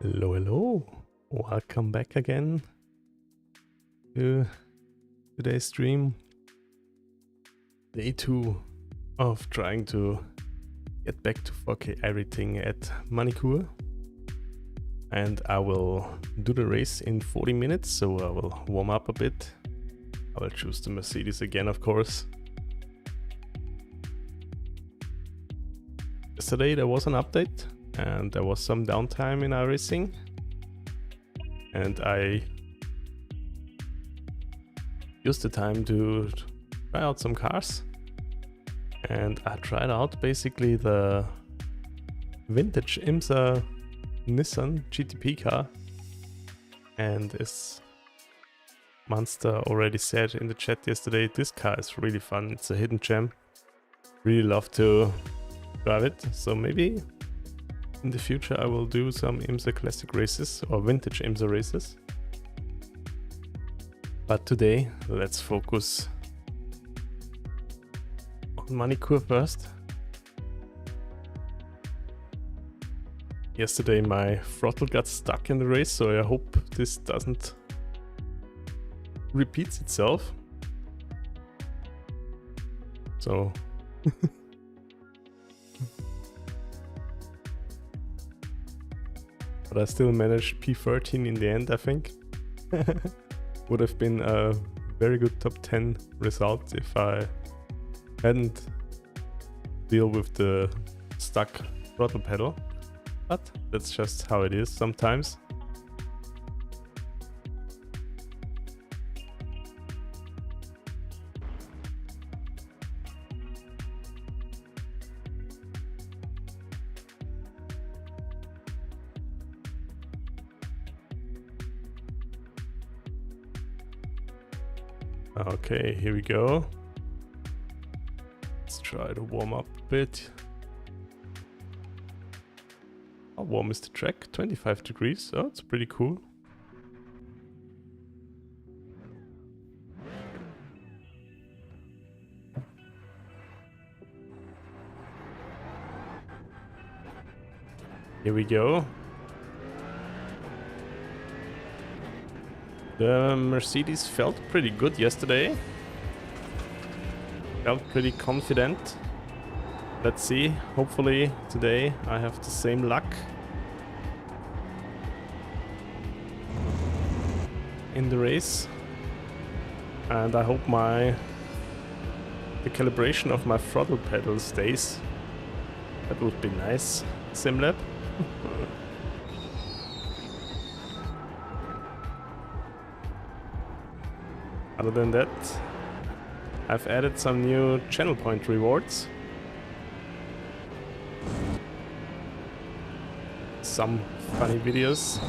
Hello, hello. Welcome back again to today's stream. Day 2 of trying to get back to 4K iRating at Magny-Cours. And I will do the race in 40 minutes, so I will warm up a bit. I will choose the Mercedes again, of course. Yesterday there was an update and there was some downtime in iRacing, and I used the time to try out some cars, and I tried out basically the vintage IMSA Nissan GT3 car, and as Monster already said in the chat yesterday, this car is really fun. It's a hidden gem. Really love to drive it, so maybe in the future I will do some IMSA classic races or vintage IMSA races. But today let's focus on Magny-Cours first. Yesterday my throttle got stuck in the race, so I hope this doesn't repeat itself. So but I still managed P13 in the end, I think. Would have been a very good top 10 result if I hadn't dealt with the stuck throttle pedal. But that's just how it is sometimes. Okay, here we go. Let's try to warm up a bit. How warm is the track? 25 degrees. Oh, it's pretty cool. Here we go. The Mercedes felt pretty good yesterday. Felt pretty confident. Let's see. Hopefully today I have the same luck in the race. And I hope the calibration of my throttle pedal stays. That would be nice. Simlab. Other than that, I've added some new channel point rewards. Some funny videos.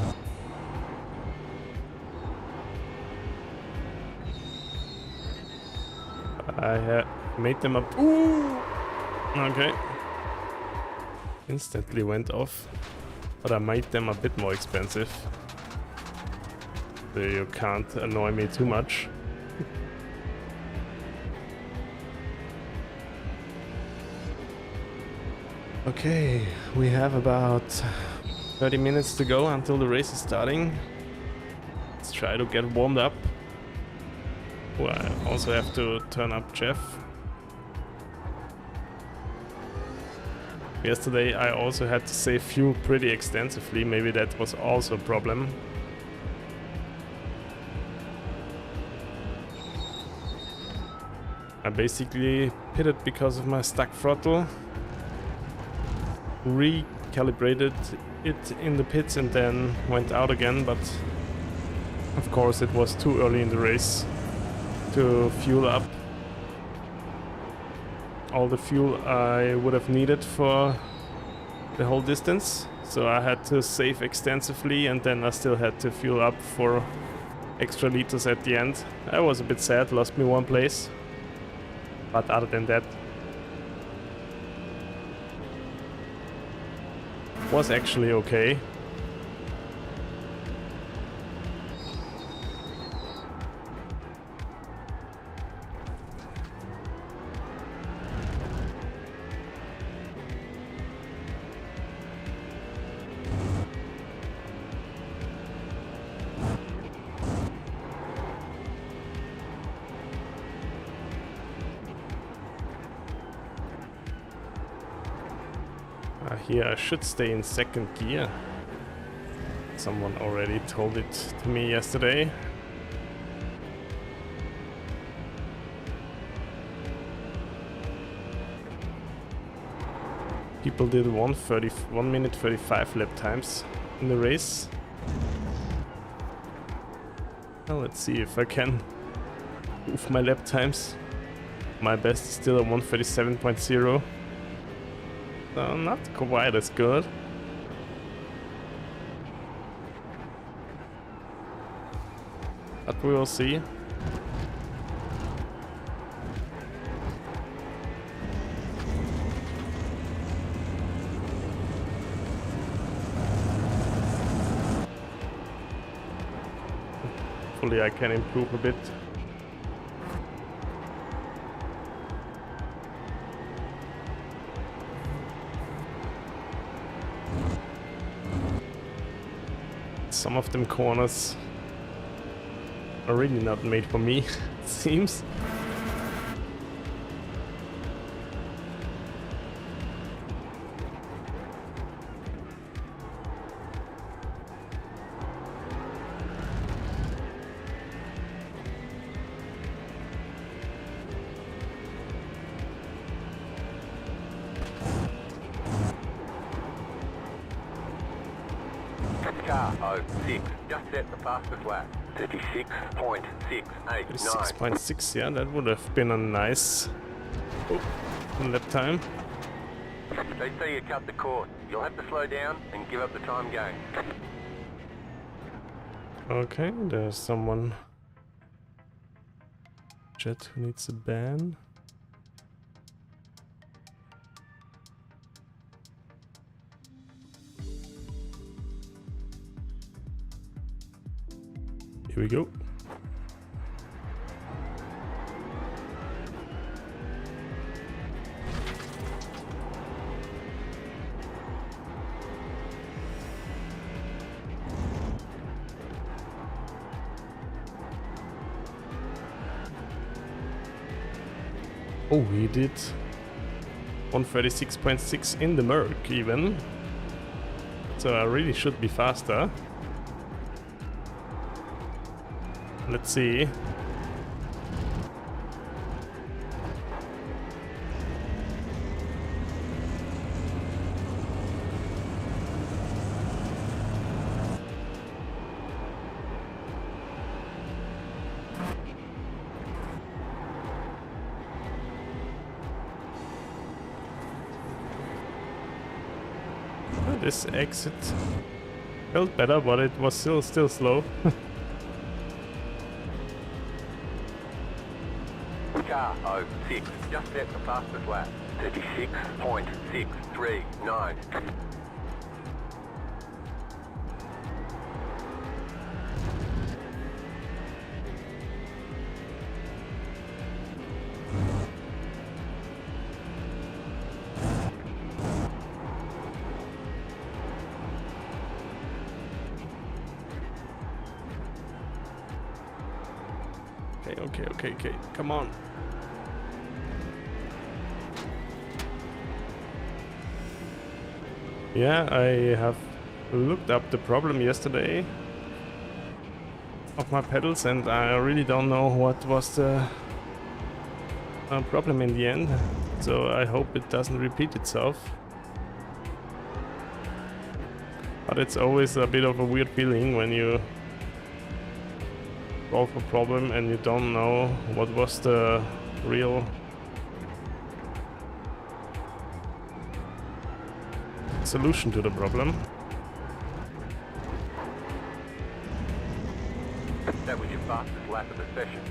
I made them up. Ooh! Okay. Instantly went off. But I made them a bit more expensive. So you can't annoy me too much. Okay, we have about 30 minutes to go until the race is starting. Let's try to get warmed up. Oh, I also have to turn up Jeff. Yesterday I also had to save fuel pretty extensively, maybe that was also a problem. I basically pitted because of my stuck throttle. Recalibrated it in the pits and then went out again, but of course it was too early in the race to fuel up all the fuel I would have needed for the whole distance, so I had to save extensively, and then I still had to fuel up for extra liters at the end. I was a bit sad, lost me one place, but other than that was actually okay. here I should stay in second gear. Someone already told it to me yesterday. People did 1 minute 35 lap times in the race. Well, let's see if I can move my lap times. My best is still a 1:37.0. So not quite as good. But we will see. Hopefully I can improve a bit. Some of them corners are really not made for me, it seems. Car 06, just set the fastest lap. 36.689. 36.6, yeah, that would have been a nice lap time. They say you cut the cord. You'll have to slow down and give up the time gain. Okay, there's someone. Jet who needs a ban. Here we go. Oh, he did 1:36.6 in the Merc even. So I really should be faster. Let's see. This exit felt better, but it was still slow. Car 06, just set the fastest lap. 36.639. Okay, come on. Yeah, I have looked up the problem yesterday of my pedals, and I really don't know what was the problem in the end. So I hope it doesn't repeat itself. But it's always a bit of a weird feeling when you solve a problem and you don't know what was the real solution to the problem. That was your fastest lap of the session.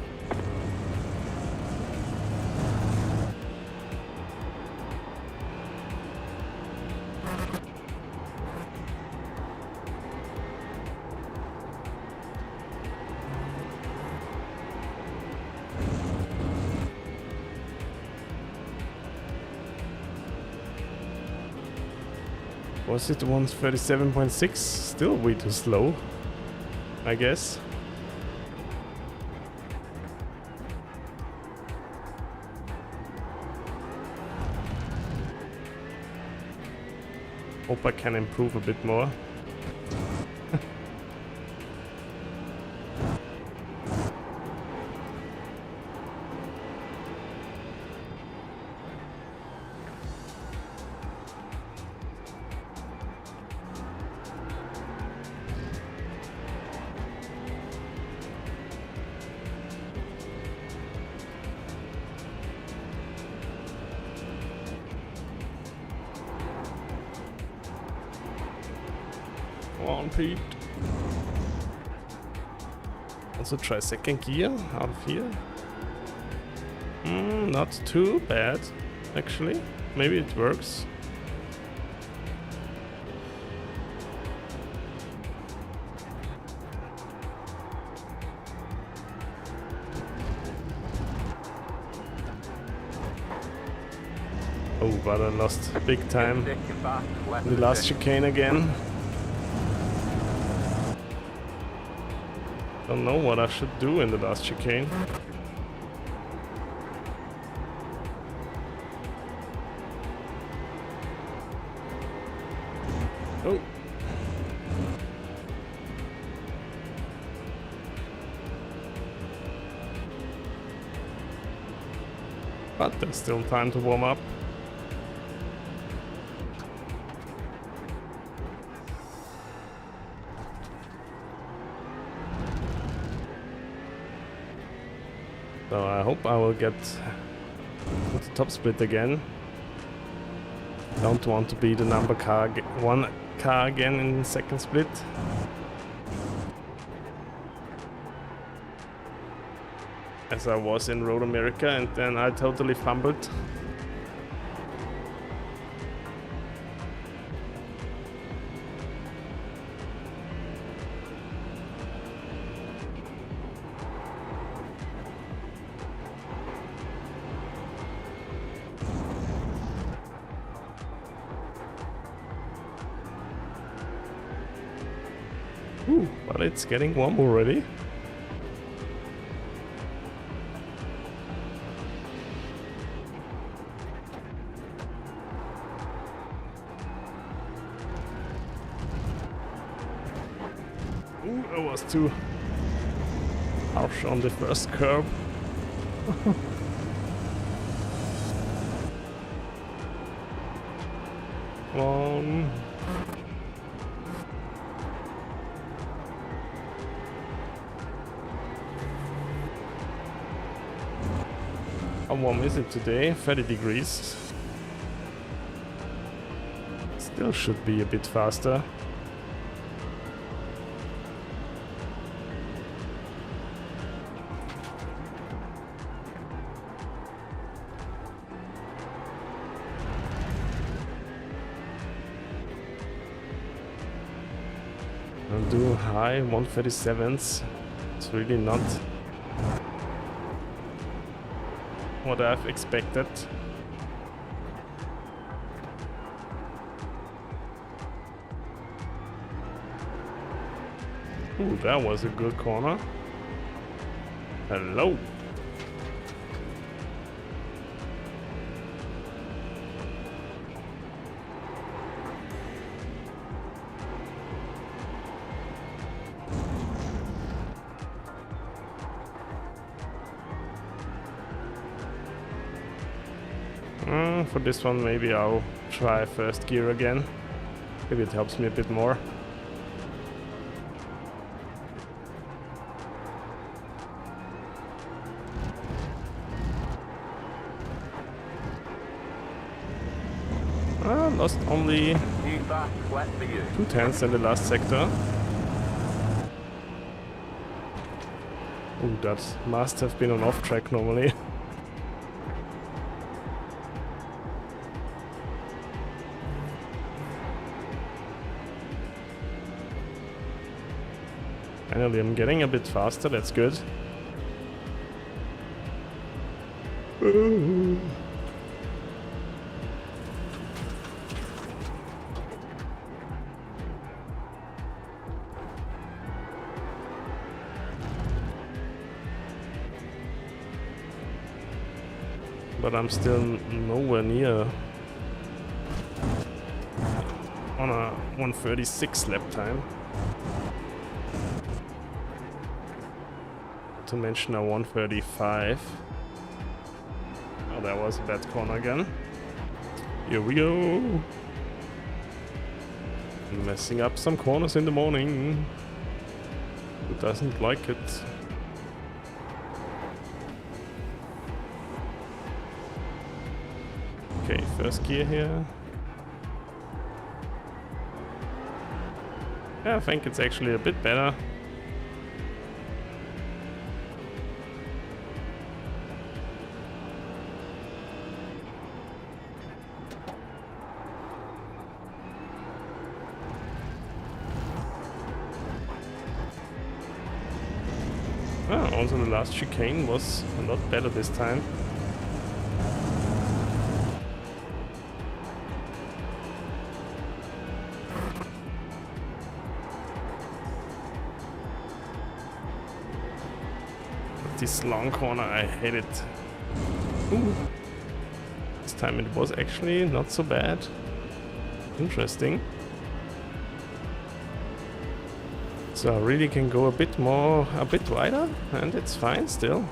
Was it 1:37.6? Still way too slow, I guess. Hope I can improve a bit more. Come on, Pete. Also try second gear out of here. Not too bad, actually. Maybe it works. Oh, but I lost big time in the last chicane again. Don't know what I should do in the last chicane. Oh. But there's still time to warm up. So I hope I will get the top split again. Don't want to be the number one car again in the second split. As I was in Road America, and then I totally fumbled. Ooh, but it's getting warm already. Ooh, I was too harsh on the first curb. Come on. How warm is it today? 30 degrees. Still should be a bit faster. I'll do high 137s. It's really not what I've expected. Ooh, that was a good corner. Hello. For this one, maybe I'll try first gear again. Maybe it helps me a bit more. Lost only 2/10 in the last sector. Ooh, that must have been on off track normally. Finally, I'm getting a bit faster, that's good. But I'm still nowhere near on a 1:36 lap time. Not to mention a 1:35. Oh, that was a bad corner again. Here we go. Messing up some corners in the morning. Who doesn't like it? Okay, first gear here. Yeah, I think it's actually a bit better. Also the last chicane was a lot better this time. But this long corner, I hate it. Ooh. This time it was actually not so bad. Interesting. So I really can go a bit wider, and it's fine still.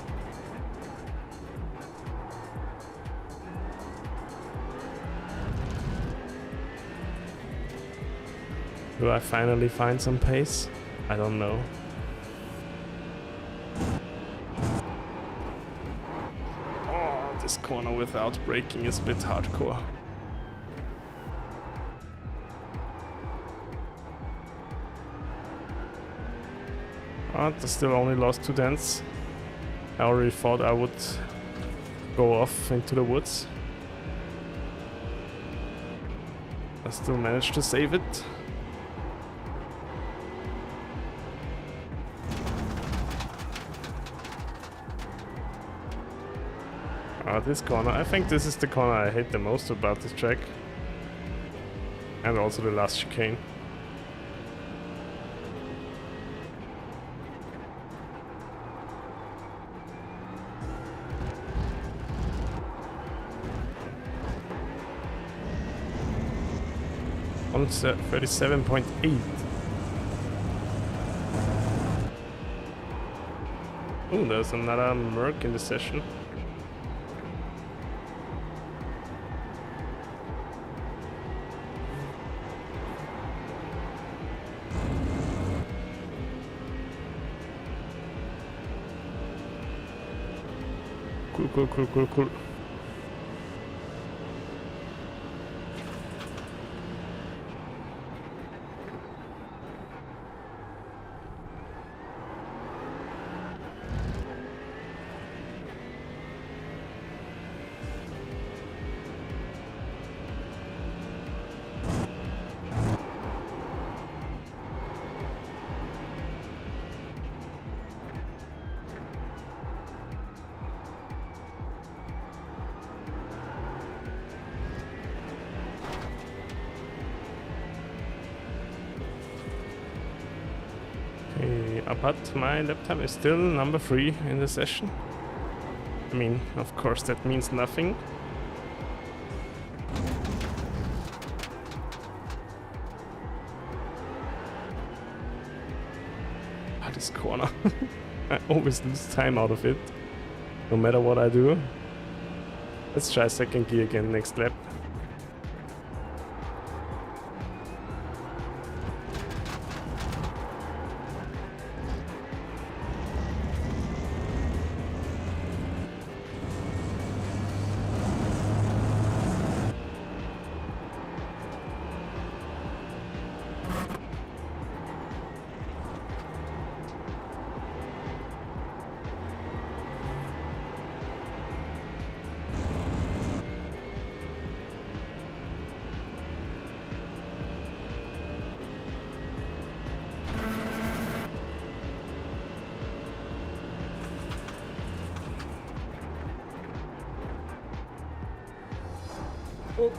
Do I finally find some pace? I don't know. Oh, this corner without braking is a bit hardcore. But I still only lost 2 tenths. I already thought I would go off into the woods. I still managed to save it. This corner, I think this is the corner I hate the most about this track. And also the last chicane. On 37.8. Oh, there's another Merc in the session. Cool. But my lap time is still number 3 in the session. I mean, of course that means nothing. This corner. I always lose time out of it, no matter what I do. Let's try second gear again next lap. Oh.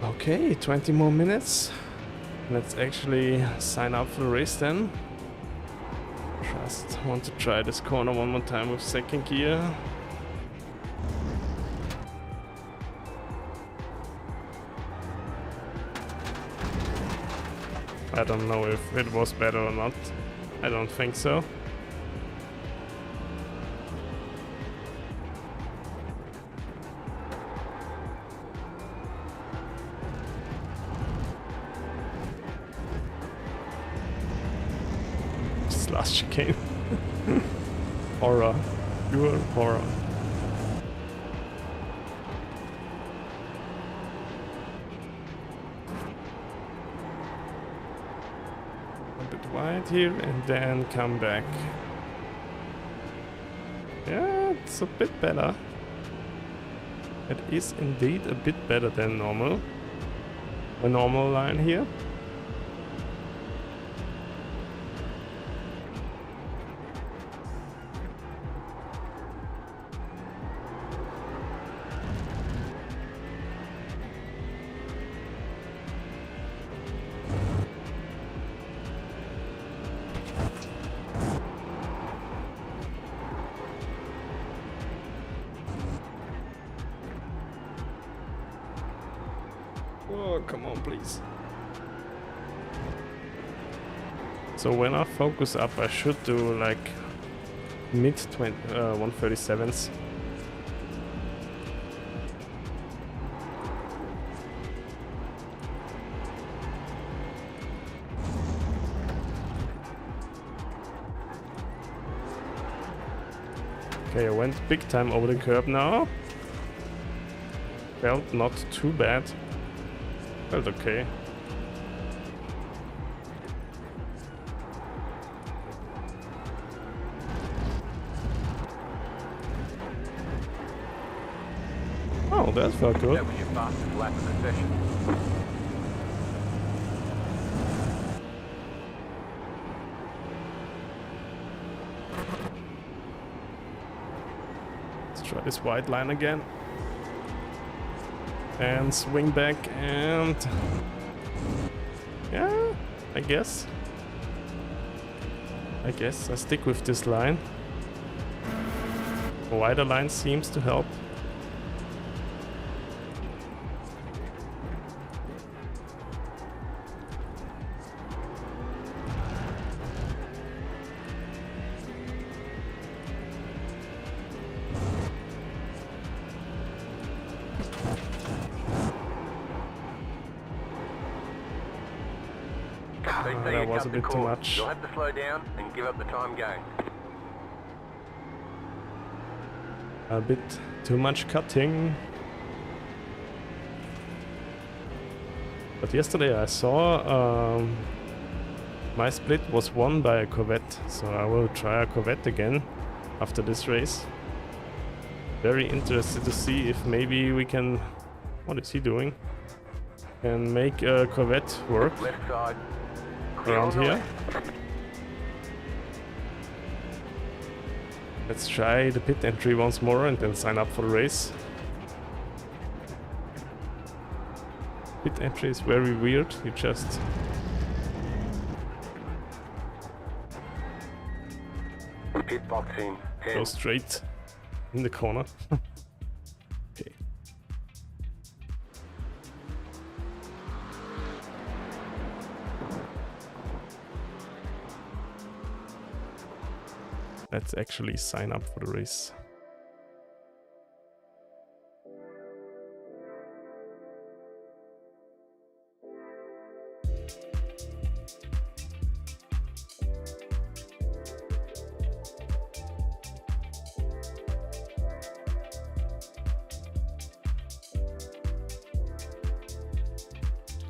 Okay, 20 more minutes. Let's actually sign up for the race then. Just want to try this corner one more time with second gear. I don't know if it was better or not. I don't think so. This last chicane. Horror. Pure horror. Wide here and then come back. Yeah, it's a bit better. It is indeed a bit better than normal. A normal line here. Oh, come on, please. So when I focus up, I should do like mid 137s. Okay, I went big time over the curb now. Felt not too bad. Felt okay. Oh, that felt good. That was your fastest lap of the session. Let's try this white line again. And swing back and... yeah, I guess I stick with this line. A wider line seems to help. That was a bit too much. You'll have to slow down and give up the time gain. A bit too much cutting. But yesterday I saw my split was won by a Corvette, so I will try a Corvette again after this race. Very interested to see if maybe we can... what is he doing? Can make a Corvette work. Left side. Around here. Let's try the pit entry once more and then sign up for the race. Pit entry is very weird. You just Pit boxing. go straight in the corner. Okay. Let's actually sign up for the race.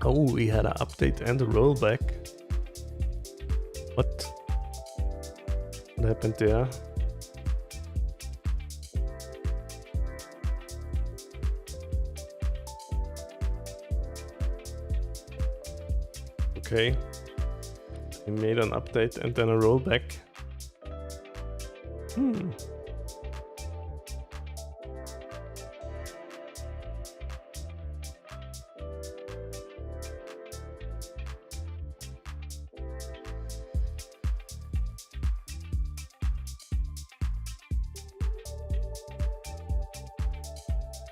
Oh, we had an update and a rollback. What? What happened there? Okay. We made an update and then a rollback.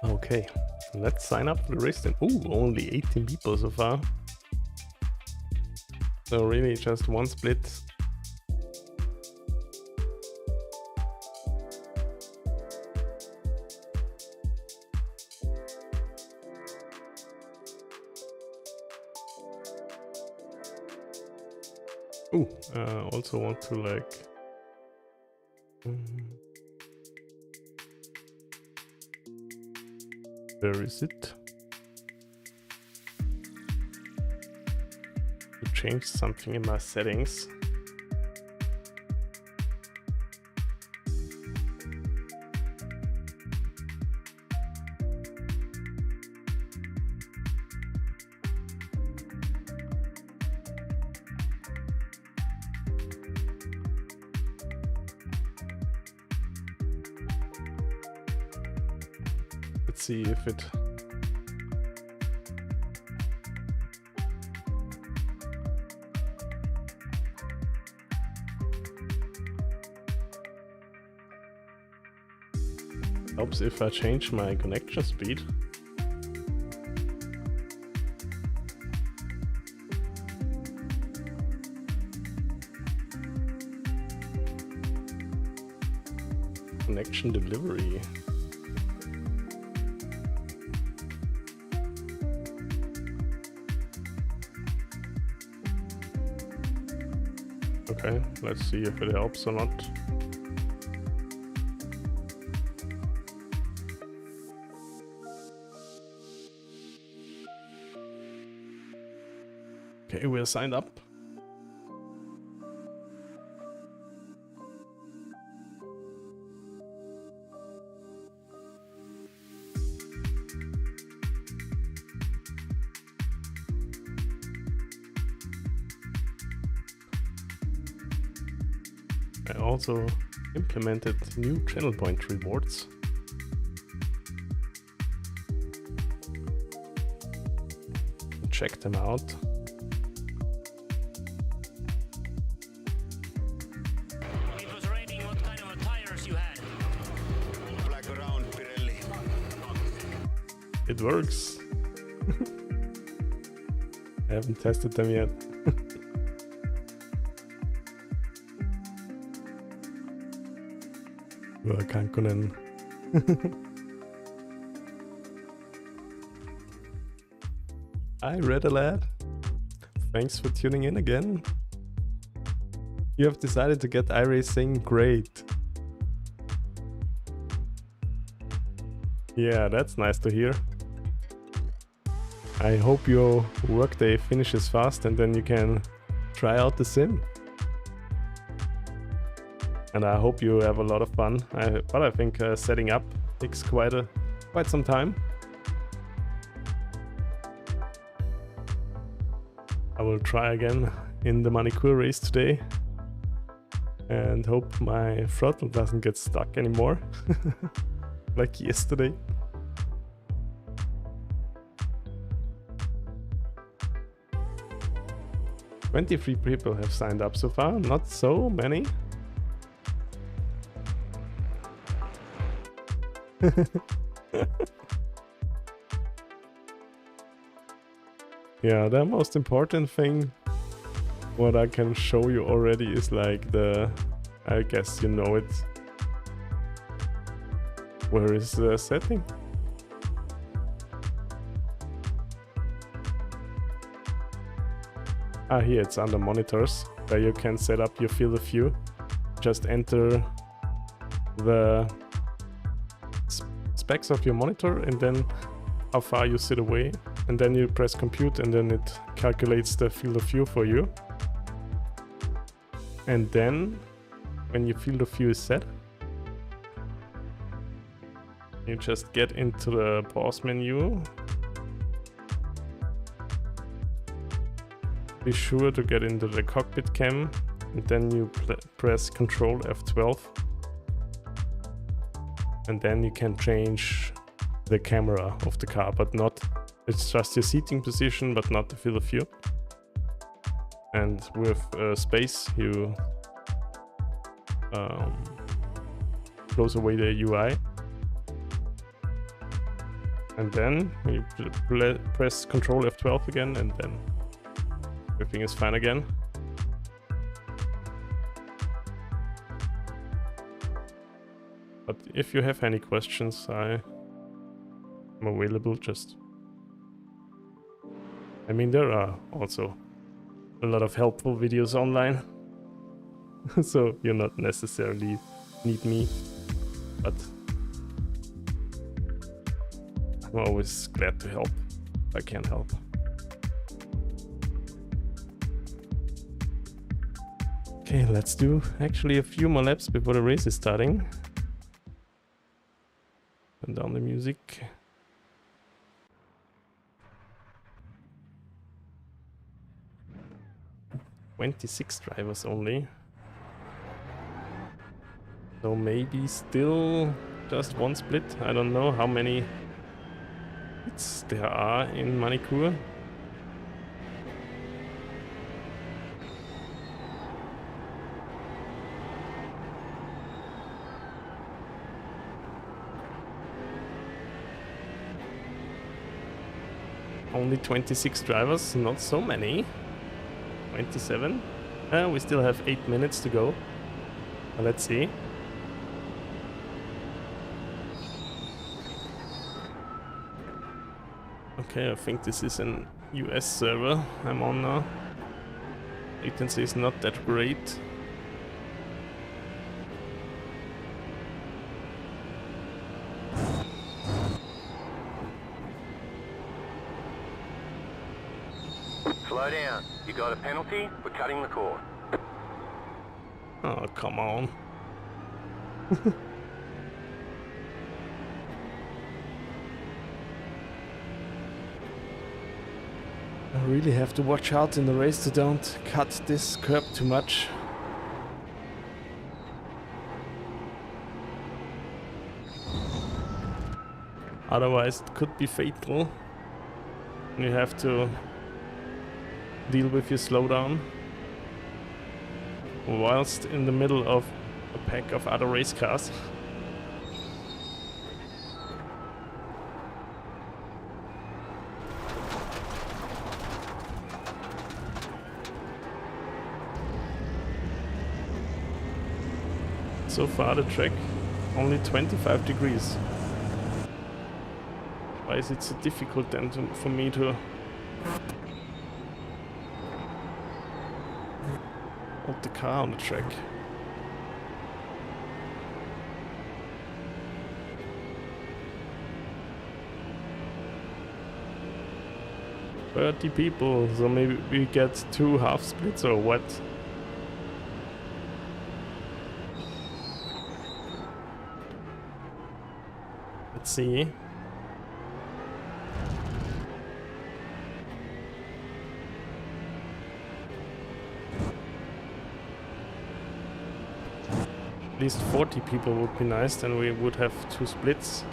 Okay, let's sign up for the race then. Ooh, only 18 people so far. So really just one split. Ooh, also want to like... where is it? To change something in my settings. Let's see if it... helps if I change my connection speed. Connection delivery. Okay, let's see if it helps or not. Okay, we're signed up. I also implemented new channel point rewards. Check them out. It was raining. What kind of tires you had? Black around Pirelli. It works. I haven't tested them yet. Kankonen. Hi, Red Lad. Thanks for tuning in again. You have decided to get iRacing? Great. Yeah, that's nice to hear. I hope your workday finishes fast and then you can try out the sim. And I hope you have a lot of fun. But I think setting up takes quite some time. I will try again in the Magny-Cours race today and hope my throttle doesn't get stuck anymore like yesterday. "23 people have signed up so far, not so many." Yeah, the most important thing what I can show you already is like the, I guess you know it. Where is the setting? Ah, here it's under monitors, where you can set up your field of view. Just enter the specs of your monitor and then how far you sit away, and then you press compute and then it calculates the field of view for you. And then when your field of view is set, you just get into the pause menu. Be sure to get into the cockpit cam and then you press Ctrl F12. And then you can change the camera of the car, but not, it's just your seating position, but not the field of view. And with space, you close away the UI. And then you press Control F12 again, and then everything is fine again. But if you have any questions, I'm available. I mean, there are also a lot of helpful videos online, so you not necessarily need me, but I'm always glad to help if I can help. Okay, let's do actually a few more laps before the race is starting. Turn down the music. "26 drivers only. So maybe still just one split. I don't know how many splits there are in Magny-Cours. Only 26 drivers, not so many. 27. We still have 8 minutes to go. Let's see. Okay, I think this is an US server I'm on now. Latency is not that great. Slow down. You got a penalty for cutting the course. Oh, come on. I really have to watch out in the race to don't cut this curb too much. Otherwise it could be fatal. You have to deal with your slowdown whilst in the middle of a pack of other race cars. So far the track only 25 degrees. Why is it so difficult then for me to hold the car on the track? "30 people, so maybe we get 2 half splits or what?" Let's see. At least 40 people would be nice, then we would have 2 splits.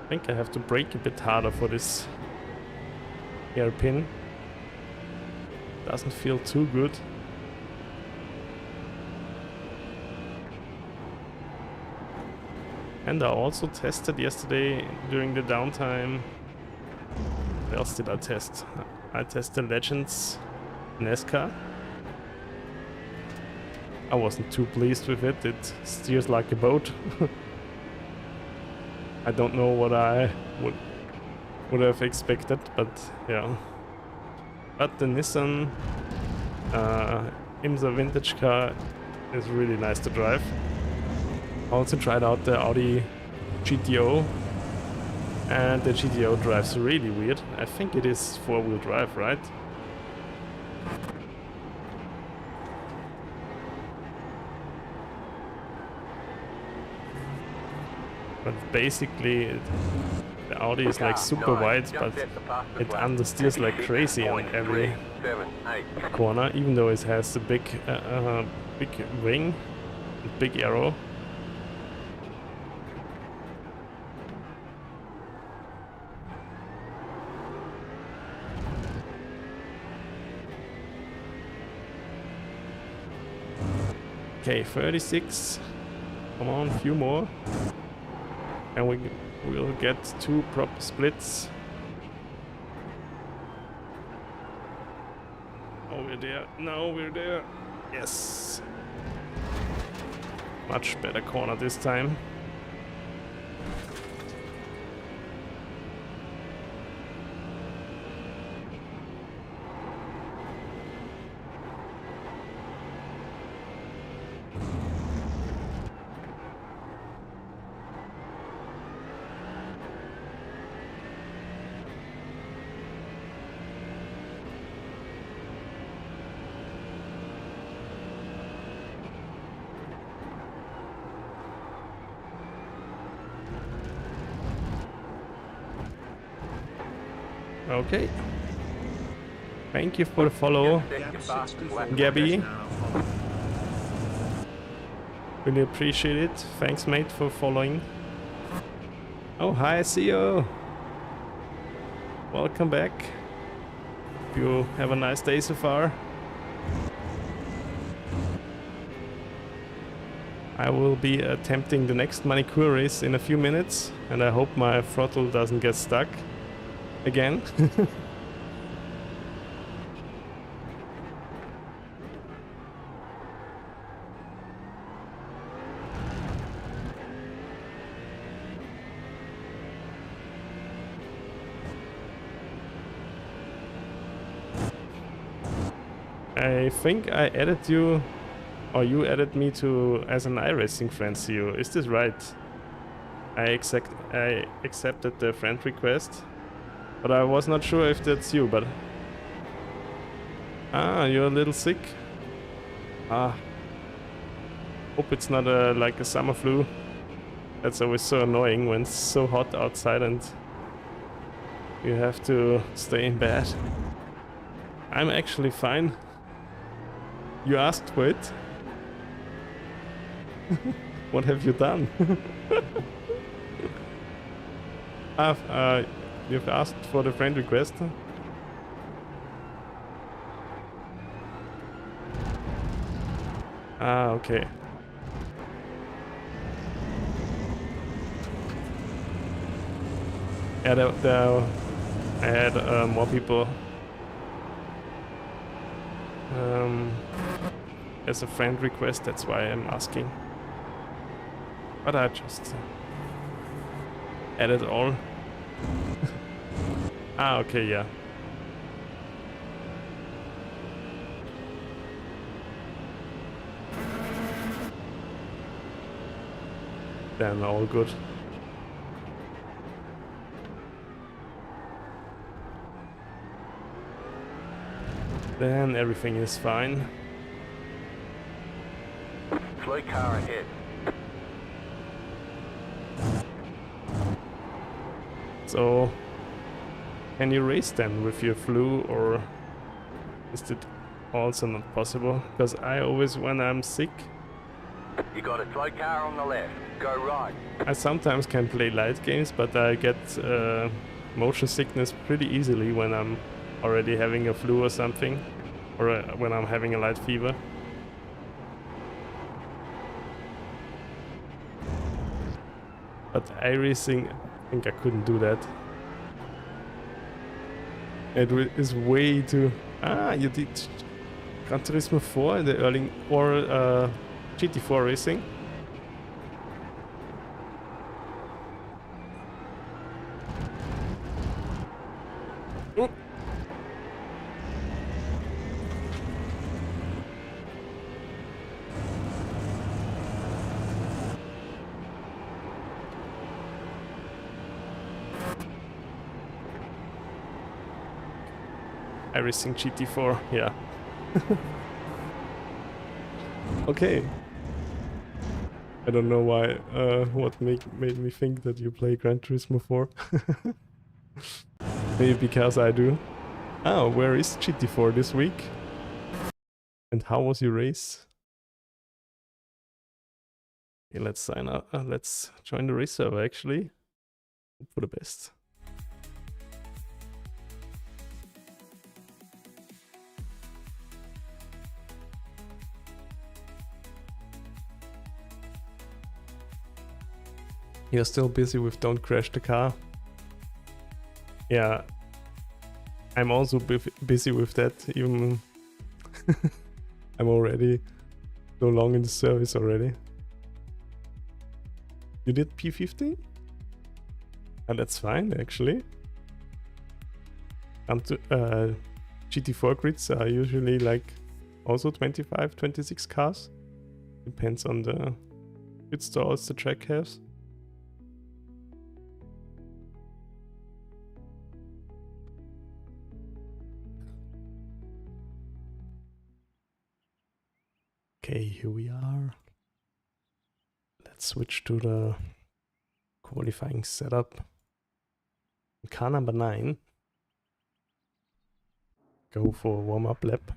I think I have to brake a bit harder for this hairpin. Doesn't feel too good. And I also tested yesterday during the downtime. What else did I test? I tested Legends NASCAR. I wasn't too pleased with it. It steers like a boat. I don't know what I would have expected, but yeah. But the Nissan IMSA vintage car is really nice to drive. I also tried out the Audi GTO, and the GTO drives really weird. I think it is 4-wheel drive, right? But basically the Audi is like super wide, but it understeers like crazy on every corner, even though it has a big wing, a big arrow. Okay, 36. Come on, a few more. And we'll get 2 proper splits. Oh, we're there. No, we're there. Yes. Much better corner this time. Okay. Thank you for the follow, Gabby. Really appreciate it. Thanks, mate, for following. Oh, hi, see you. Welcome back. You have a nice day so far. I will be attempting the next Magny-Cours race in a few minutes, and I hope my throttle doesn't get stuck again. I think I added you, or you added me to as an iRacing friend, CEO. Is this right? I accepted the friend request, but I was not sure if that's you. But you're a little sick. Hope it's not like a summer flu. That's always so annoying when it's so hot outside and you have to stay in bed. I'm actually fine. You asked for it. What have you done? You've asked for the friend request. Okay. Yeah, I had more people as a friend request, that's why I'm asking. But I just added all. Okay, yeah. Then all good. Then everything is fine. Slow car ahead. So, can you race then with your flu, or is it also not possible? Because I always, when I'm sick, You got a slow car on the left. Go right. I sometimes can play light games, but I get motion sickness pretty easily when I'm already having a flu or something, or when I'm having a light fever. But iRacing, I think I couldn't do that. It is way too... you did Granturismo 4 in the early... or GT4 racing. Oh. iRacing GT4, yeah. Okay. I don't know why, what made me think that you play Gran Turismo 4. Maybe because I do. Oh, where is GT4 this week? And how was your race? Okay, let's sign up. Let's join the race server actually. Hope for the best. You're still busy with don't crash the car. Yeah, I'm also busy with that, even I'm already so long in the service already. You did P50? And that's fine actually. GT4 grids are usually like also 25, 26 cars. Depends on the grid stalls the track has. Okay, here we are. Let's switch to the qualifying setup. Car number 9. Go for a warm-up lap.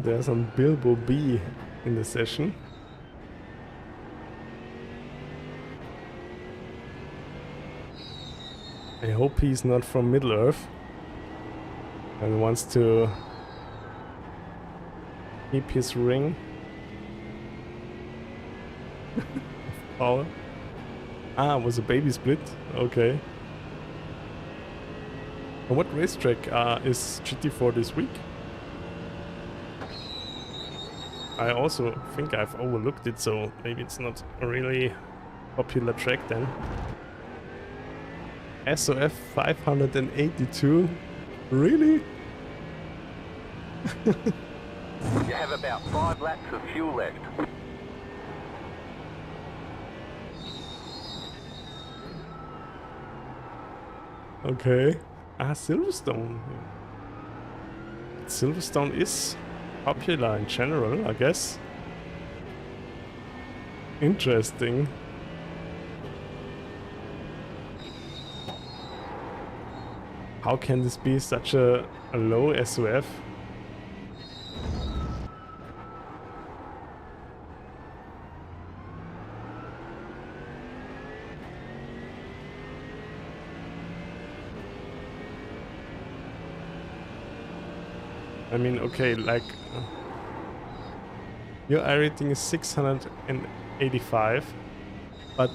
There's some Bilbo B in the session. I hope he's not from Middle-earth and wants to keep his ring of power. Ah, it was a baby split. Okay. And what racetrack is GT4 this week? I also think I've overlooked it, so maybe it's not a really popular track then. SOF 582? Really? You have about 5 laps of fuel left. Okay. Ah, Silverstone. Silverstone is popular in general, I guess. Interesting. How can this be such a low SOF? I mean, okay, like your iRating is 685, but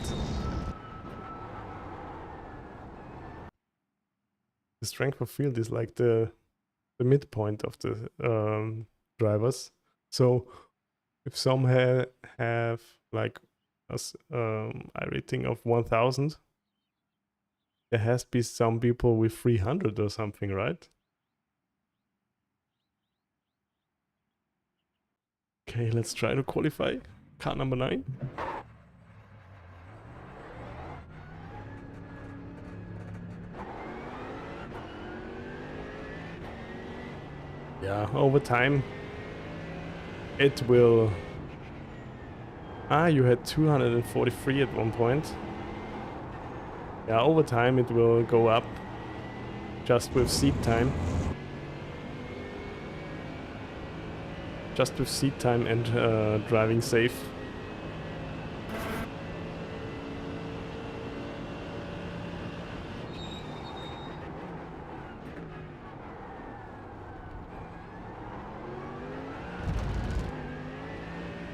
the strength of field is like the midpoint of the drivers. So if some have like a iRating of 1000, there has to be some people with 300 or something, right? Okay, let's try to qualify. Car number 9. Yeah, over time it will... Ah, you had 243 at one point. Yeah, over time it will go up just with seat time. Just with seat time and driving safe.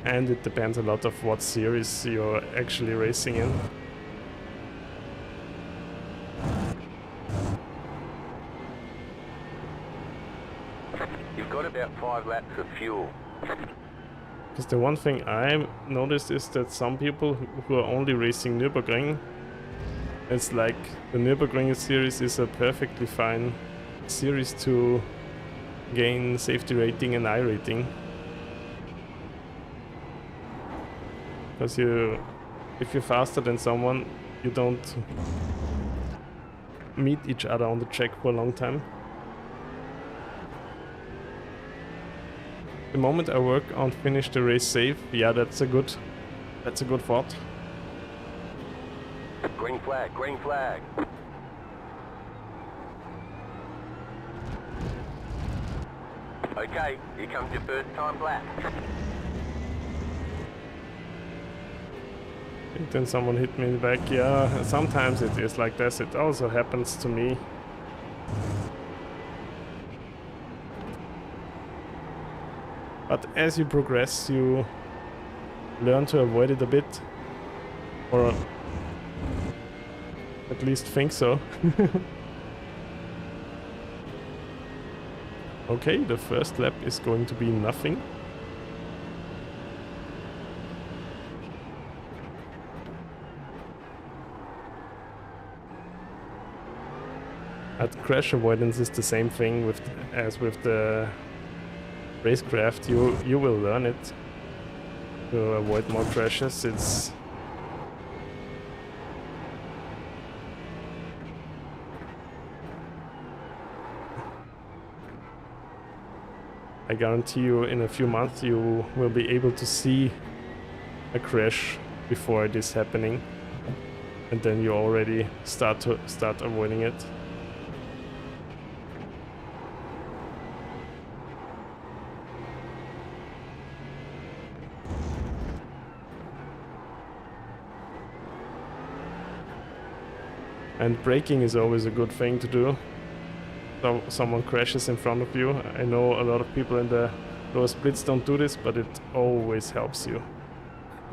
And it depends a lot of what series you're actually racing in. You've got about 5 laps of fuel. Because the one thing I noticed is that some people who are only racing Nürburgring, it's like the Nürburgring series is a perfectly fine series to gain safety rating and iRating. Because if you're faster than someone, you don't meet each other on the track for a long time. The moment I work on finish the race safe, yeah, that's a good thought. Green flag, green flag. Okay, here comes your first time lap. And then someone hit me in the back. Yeah, sometimes it is like this. It also happens to me. But as you progress, you learn to avoid it a bit. Or at least think so. Okay, the first lap is going to be nothing. At crash avoidance is the same thing as with the racecraft. You will learn it to avoid more crashes. It's I guarantee you in a few months you will be able to see a crash before it is happening, and then you already start avoiding it. And braking is always a good thing to do. So someone crashes in front of you. I know a lot of people in the lower splits don't do this, but it always helps you.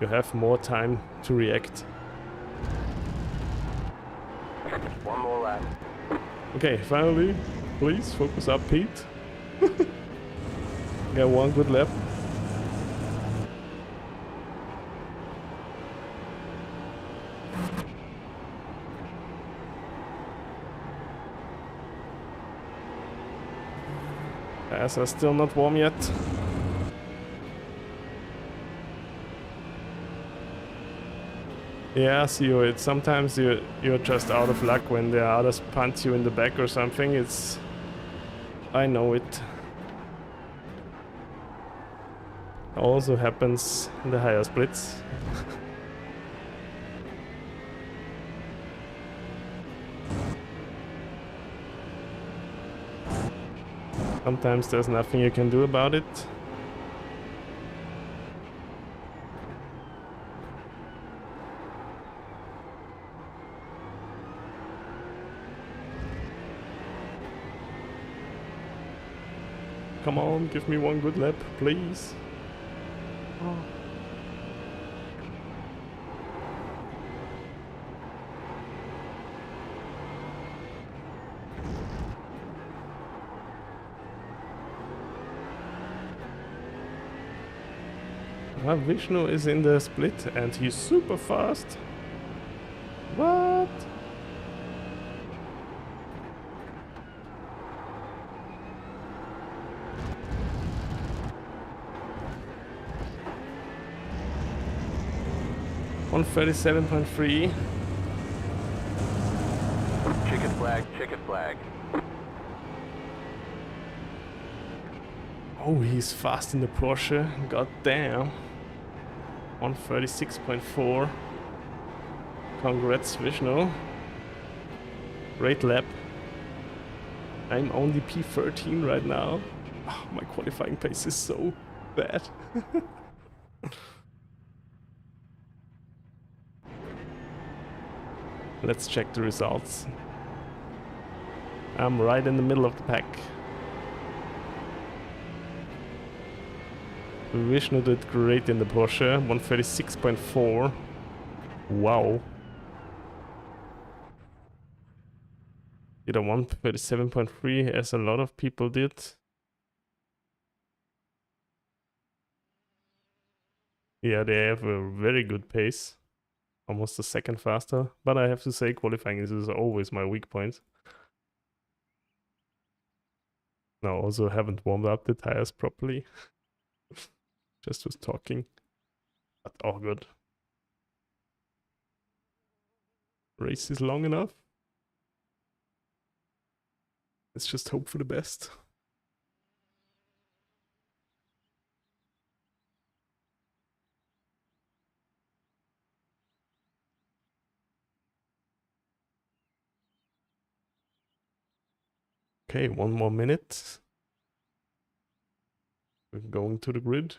You have more time to react. One more lap. Okay, finally, please focus up, Pete. Get one good lap. Tires are still not warm yet. Yeah, see you. It's sometimes you're just out of luck when the others punch you in the back or something. It's I know it. Also happens in the higher splits. Sometimes there's nothing you can do about it. Come on, give me one good lap, please. Oh. Vishnu is in the split and he's super fast. What? On 37.3. Chicken flag, chicken flag. Oh, he's fast in the Porsche. God damn. 136.4. Congrats, Vishnu. Great lap. I'm only P13 right now. Oh, my qualifying pace is so bad. Let's check the results. I'm right in the middle of the pack. Vishnu did great in the Porsche, 136.4. Wow. Did a 137.3 as a lot of people did. Yeah, they have a very good pace. Almost a second faster. But I have to say, qualifying is always my weak point. Now, also haven't warmed up the tires properly. Just was talking. But all good. Race is long enough. Let's just hope for the best. Okay, one more minute. We're going to the grid.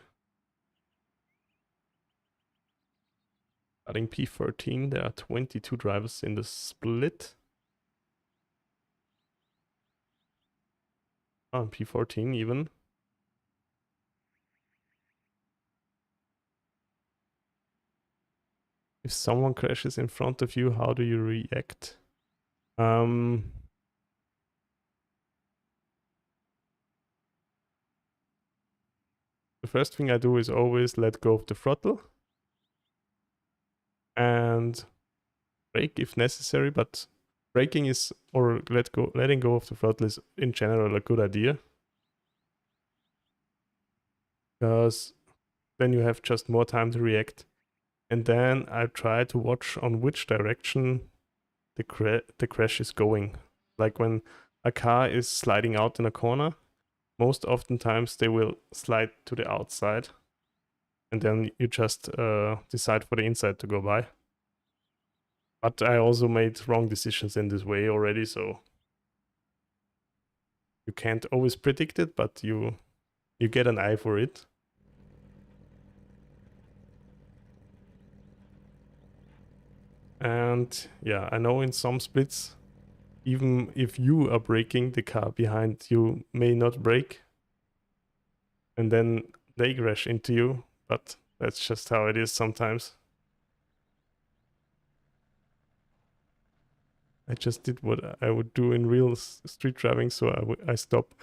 Starting P13, there are 22 drivers in the split. Oh, P14 even. If someone crashes in front of you, how do you react? The first thing I do is always let go of the throttle and brake if necessary, but braking is, or letting go of the throttle is in general a good idea. Because then you have just more time to react. And then I try to watch on which direction the crash is going. Like when a car is sliding out in a corner, most oftentimes they will slide to the outside. And then you just decide for the inside to go by. But I also made wrong decisions in this way already, so you can't always predict it, but you get an eye for it. And yeah, I know in some splits, even if you are braking, the car behind you may not brake. And then they crash into you, but that's just how it is sometimes. I just did what I would do in real street driving, so I stop.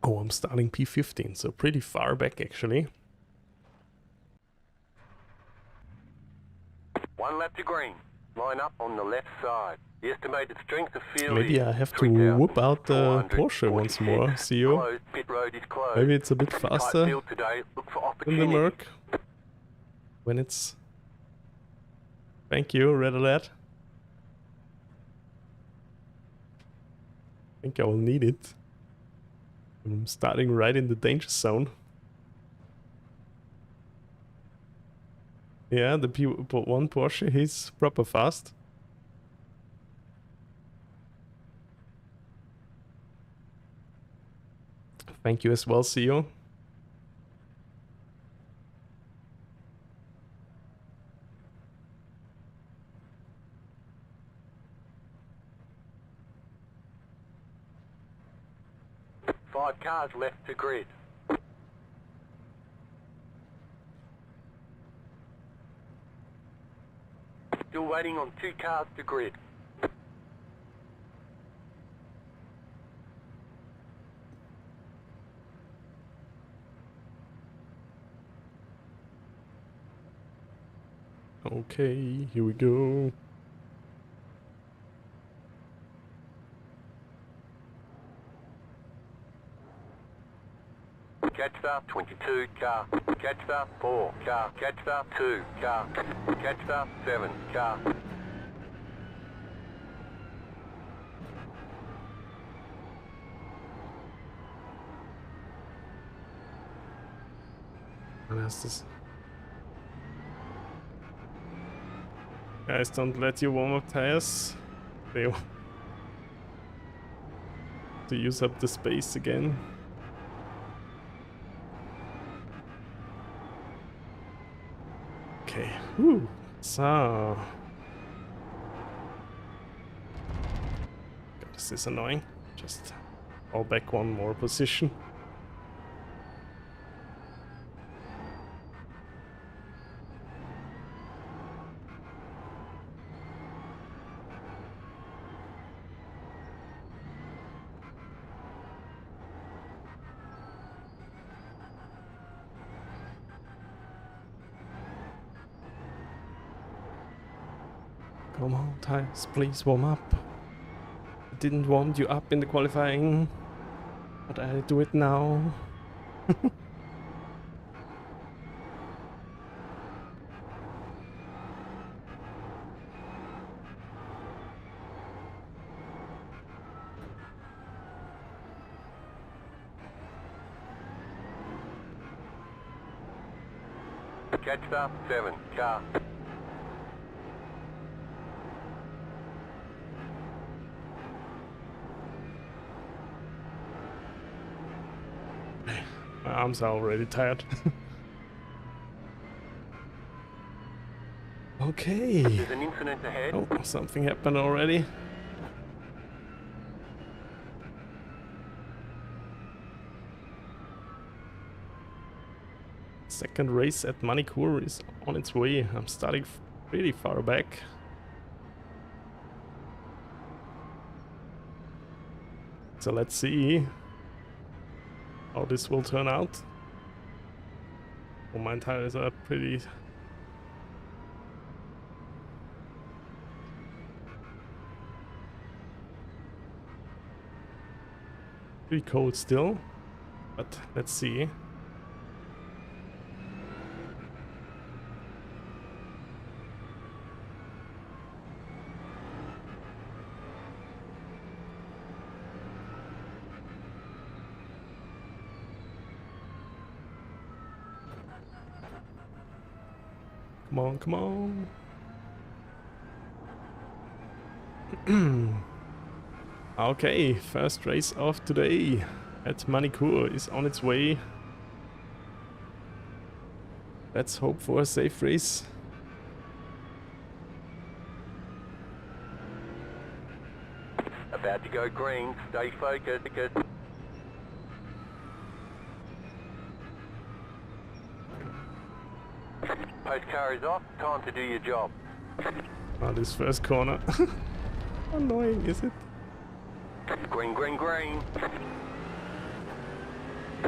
Oh, I'm starting P15, so pretty far back actually. 1 lap to green. Line up on the left side. The estimated strength of field Maybe is I have to whip out the 3,446. Porsche once more, see you. Closed. Pit road is closed. Maybe it's a bit Tight faster field today. Look for than the opportunity. Merc. When it's... Thank you, Red Alert. I think I will need it. I'm starting right in the danger zone. Yeah, the P1 Porsche, he's proper fast. Thank you as well, CEO. Five cars left to grid. Still waiting on 2 cars to grid. Okay, here we go. Catch start 22 car. Catch start 4 car. Catch start 2 car. Catch start 7 car. What is this? Guys, don't let you warm up tires. They want to use up the space again. Okay, whew. So... God, this is annoying. Just fall back one more position. Come on, tires, please warm up. I didn't warm you up in the qualifying, but I do it now. Catch start 7 car. My arms are already tired. Okay. There's an incident ahead. Oh, something happened already. Second race at Magny-Cours is on its way. I'm starting pretty far back. So let's see how this will turn out. Well, my tires are pretty cold still, but let's see. Come on, come on. Okay, first race of today at Magny-Cours is on its way. Let's hope for a safe race. About to go green, stay focused. Post car is off, time to do your job. Oh, this first corner. Annoying, is it? Green, green, green.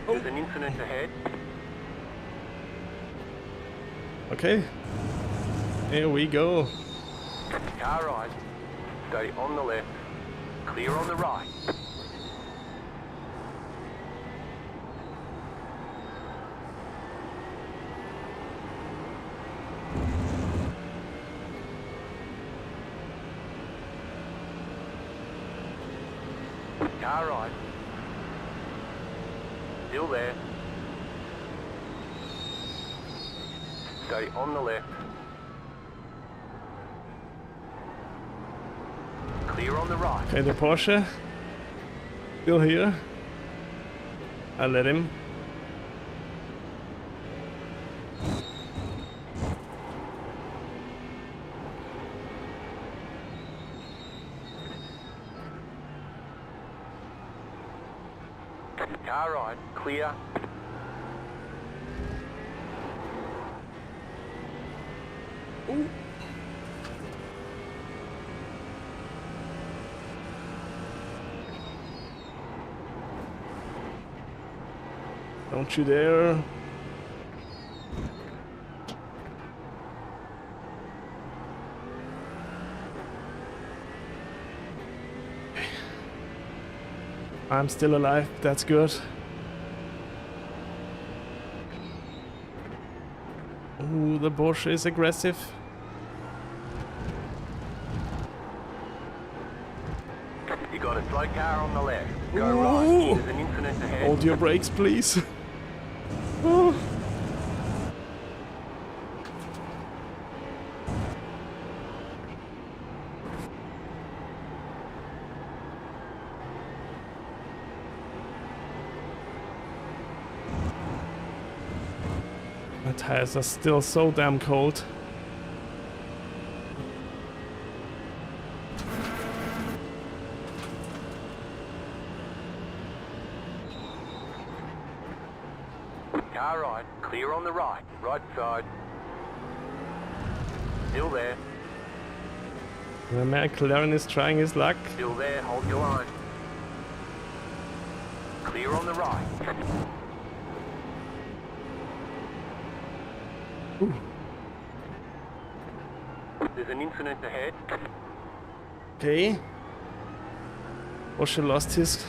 There's an incident ahead. Okay. Here we go. Car right. Stay on the left. Clear on the right. Car right. Still there. Stay on the left. Clear on the right. Okay, the Porsche. Still here. I let him. Car right, clear. Ooh. Don't you dare. I'm still alive, that's good. Ooh, the Porsche is aggressive. You got a slow car on the left. Go Ooh. right. There's an incident ahead. Hold your brakes, please. Oh. My tires are still so damn cold. Car right, clear on the right. Right side. Still there. The McLaren is trying his luck. Still there, hold your line. Clear on the right. Ooh. There's an incident ahead. Okay. Porsche lost his.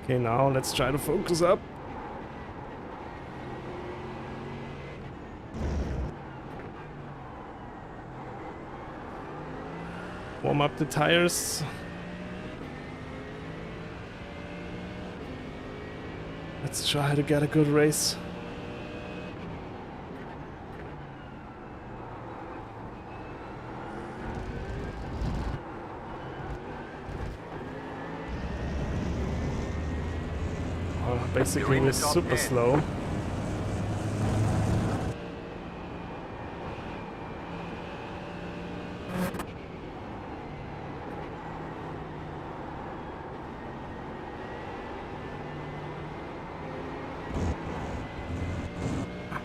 Okay, now let's try to focus up. Warm up the tires. Let's try to get a good race. Basically we're super slow.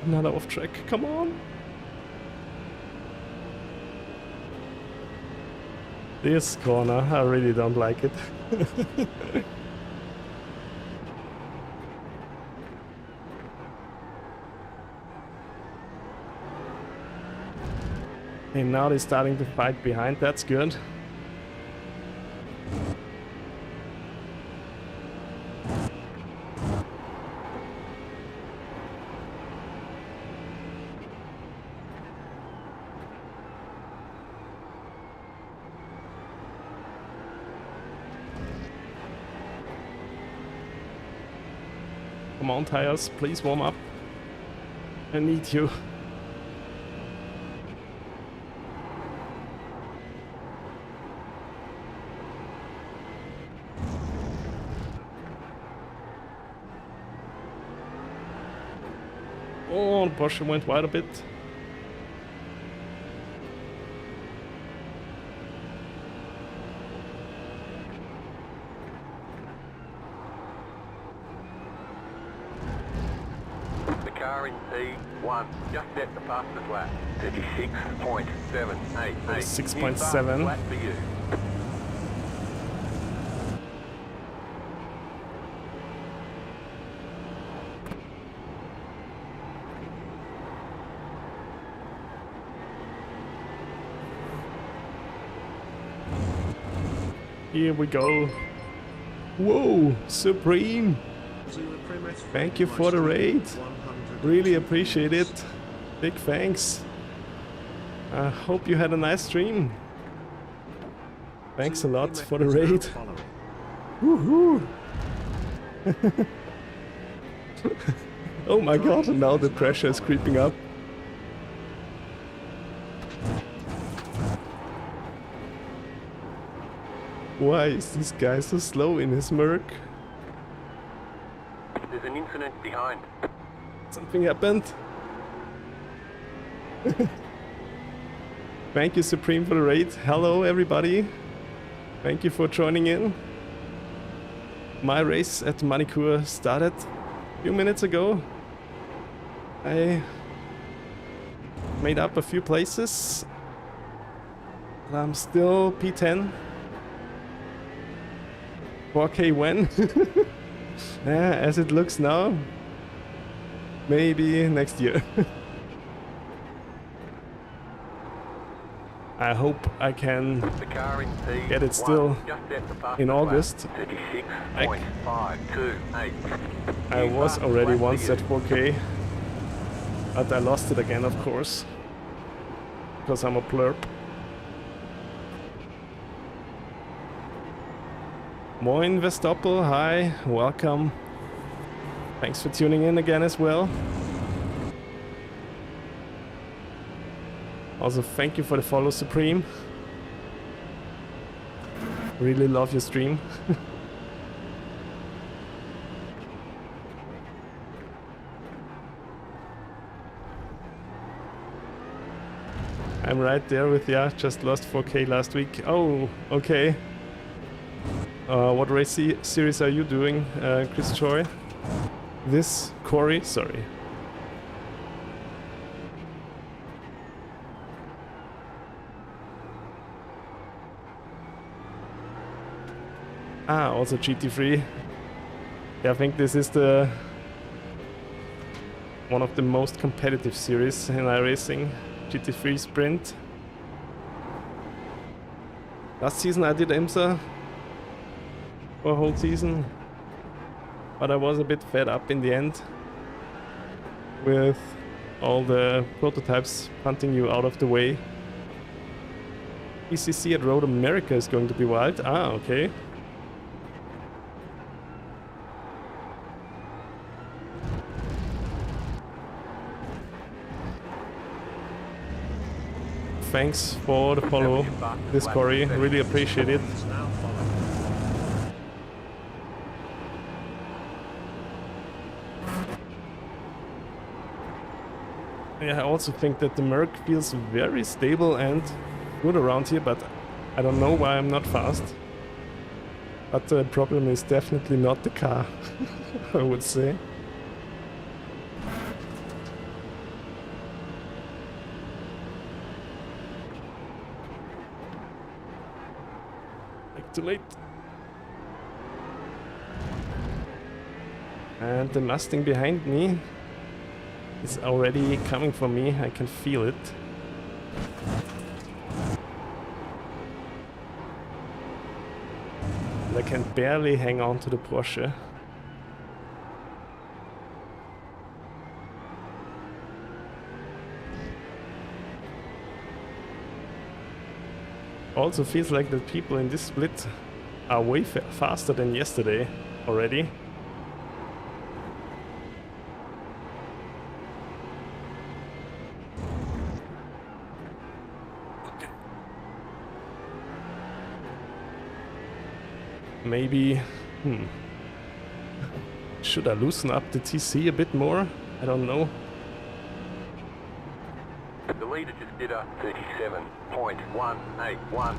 Another off track, come on. This corner, I really don't like it. And now they're starting to fight behind, that's good. Come on, tires, please warm up. I need you. Oh, Porsche went wide a bit. The car in P1 just set the fastest lap. 36.788. 6.7. Lap for you. Here we go. Whoa, Supreme! Thank you for the raid. Really appreciate it. Big thanks. I hope you had a nice stream. Thanks a lot for the raid. Woohoo! Oh my god, and now the pressure is creeping up. Why is this guy so slow in his Merc? There's an incident behind. Something happened. Thank you, Supreme, for the raid. Hello, everybody. Thank you for joining in. My race at Magny-Cours started a few minutes ago. I made up a few places. I'm still P10. 4K when? Yeah, as it looks now. Maybe next year. I hope I can The car in P1 get it still just set the fastest in lap. August. 36.528. I was already once at 4K, but I lost it again, of course, because I'm a plurp. Moin Verstappen, hi, welcome. Thanks for tuning in again as well. Also, thank you for the follow, Supreme. Really love your stream. I'm right there with ya, just lost 4K last week. Oh, okay. What race series are you doing, Chris Choi? This, Corey, sorry. Ah, also GT3. Yeah, I think this is the one of the most competitive series in iRacing. GT3 Sprint. Last season I did IMSA for a whole season, but I was a bit fed up in the end with all the prototypes punting you out of the way. ECC at Road America is going to be wild. Ah, okay. Thanks for the follow, this Corey, really appreciate it. Yeah, I also think that the Merc feels very stable and good around here, but I don't know why I'm not fast. But the problem is definitely not the car, I would say. too late. And the Mustang behind me is already coming for me. I can feel it. And I can barely hang on to the Porsche. Also feels like the people in this split are way faster than yesterday already. Maybe, should I loosen up the TC a bit more? I don't know. The leader just did a 37.181.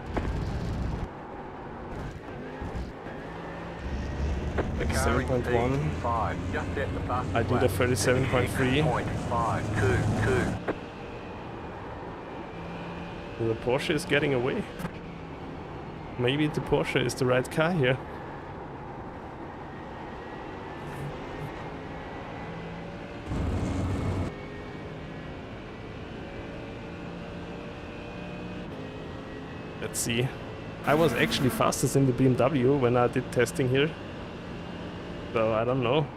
The car in 7.1. just set the fastest I did a 37.3. 36.522. The Porsche is getting away. Maybe the Porsche is the right car here. Let's see. I was actually fastest in the BMW when I did testing here. So I don't know.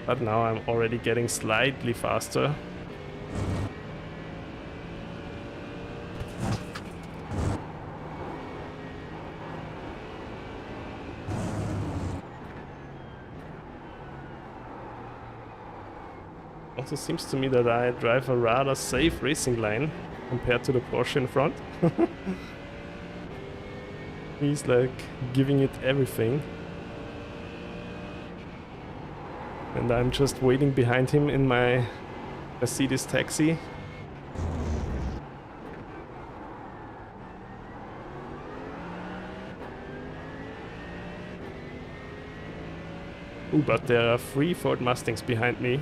But now I'm already getting slightly faster. Also seems to me that I drive a rather safe racing line compared to the Porsche in front. He's like giving it everything. And I'm just waiting behind him in my Mercedes taxi. Ooh, but there are 3 Ford Mustangs behind me.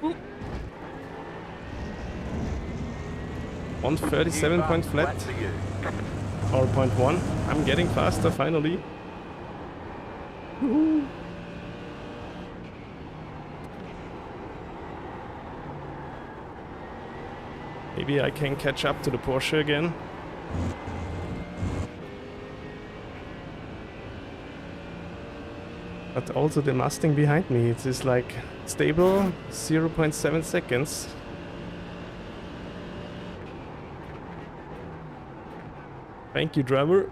Ooh. 137 point flat. Or 0.1. I'm getting faster finally. Woohoo. Maybe I can catch up to the Porsche again. But also the Mustang behind me, it is like stable 0.7 seconds. Thank you, driver.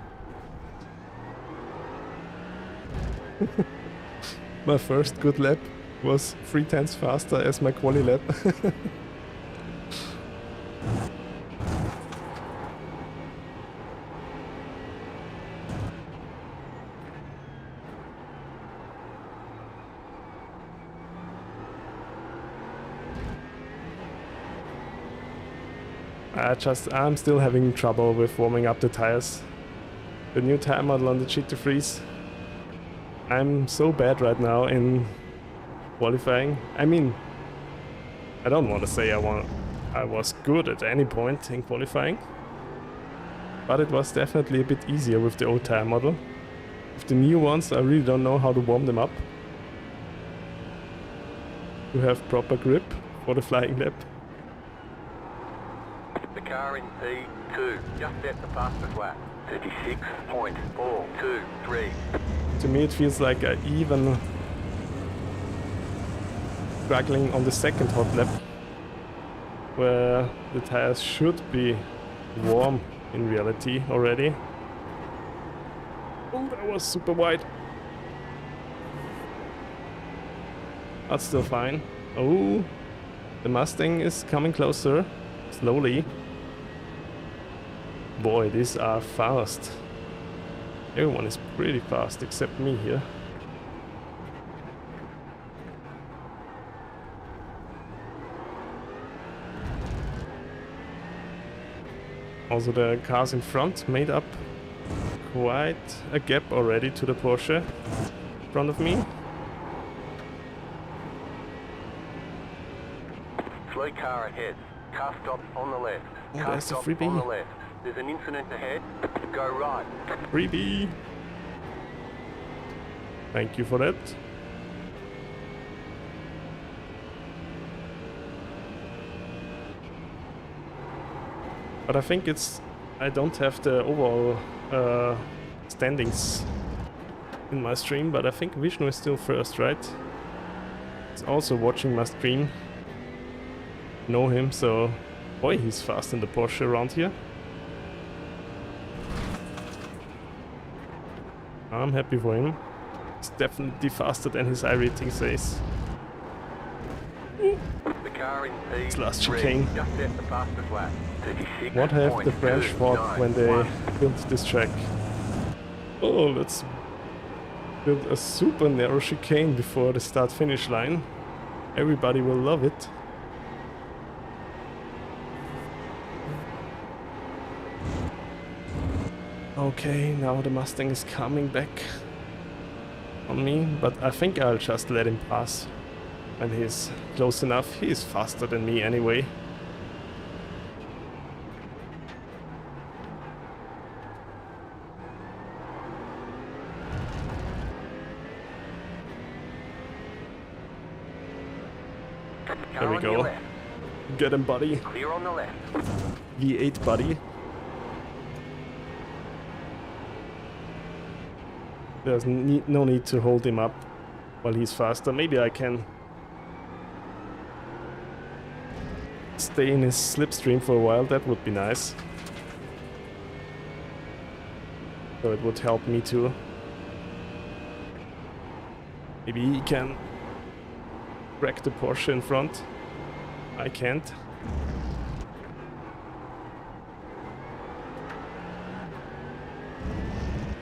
My first good lap was 3 times faster as my quali lap. I'm still having trouble with warming up the tires. The new tire model on the GT3s. I'm so bad right now in qualifying. I mean, I don't want to say I was good at any point in qualifying, but it was definitely a bit easier with the old tire model. With the new ones, I really don't know how to warm them up to have proper grip for the flying lap. The car in P2 just set the fastest lap. 36.423. To me it feels like I even struggling on the second hot lap, where the tires should be warm in reality already. Oh, that was super wide. That's still fine. Oh, the Mustang is coming closer, slowly. Boy, these are fast. Everyone is pretty fast except me here. Also the cars in front made up quite a gap already to the Porsche in front of me. Slow car ahead. Car stop on the left. Oh, Car there's a stop freebie. on the left. There's an incident ahead. Go right. Freebie! Thank you for that. But I think I don't have the overall standings in my stream, but I think Vishnu is still first, right? He's also watching my stream. Know him, so boy, he's fast in the Porsche around here. I'm happy for him. He's definitely faster than his iRating says. The car in P3 It's last chicane. just set the fastest lap. What have the French thought when they built this track? Oh, let's build a super narrow chicane before the start-finish line. Everybody will love it. Okay, now the Mustang is coming back on me, but I think I'll just let him pass when he's close enough. He is faster than me anyway. There we go. Get him, buddy. Clear on the left. V8, buddy. There's no need to hold him up while he's faster. Maybe I can stay in his slipstream for a while. That would be nice. So it would help me too. Maybe he can wreck the Porsche in front. I can't.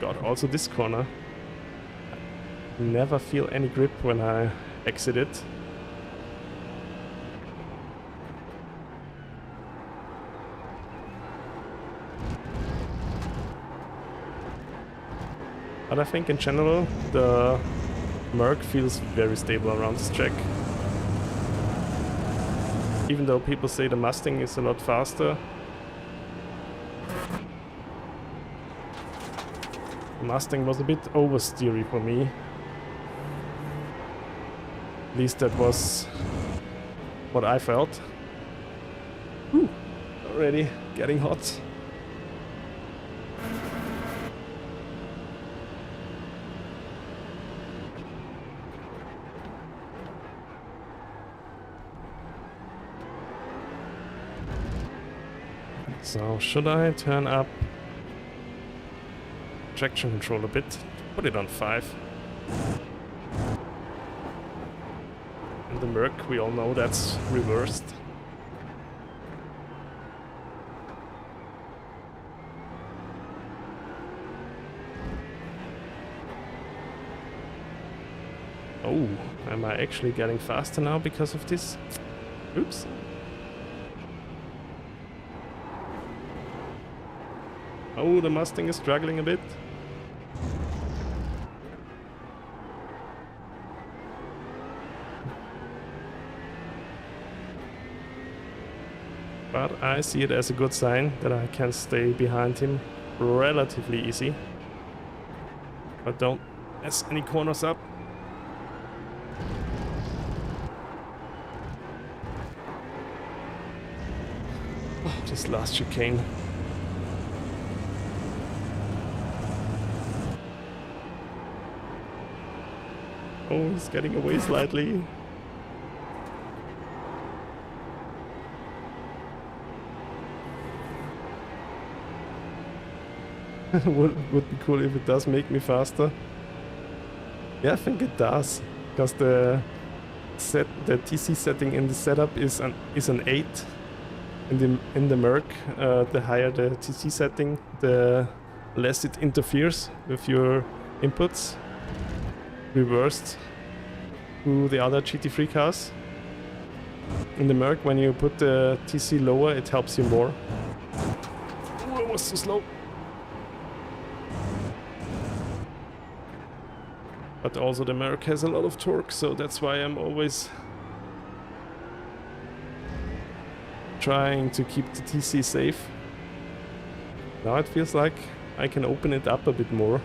God, also this corner. Never feel any grip when I exit it. But I think in general the Merc feels very stable around this track. Even though people say the Mustang is a lot faster. The Mustang was a bit oversteery for me. At least that was what I felt. Whew, already getting hot. So should I turn up traction control a bit? Put it on 5. And the Merc, we all know that's reversed. Oh, am I actually getting faster now because of this? Oops. Oh, the Mustang is struggling a bit. But I see it as a good sign that I can stay behind him relatively easy. But don't mess any corners up. Oh, this last chicane. Oh, he's getting away slightly. would be cool if it does make me faster. Yeah, I think it does, because the TC setting in the setup is an 8 in the Merc. The higher the TC setting, the less it interferes with your inputs. Reversed to the other GT3 cars. In the Merc, when you put the TC lower, it helps you more. Oh, I was too slow. But also the Merc has a lot of torque, so that's why I'm always trying to keep the TC safe. Now it feels like I can open it up a bit more.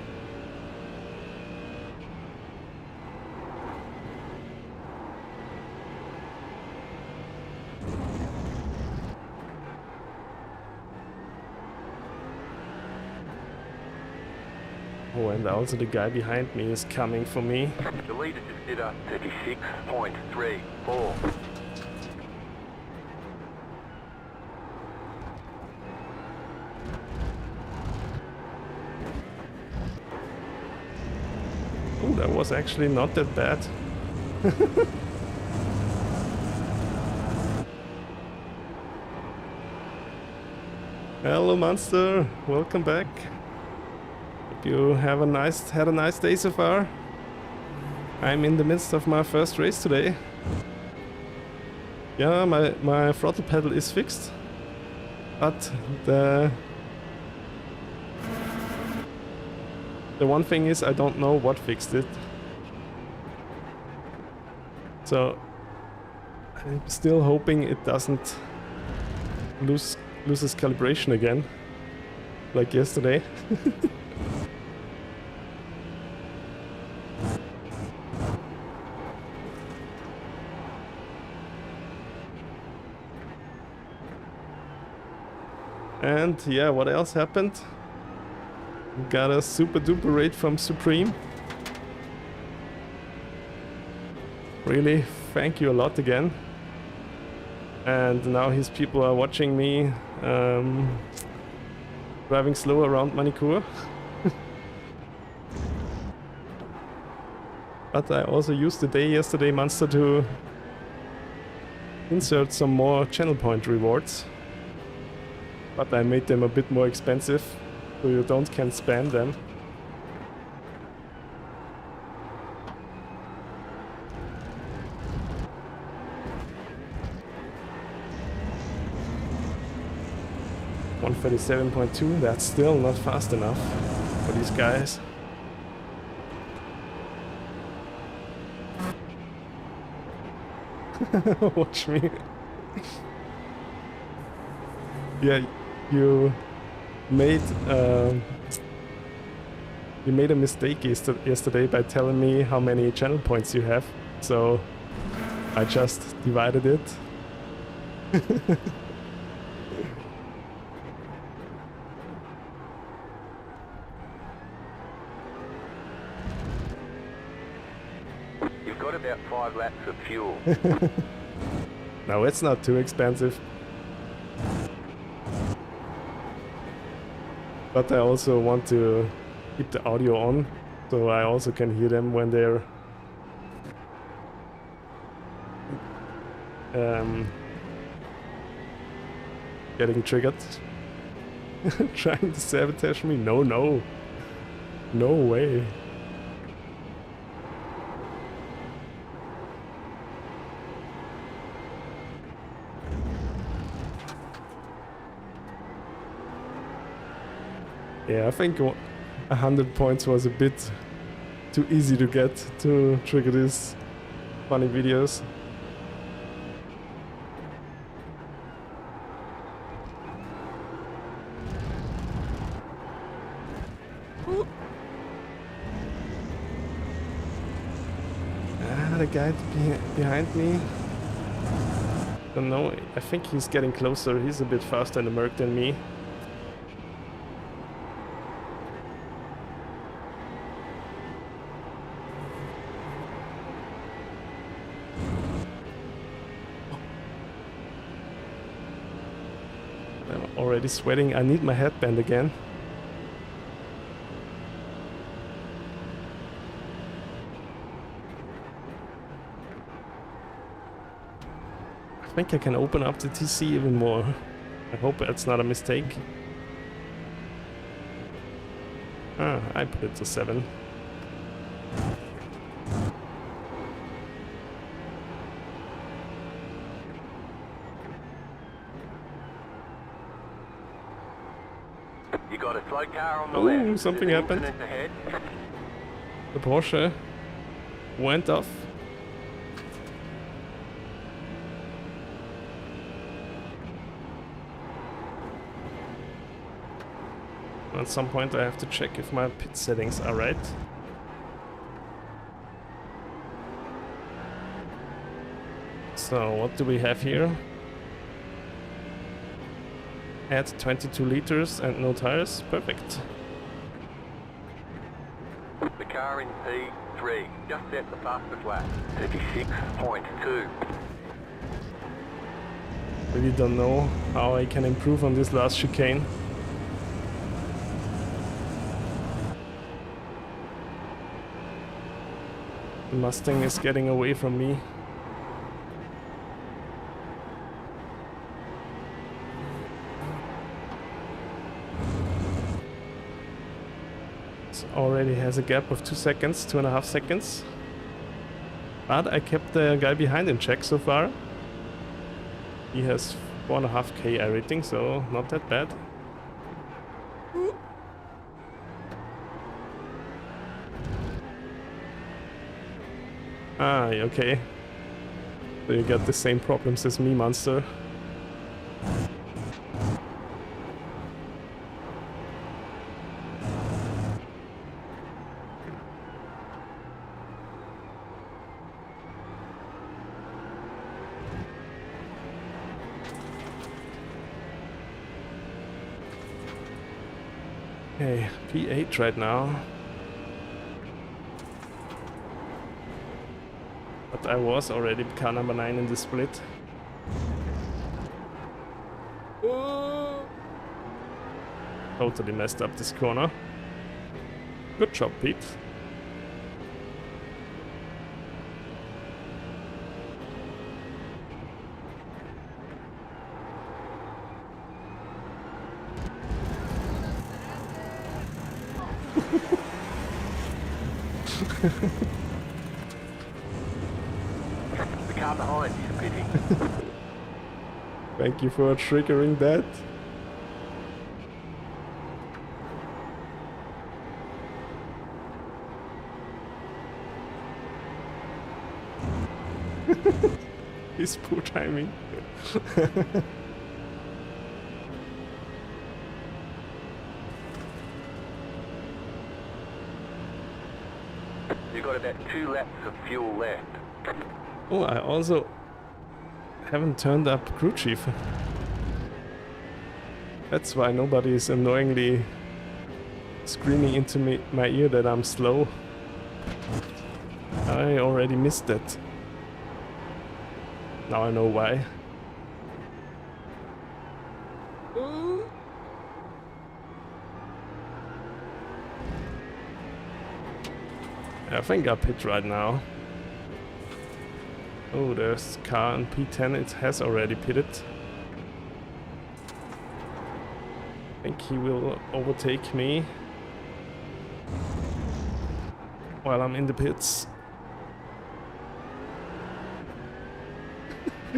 Oh, and also the guy behind me is coming for me. The leader just did a 36.34. Oh, that was actually not that bad. Hello, Monster. Welcome back. Hope you have had a nice day so far. I'm in the midst of my first race today. Yeah, my throttle pedal is fixed, but the one thing is I don't know what fixed it. So I'm still hoping it doesn't loses calibration again, like yesterday. And yeah, what else happened? Got a super duper rate from Supreme. Really, thank you a lot again. And now his people are watching me driving slow around Magny-Cours. But I also used the day yesterday, Monster, to insert some more channel point rewards. But I made them a bit more expensive, so you can spam them. $137.2, that's still not fast enough for these guys. Watch me. Yeah, you made a mistake yesterday by telling me how many channel points you have, so I just divided it. You've got about 5 laps of fuel. No, it's not too expensive. But I also want to keep the audio on, so I also can hear them when they're getting triggered. Trying to sabotage me? No, no. No way. Yeah, I think 100 points was a bit too easy to get to trigger these funny videos. The guy behind me. Don't know, I think he's getting closer. He's a bit faster in the Merc than me. I'm already sweating. I need my headband again. I think I can open up the TC even more. I hope that's not a mistake. Ah, I put it to 7. You got a slow car on the Ooh, left. something There's an happened. incident ahead. The Porsche went off. At some point I have to check if my pit settings are right. So what do we have here? Add 22 liters and no tires. Perfect. The car in P3 just set the fastest lap, 36.2. Really don't know how I can improve on this last chicane. The Mustang is getting away from me. It already has a gap of 2 seconds, 2.5 seconds. But I kept the guy behind in check so far. He has 4.5k iRating, so not that bad. Ah, okay. So you got the same problems as me, monster. Okay, P8 right now. But I was already car number 9 in the split. Totally messed up this corner. Good job, Pete. The car behind is pitting. Thank you for triggering that. His poor timing. You've got about 2 laps of fuel left. Oh, I also haven't turned up crew chief. That's why nobody is annoyingly screaming into my ear that I'm slow. I already missed that. Now I know why. I think I pit right now. Oh, there's car on P10, it has already pitted. I think he will overtake me while I'm in the pits.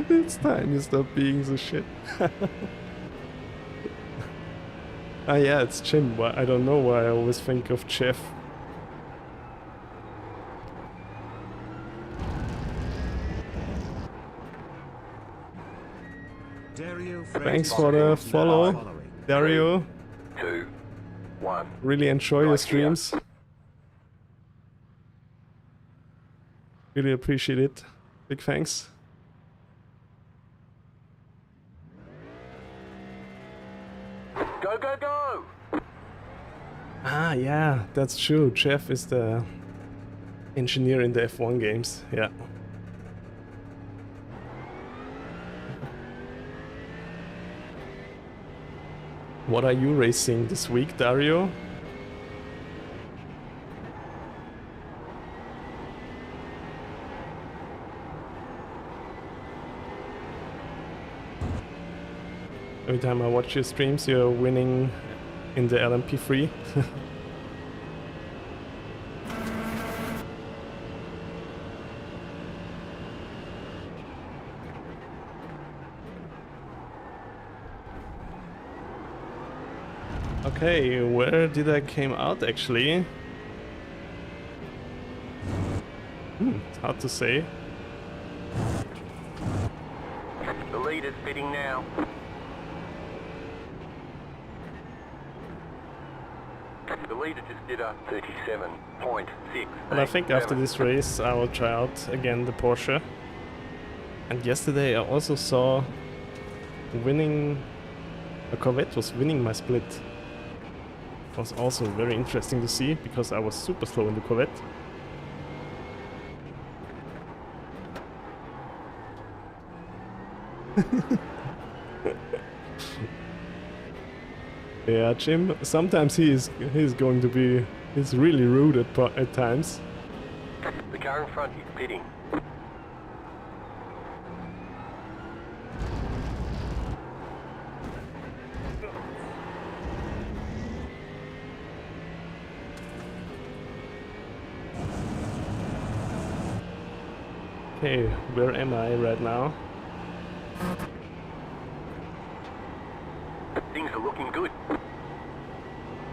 It's time you stop being so shit. Ah yeah, it's Jim. I don't know why I always think of Jeff. Thanks for the follow, Dario. 2, 1. Really enjoy your streams. Really appreciate it. Big thanks. Go, go, go! Ah, yeah, that's true. Jeff is the engineer in the F1 games. Yeah. What are you racing this week, Dario? Every time I watch your streams, you're winning in the LMP3. Okay, where did I came out actually? It's hard to say. The leader's pitting now. The leader just did a 37.6. But I think after this race I will try out again the Porsche. And yesterday I also saw a Corvette was winning my split. It was also very interesting to see because I was super slow in the Corvette. Yeah, Jim, sometimes he's really rude at times. The car in front is pitting. Okay, where am I right now? Things are looking good.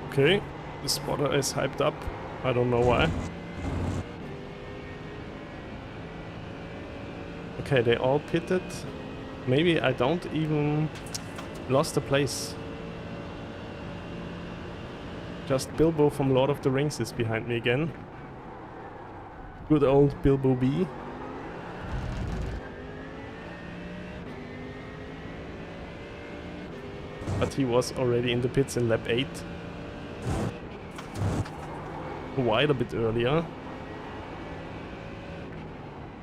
Okay, the spotter is hyped up. I don't know why. Okay, they all pitted. Maybe I don't even lost a place. Just Bilbo from Lord of the Rings is behind me again. Good old Bilbo B. But he was already in the pits in lap 8. Quite a bit earlier.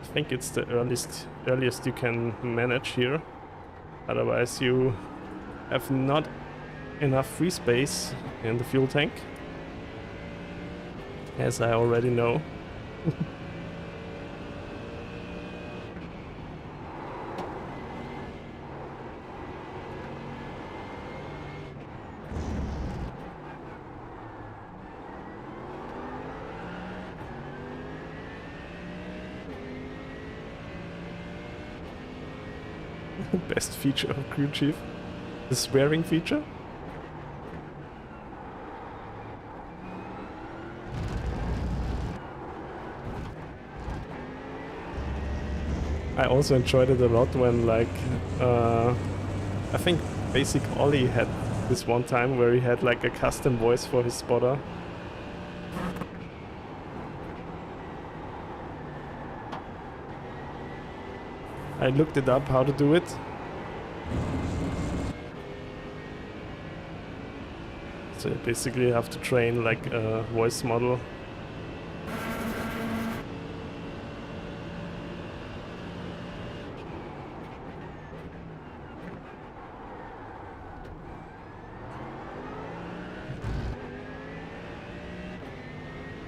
I think it's the earliest you can manage here. Otherwise you have not enough free space in the fuel tank. As I already know. Best feature of Crew Chief. The swearing feature. I also enjoyed it a lot when I think Basic Ollie had this one time where he had like a custom voice for his spotter. I looked it up how to do it. So you basically have to train like a voice model.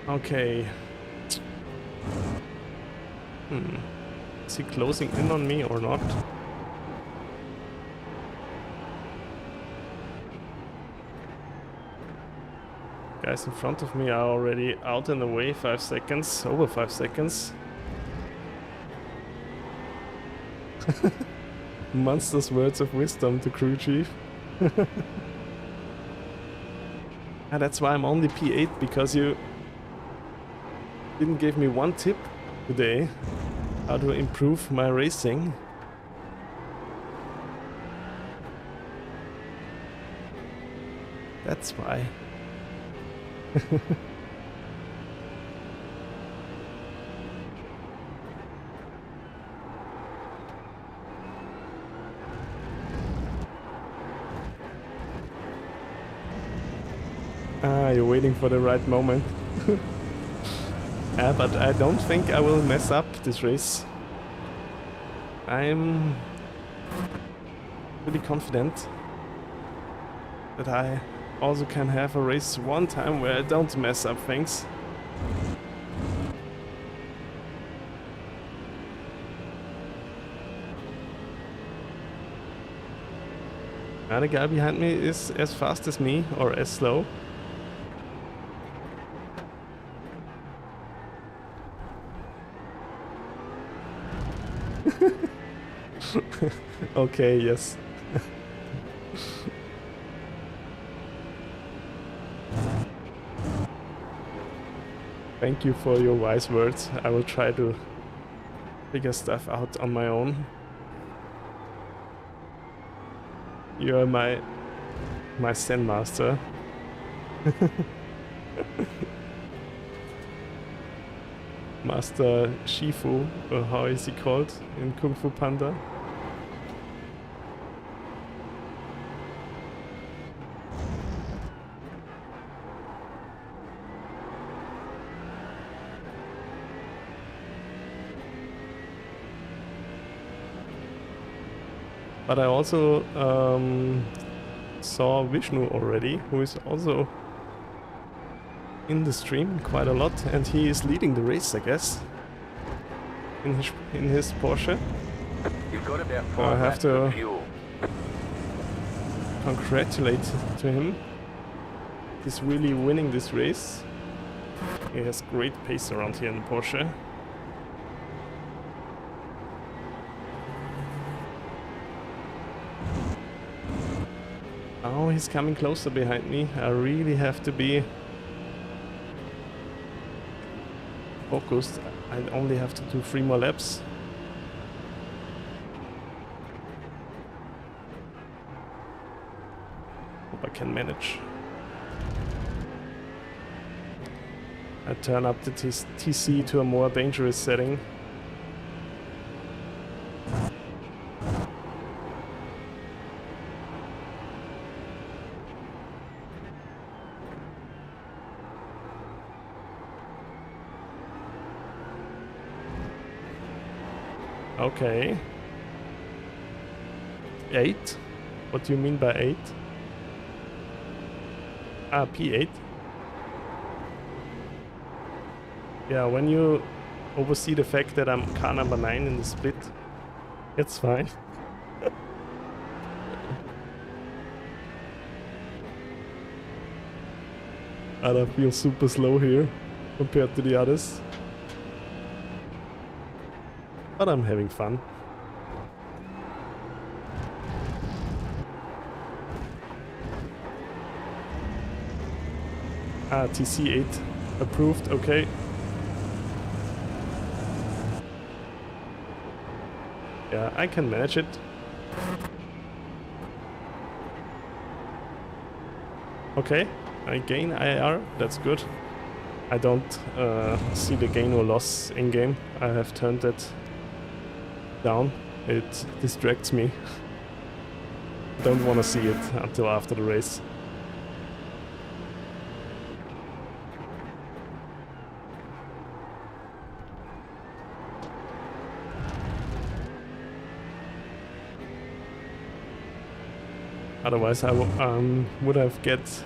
Okay. Is he closing in on me or not? Guys in front of me are already out and away. 5 seconds, over 5 seconds. Monster's words of wisdom to Crew Chief. And that's why I'm only P8, because you didn't give me one tip today how to improve my racing. That's why. Ah, you're waiting for the right moment. But I don't think I will mess up this race. I'm really confident that I also can have a race one time where I don't mess up things. And the guy behind me is as fast as me or as slow. Okay, yes. Thank you for your wise words. I will try to figure stuff out on my own. You are my Zen master. Master Shifu, or how is he called in Kung Fu Panda? But I also saw Vishnu already, who is also in the stream quite a lot, and he is leading the race, I guess, in his Porsche. You've got about I 5 have laps to of fuel. congratulate to him. He's really winning this race. He has great pace around here in the Porsche. Oh, he's coming closer behind me. I really have to be focused. I only have to do 3 more laps. Hope I can manage. I turn up the TC to a more dangerous setting. Okay. 8? What do you mean by 8? Ah, P8. Yeah, when you oversee the fact that I'm car number 9 in the split, it's fine. I feel super slow here compared to the others. But I'm having fun. Ah, TC8 approved, okay. Yeah, I can manage it. Okay, I gain IR, that's good. I don't see the gain or loss in game. I have turned that down. It distracts me. Don't want to see it until after the race. Otherwise I would have get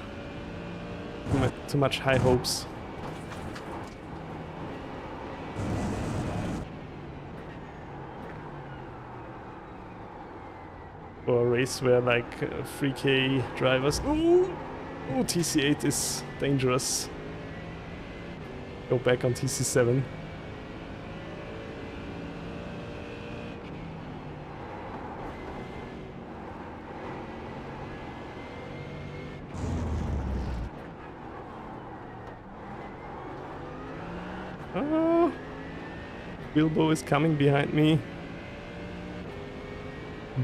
too much high hopes. For a race where like 3K drivers... Ooh, TC8 is dangerous. Go back on TC7. Oh, Bilbo is coming behind me.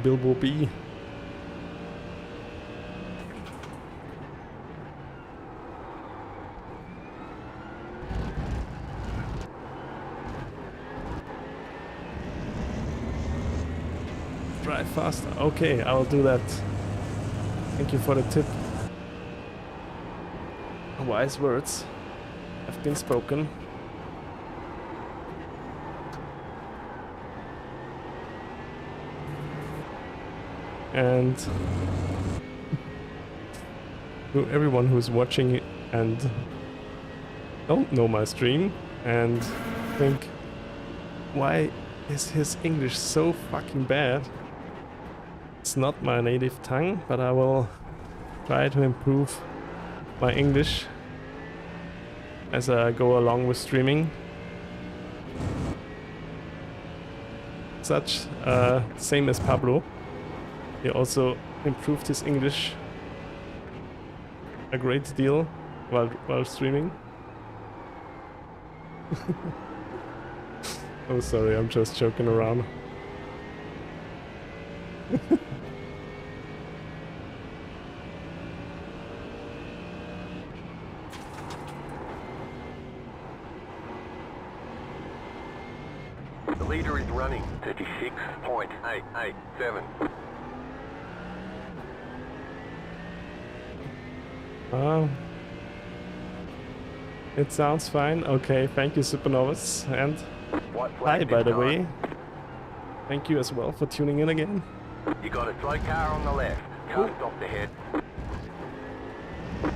Bilbo B. Drive faster. Okay, I'll do that. Thank you for the tip. Wise words have been spoken. And to everyone who's watching and don't know my stream and think, why is his English so fucking bad? It's not my native tongue, but I will try to improve my English as I go along with streaming. Same as Pablo. He also improved his English a great deal while streaming. Oh, sorry, I'm just joking around. The leader is running 36.887. It sounds fine. Okay, thank you, Supernovas. And White hi, flag by this the time. way. Thank you as well for tuning in again. You got a slow car on the left. Car stopped ahead.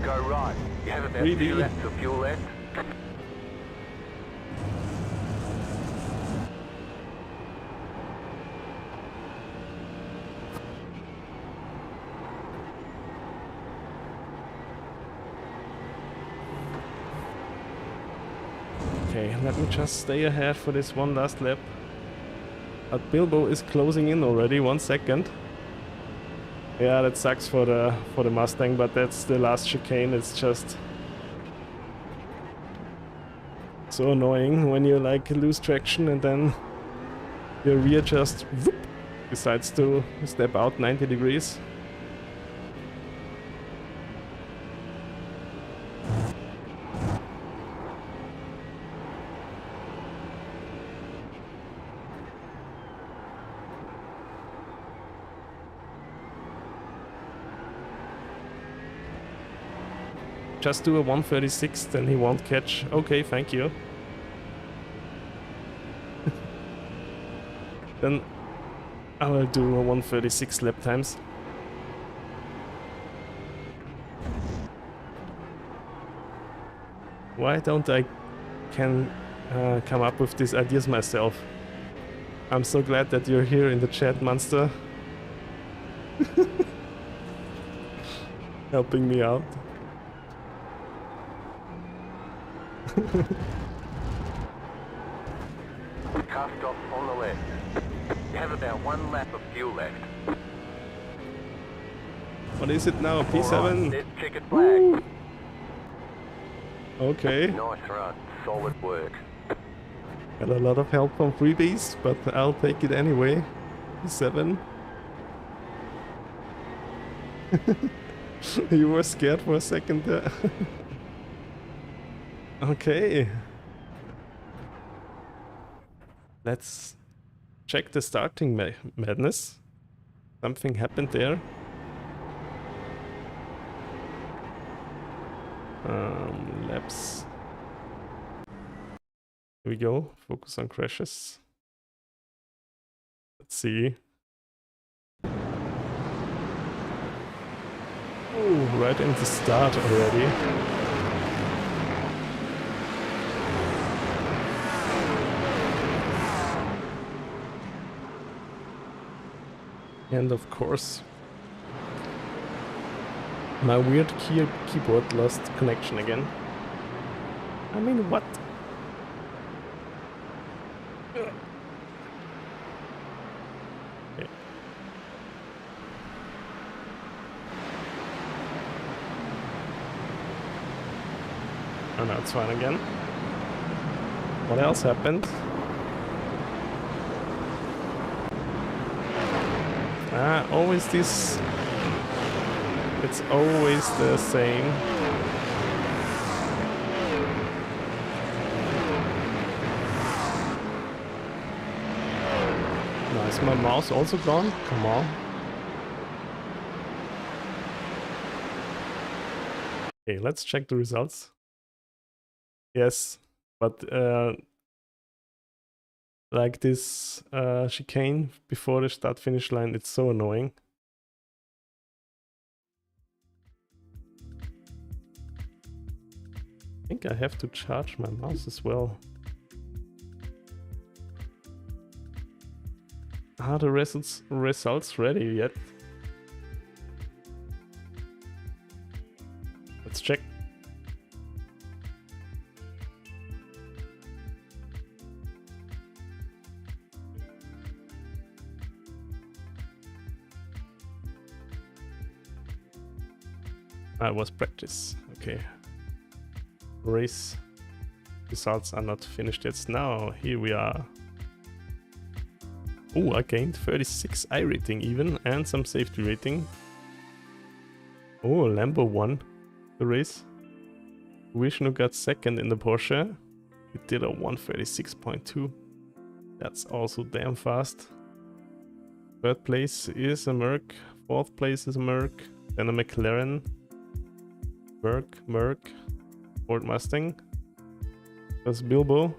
Go right. You have about 2 Really? laps of fuel left. Okay, let me just stay ahead for this one last lap. But Bilbo is closing in already. 1 second. Yeah, that sucks for the Mustang, but that's the last chicane. It's just so annoying when you like lose traction and then your rear just whoop, decides to step out 90 degrees. Just do a 136, then he won't catch. Okay, thank you. Then I will do a 136 lap times. Why don't I come up with these ideas myself? I'm so glad that you're here in the chat, Monster. Helping me out. Car stop on the left. You have about 1 lap of fuel left. What is it now? P7? Alright, there's checkered flag. Okay. Nice run. Solid work. Got a lot of help from freebies, but I'll take it anyway. P7. You were scared for a second there. Okay. Let's check the starting madness. Something happened there. Laps. Here we go. Focus on crashes. Let's see. Oh, right in the start already. And of course, my weird keyboard lost connection again. I mean, what? Okay. Oh no, it's fine again. What else happened? Always this. It's always the same. Now, is my mouse also gone? Come on. Okay, let's check the results. Yes, but like this chicane before the start-finish line, it's so annoying. I think I have to charge my mouse as well. Are the results ready yet? Let's check. I was practice. Okay. Race results are not finished yet. Now, here we are. Oh, I gained 36 iRating even, and some safety rating. Oh, Lambo won the race. Vishnu got second in the Porsche. He did a 136.2. That's also damn fast. Third place is a Merc. Fourth place is a Merc. Then a McLaren. Merc. Ford Mustang. There's Bilbo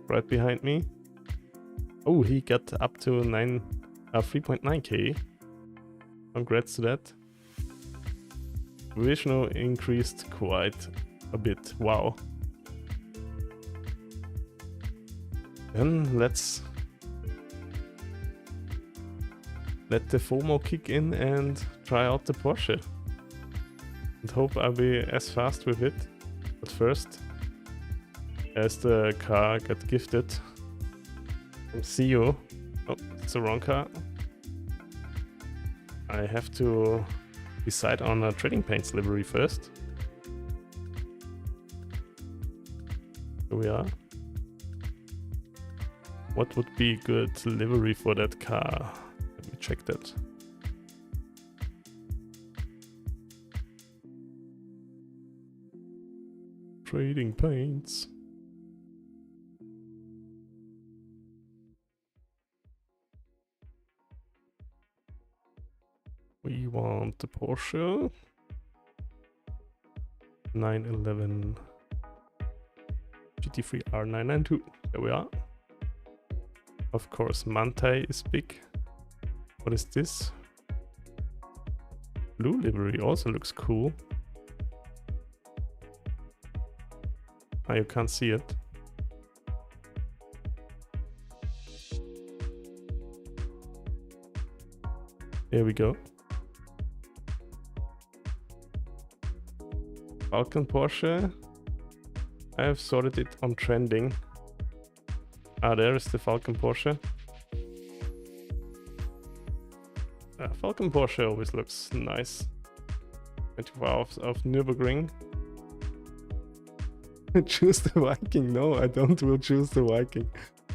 right behind me. Oh, he got up to 3.9k. Congrats to that. Vishnu increased quite a bit. Wow. Then let's let the FOMO kick in and try out the Porsche. And hope I'll be as fast with it. But first, as the car got gifted from CEO. Oh, it's the wrong car. I have to decide on a trading paints livery first. Here we are. What would be good livery for that car? Let me check that. Trading paints. We want the Porsche 911 GT3 R992. There we are. Of course, Mantai is big. What is this? Blue livery also looks cool. Ah, you can't see it. There we go. Falcon Porsche. I have sorted it on trending. Ah, there is the Falcon Porsche. Falcon Porsche always looks nice. 24 hours of Nürburgring. Choose the Viking. No, I don't will choose the Viking.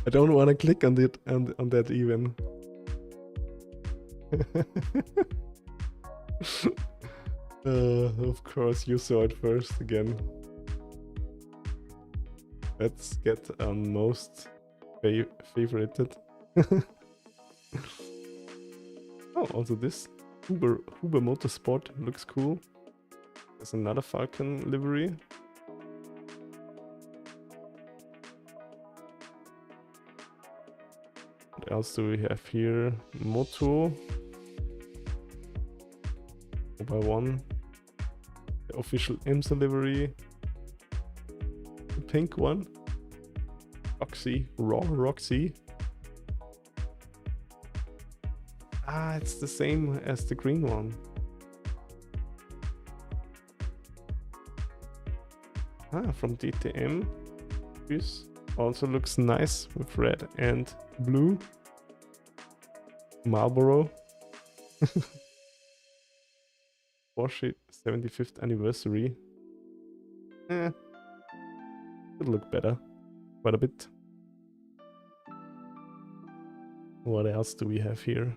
I don't want to click on it on that even. Of course, you saw it first again. Let's get on most favorited. Oh, also this Huber Motorsport looks cool. There's another Falcon livery. What else do we have here? Moto. 4x1. The official IMSA livery. The pink one. Roxy. Raw Roxy. Ah, it's the same as the green one. Ah, from DTM. This also looks nice with red and blue. Marlboro. Porsche 75th anniversary. Could look better. Quite a bit. What else do we have here?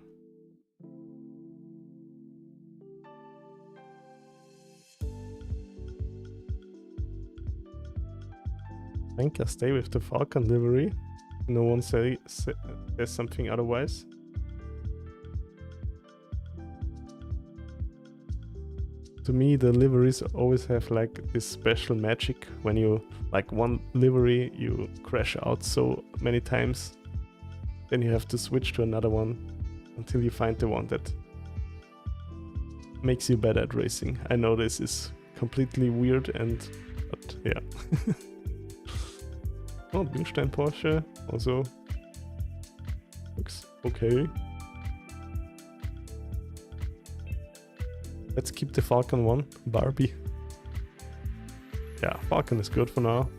I think I stay with the Falcon livery. No one says something otherwise. To me, the liveries always have like this special magic. When you like one livery, you crash out so many times. Then you have to switch to another one until you find the one that makes you better at racing. I know this is completely weird, but yeah. Oh, Bilstein Porsche also looks okay. Let's keep the Falcon one, Barbie. Yeah, Falcon is good for now.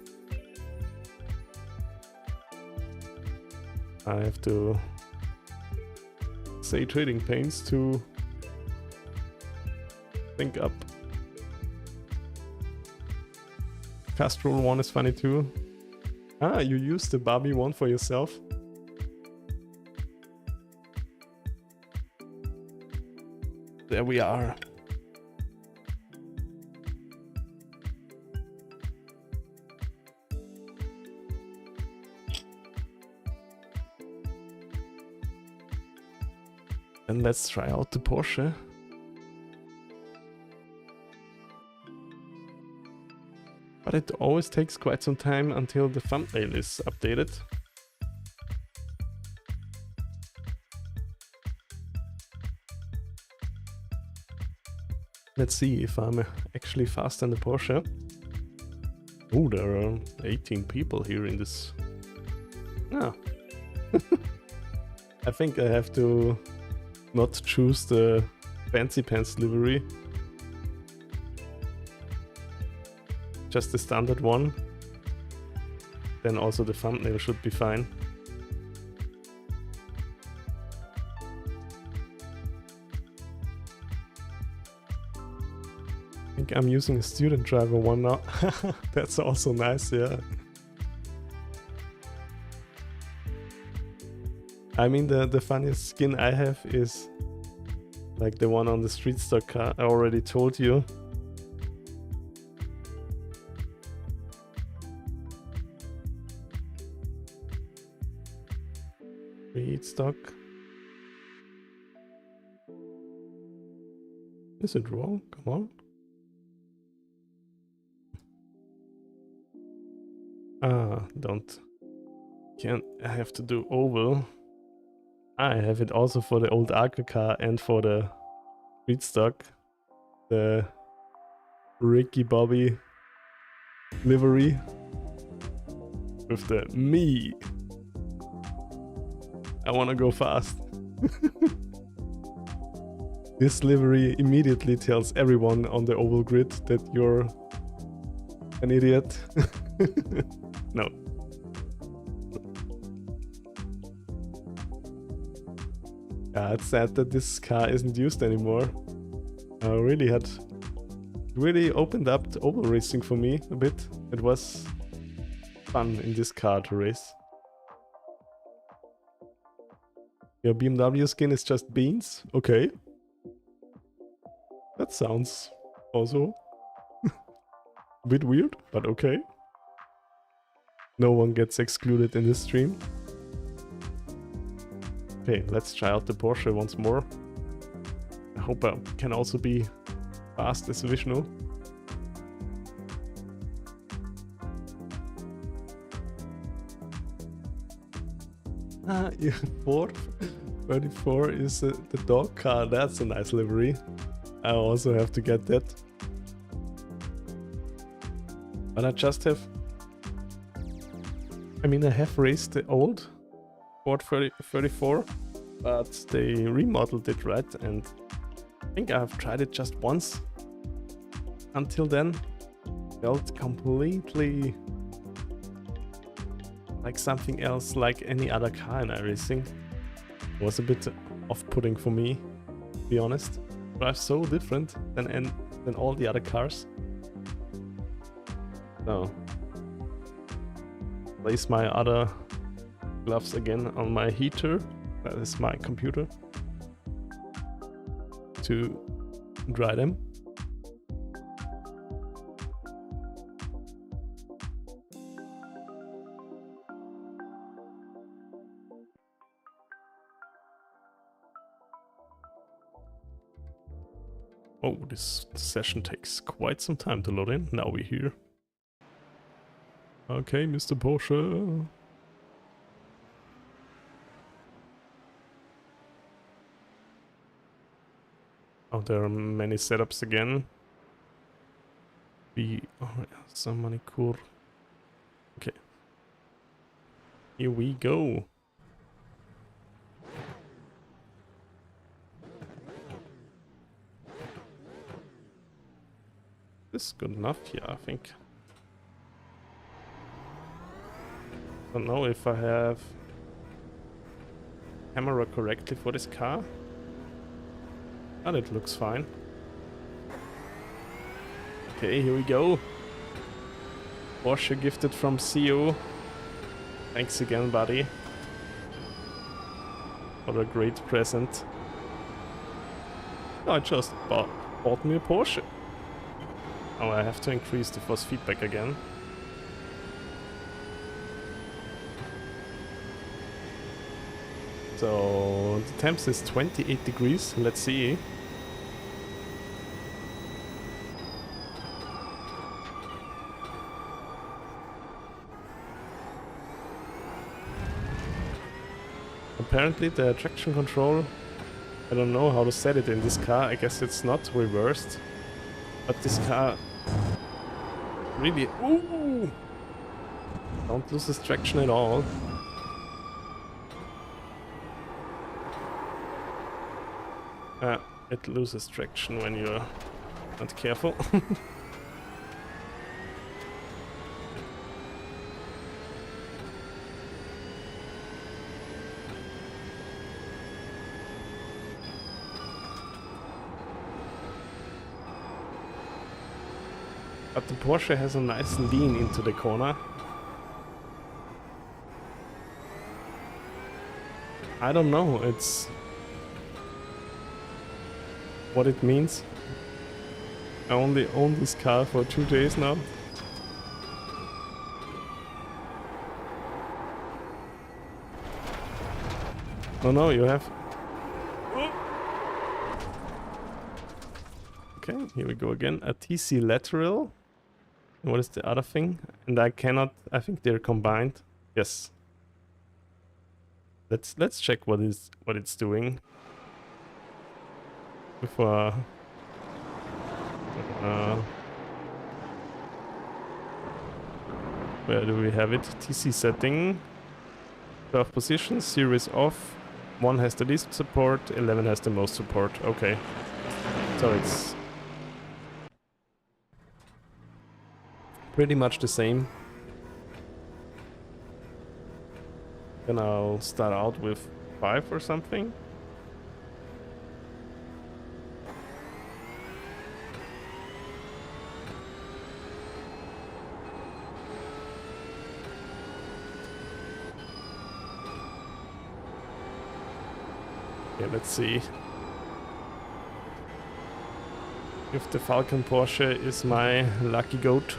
I have to say trading paints to think up. Castrol one is funny too. Ah, you used the Barbie one for yourself? There we are. And let's try out the Porsche. But it always takes quite some time until the thumbnail is updated. Let's see if I'm actually fast in the Porsche. Oh, there are 18 people here in this. Ah. I think I have to not choose the fancy pants livery. Just the standard one. Then also the thumbnail should be fine. I think I'm using a student driver one now. That's also nice, yeah. I mean, the funniest skin I have is like the one on the street stock car. I already told you. Street stock. Is it wrong? Come on. Ah, don't. Can't. I have to do oval. I have it also for the old Arca car and for the street stock. The Ricky Bobby livery with the me. I wanna go fast. This livery immediately tells everyone on the oval grid that you're an idiot. No. It's sad that this car isn't used anymore. Really opened up the oval racing for me a bit. It was fun in this car to race. Your BMW skin is just beans? Okay. That sounds also a bit weird, but okay. No one gets excluded in this stream. Okay, let's try out the Porsche once more. I hope I can also be fast as Vishnu. Ah, yeah, Ford 34 is the dog car. That's a nice livery. I also have to get that. But I just have... I mean, I have raced the old Ford 34, but they remodeled it, right? And I think I've tried it just once. Until then, felt completely like something else, like any other car in iRacing. It was a bit off-putting for me, to be honest. It drives so different than all the other cars. So, place my other gloves again on my heater. That is my computer. To dry them. Oh, this session takes quite some time to load in. Now we're here. Okay, Mr. Porsche. Oh, there are many setups again. Some Magny-Cours. Okay. Here we go. This is good enough, yeah, I think. Don't know if I have camera correctly for this car. But it looks fine. Okay, here we go. Porsche gifted from CEO. Thanks again, buddy. What a great present. I just bought me a Porsche. Oh, I have to increase the force feedback again. So the temps is 28 degrees. Let's see. Apparently the traction control, I don't know how to set it in this car. I guess it's not reversed. But this car really... Ooh! Don't lose this traction at all. It loses traction when you're not careful. But the Porsche has a nice lean into the corner. I don't know, it's what it means. I only own this car for 2 days now. Oh no, you have... Okay, here we go again. A TC lateral. And what is the other thing? And I cannot... I think they're combined. Yes. Let's check what it's doing. Before... where do we have it? TC setting. 12 positions, series off. 1 has the least support, 11 has the most support. Okay. So it's pretty much the same. Then I'll start out with 5 or something. Okay, let's see if the Falcon Porsche is my lucky goat.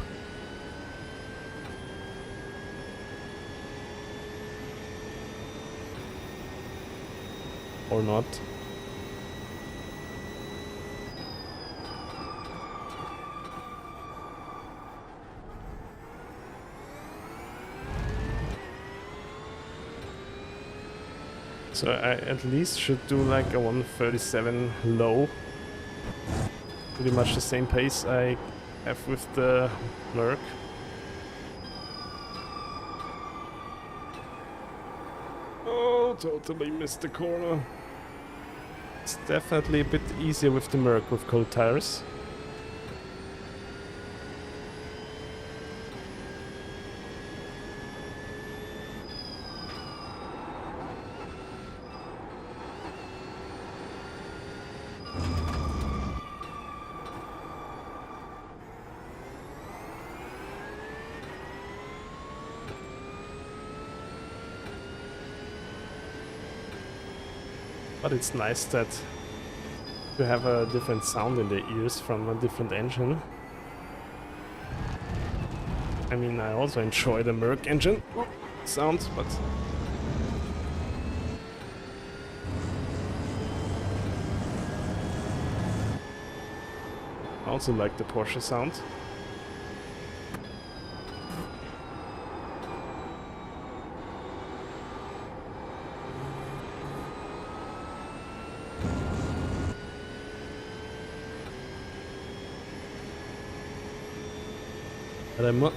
Or not. So I at least should do like a 137 low. Pretty much the same pace I have with the Merc. Oh, totally missed the corner. It's definitely a bit easier with the Merc with cold tires. But it's nice that you have a different sound in the ears from a different engine. I mean, I also enjoy the Merc engine sound, but I also like the Porsche sound.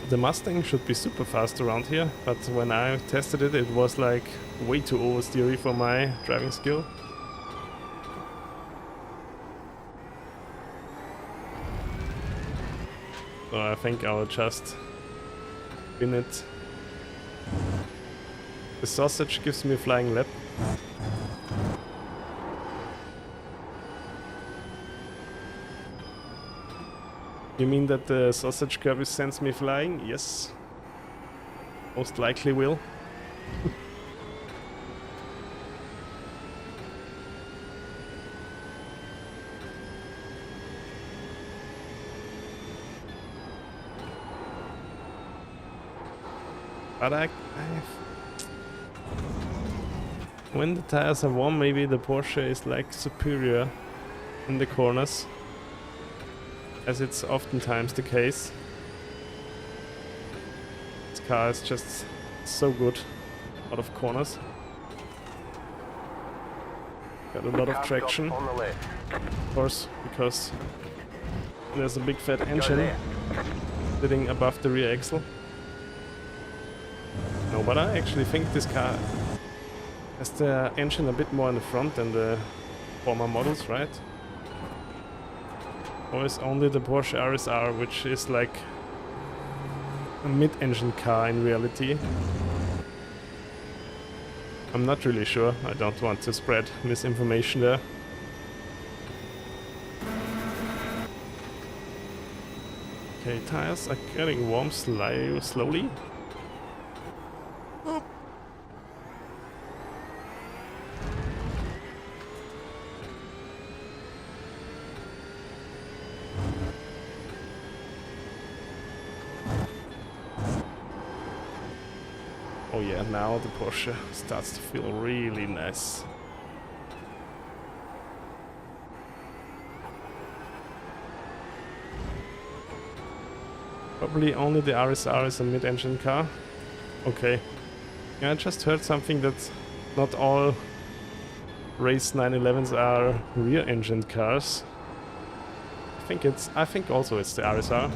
The Mustang should be super fast around here, but when I tested it, it was like way too oversteery for my driving skill. So I think I'll just spin it. The sausage gives me a flying lap. You mean that the sausage curve sends me flying? Yes. Most likely will. But when the tires are warm, maybe the Porsche is like superior in the corners, as it's oftentimes the case. This car is just so good out of corners. Got a lot of traction, On the left. of course, because there's a big fat Go engine there. sitting above the rear axle. No, but I actually think this car has the engine a bit more in the front than the former models, right? Or is only the Porsche RSR, which is like a mid-engine car in reality? I'm not really sure. I don't want to spread misinformation there. Okay, tires are getting warm slowly. Oh yeah, now the Porsche starts to feel really nice. Probably only the RSR is a mid-engine car. Okay. Yeah, I just heard something that not all race 911s are rear-engined cars. I think also it's the RSR.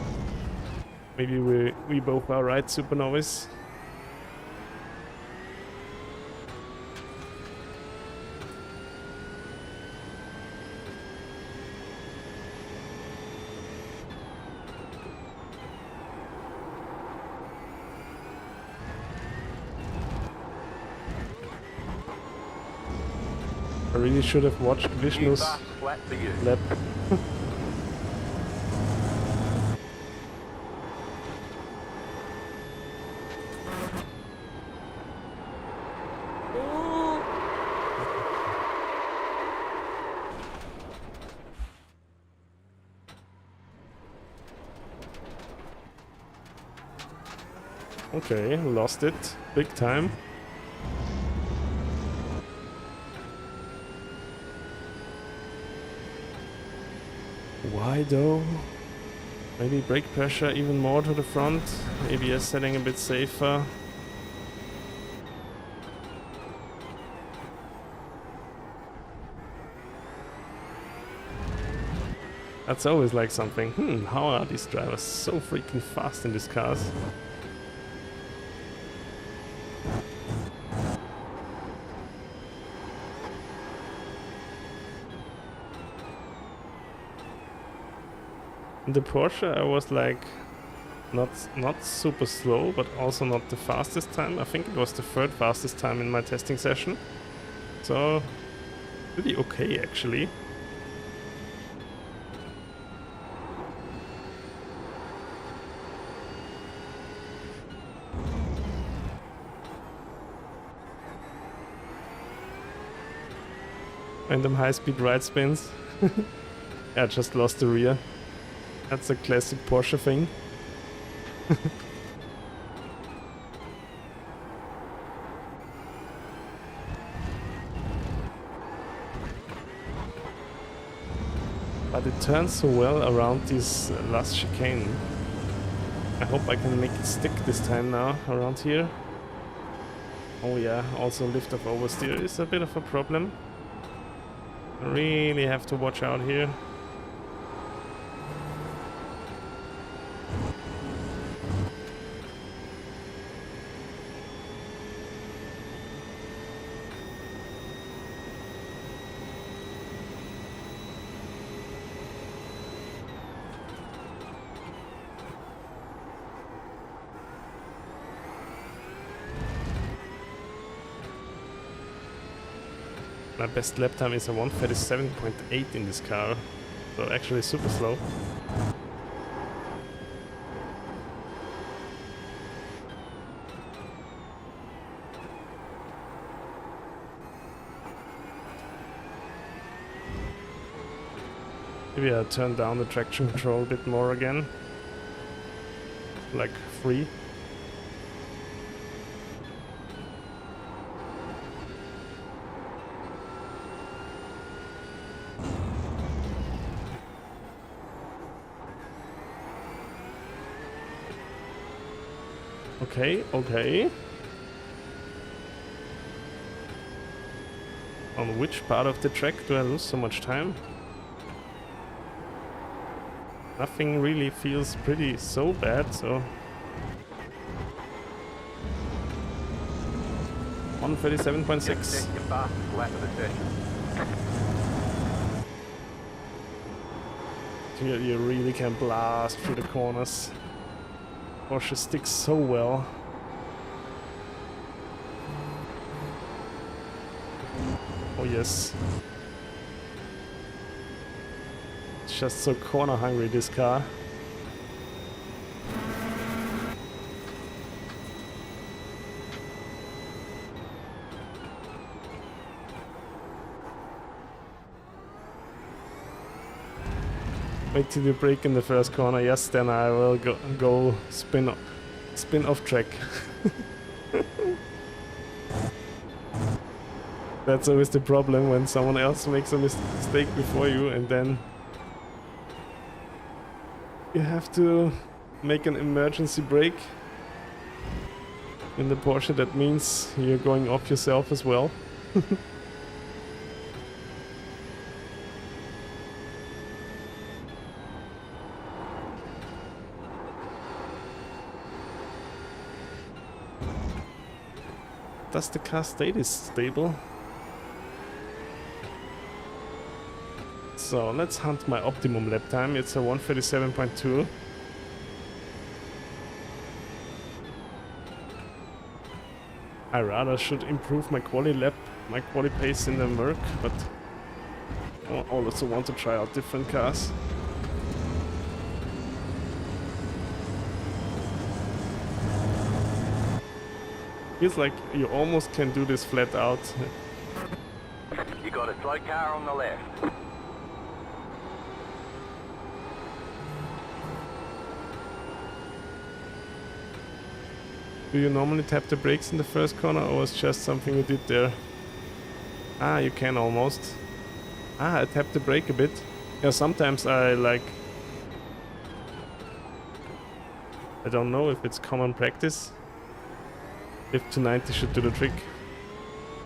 Maybe we both are right, Supernovis. I really should have watched Vishnu's Fast flat for you. lap. Okay, lost it big time. Why though? Maybe brake pressure even more to the front. ABS setting a bit safer. That's always like something. How are these drivers so freaking fast in these cars? In the Porsche I was like not super slow, but also not the fastest time. I think it was the third fastest time in my testing session. So pretty okay actually. Random high-speed right spins. I just lost the rear. That's a classic Porsche thing. But it turns so well around this last chicane. I hope I can make it stick this time now around here. Oh yeah, also lift of oversteer is a bit of a problem. I really have to watch out here. My best lap time is a 1:37.8 in this car, so actually super slow. Maybe I turn down the traction control a bit more again. Like 3. Okay, okay. On which part of the track do I lose so much time? Nothing really feels pretty so bad, so... 137.6. Set your fastest lap of the session. Here you really can blast through the corners. Porsche sticks so well. Oh yes. It's just so corner hungry, this car. Wait till you brake in the first corner. Yes, then I will go spin off track. That's always the problem when someone else makes a mistake before you, and then you have to make an emergency brake. In the Porsche, that means you're going off yourself as well. Does the car stay this stable? So let's hunt my optimum lap time. It's a 137.2. I rather should improve my quali pace in the Merc, but I also want to try out different cars. Feels like you almost can do this flat out. You got a slow car on the left. Do you normally tap the brakes in the first corner, or was just something you did there? Ah, you can almost. Ah, I tapped the brake a bit. Yeah, sometimes I don't know if it's common practice. 50 to 90 should do the trick.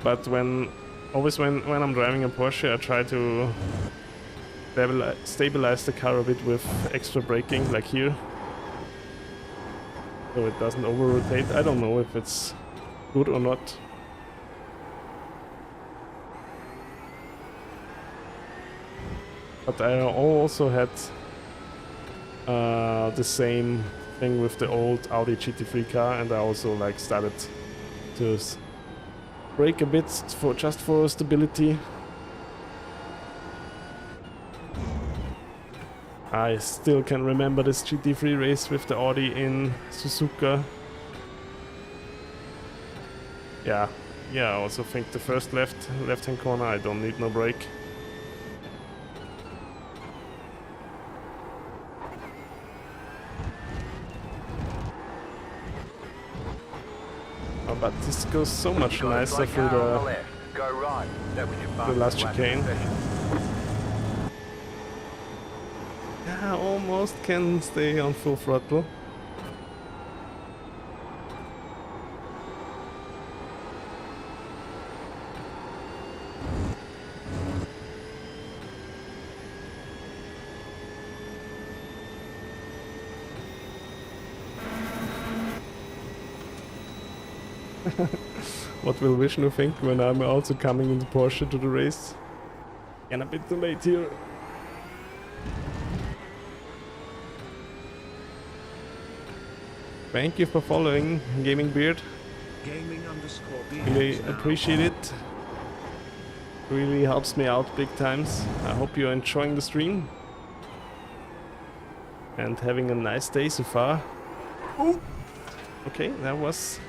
But always when I'm driving a Porsche, I try to stabilize the car a bit with extra braking, like here. So it doesn't over-rotate. I don't know if it's good or not. But I also had the same thing with the old Audi GT3 car, and I also started to brake a bit just for stability. I still can remember this GT3 race with the Audi in Suzuka. Yeah, I also think the first left-hand corner I don't need no brake. Oh, but this goes so much nicer through the last chicane. Yeah, almost can stay on full throttle. What will Vishnu think when I'm also coming into Porsche to the race? And a bit too late here. Thank you for following, Gaming Beard. Really appreciate it. Really helps me out big times. I hope you're enjoying the stream and having a nice day so far. Ooh. Okay, that was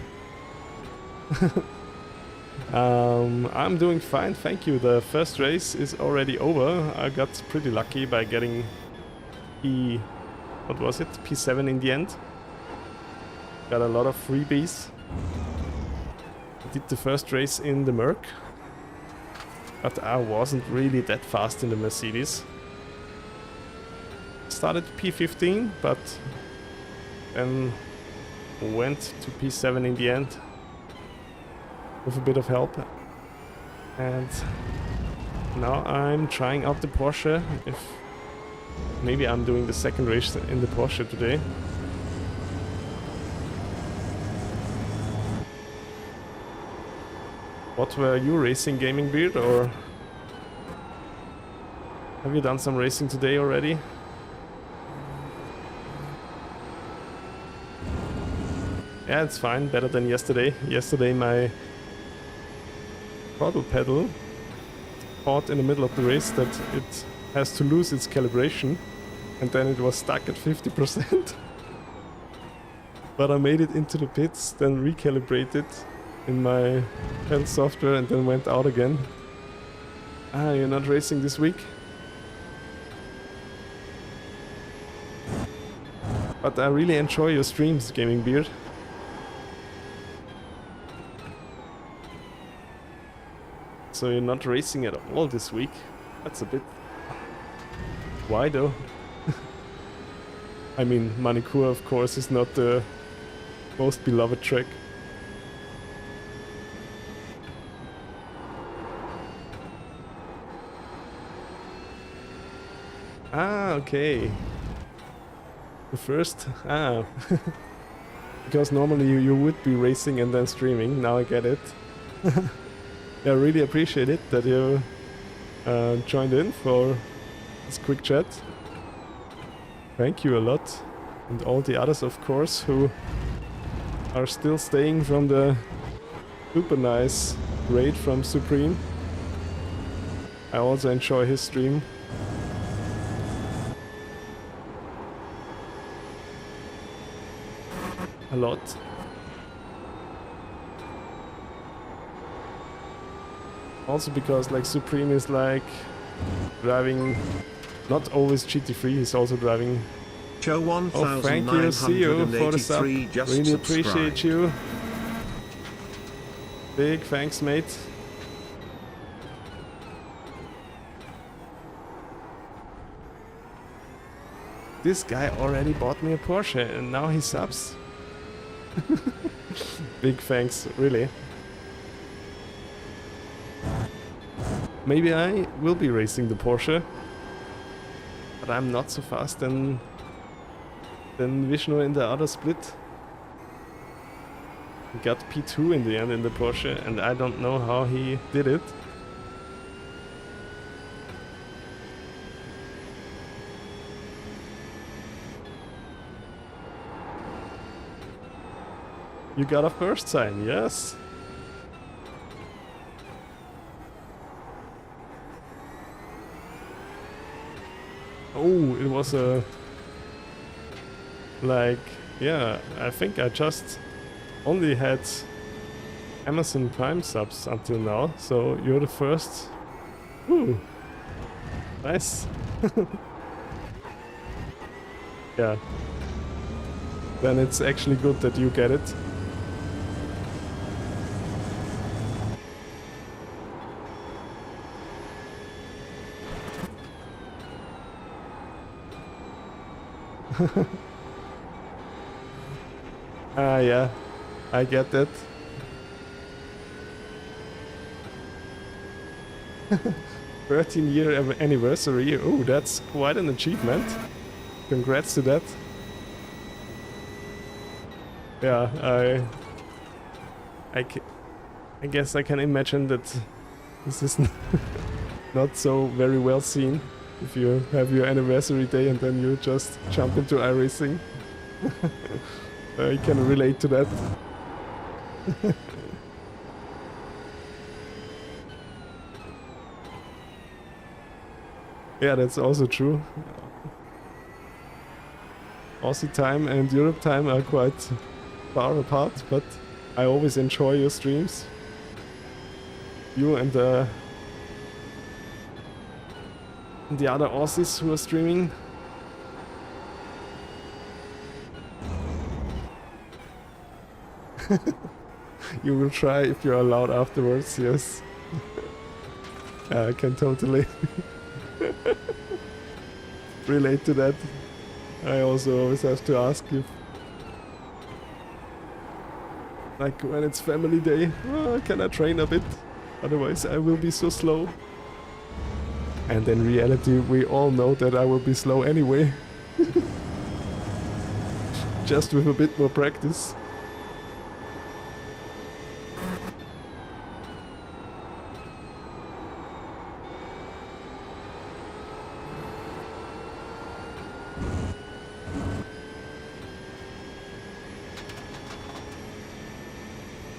I'm doing fine, thank you. The first race is already over. I got pretty lucky by getting what was it? P7 in the end. Got a lot of freebies. I did the first race in the Merc, but I wasn't really that fast in the Mercedes. Started P15, but then went to P7 in the end with a bit of help. And now I'm trying out the Porsche. If maybe I'm doing the second race in the Porsche today. What were you racing, Gaming Beard, or have you done some racing today already? Yeah, it's fine, better than yesterday. Yesterday my throttle pedal thought in the middle of the race that it has to lose its calibration, and then it was stuck at 50%. But I made it into the pits, then recalibrated in my pedal software and then went out again. Ah, you're not racing this week? But I really enjoy your streams, Gaming Beard. So you're not racing at all this week? That's a bit... Why though? I mean, Magny-Cours of course is not the most beloved track. Ah, okay. The first... Ah. Because normally you would be racing and then streaming. Now I get it. Yeah, I really appreciate it that you joined in for this quick chat. Thank you a lot. And all the others, of course, who are still staying from the super nice raid from Supreme. I also enjoy his stream. A lot. Also because like Supreme is like driving not always GT3, he's also driving. Show Oh, thank you, see you for the sub. Really appreciate you. Big thanks, mate. This guy already bought me a Porsche and now he subs. Big thanks, really. Maybe I will be racing the Porsche, but I'm not so fast than Vishnu in the other split. He got P2 in the end in the Porsche, and I don't know how he did it. You got a first sign, yes. Oh, it was a... Like, yeah, I think I just only had Amazon Prime subs until now, so you're the first. Ooh, nice. Yeah. Then it's actually good that you get it. Ah, yeah, I get that. 13-year anniversary. Oh, that's quite an achievement. Congrats to that. Yeah, I guess I can imagine that this is not so very well seen if you have your anniversary day and then you just jump into iRacing. I can relate to that. Yeah, that's also true. Aussie time and Europe time are quite far apart, but I always enjoy your streams. you and the other Aussies who are streaming. You will try if you're allowed afterwards, yes. I can totally relate to that. I also always have to ask if, like when it's family day, oh, can I train a bit? Otherwise I will be so slow. And in reality we all know that I will be slow anyway. Just with a bit more practice.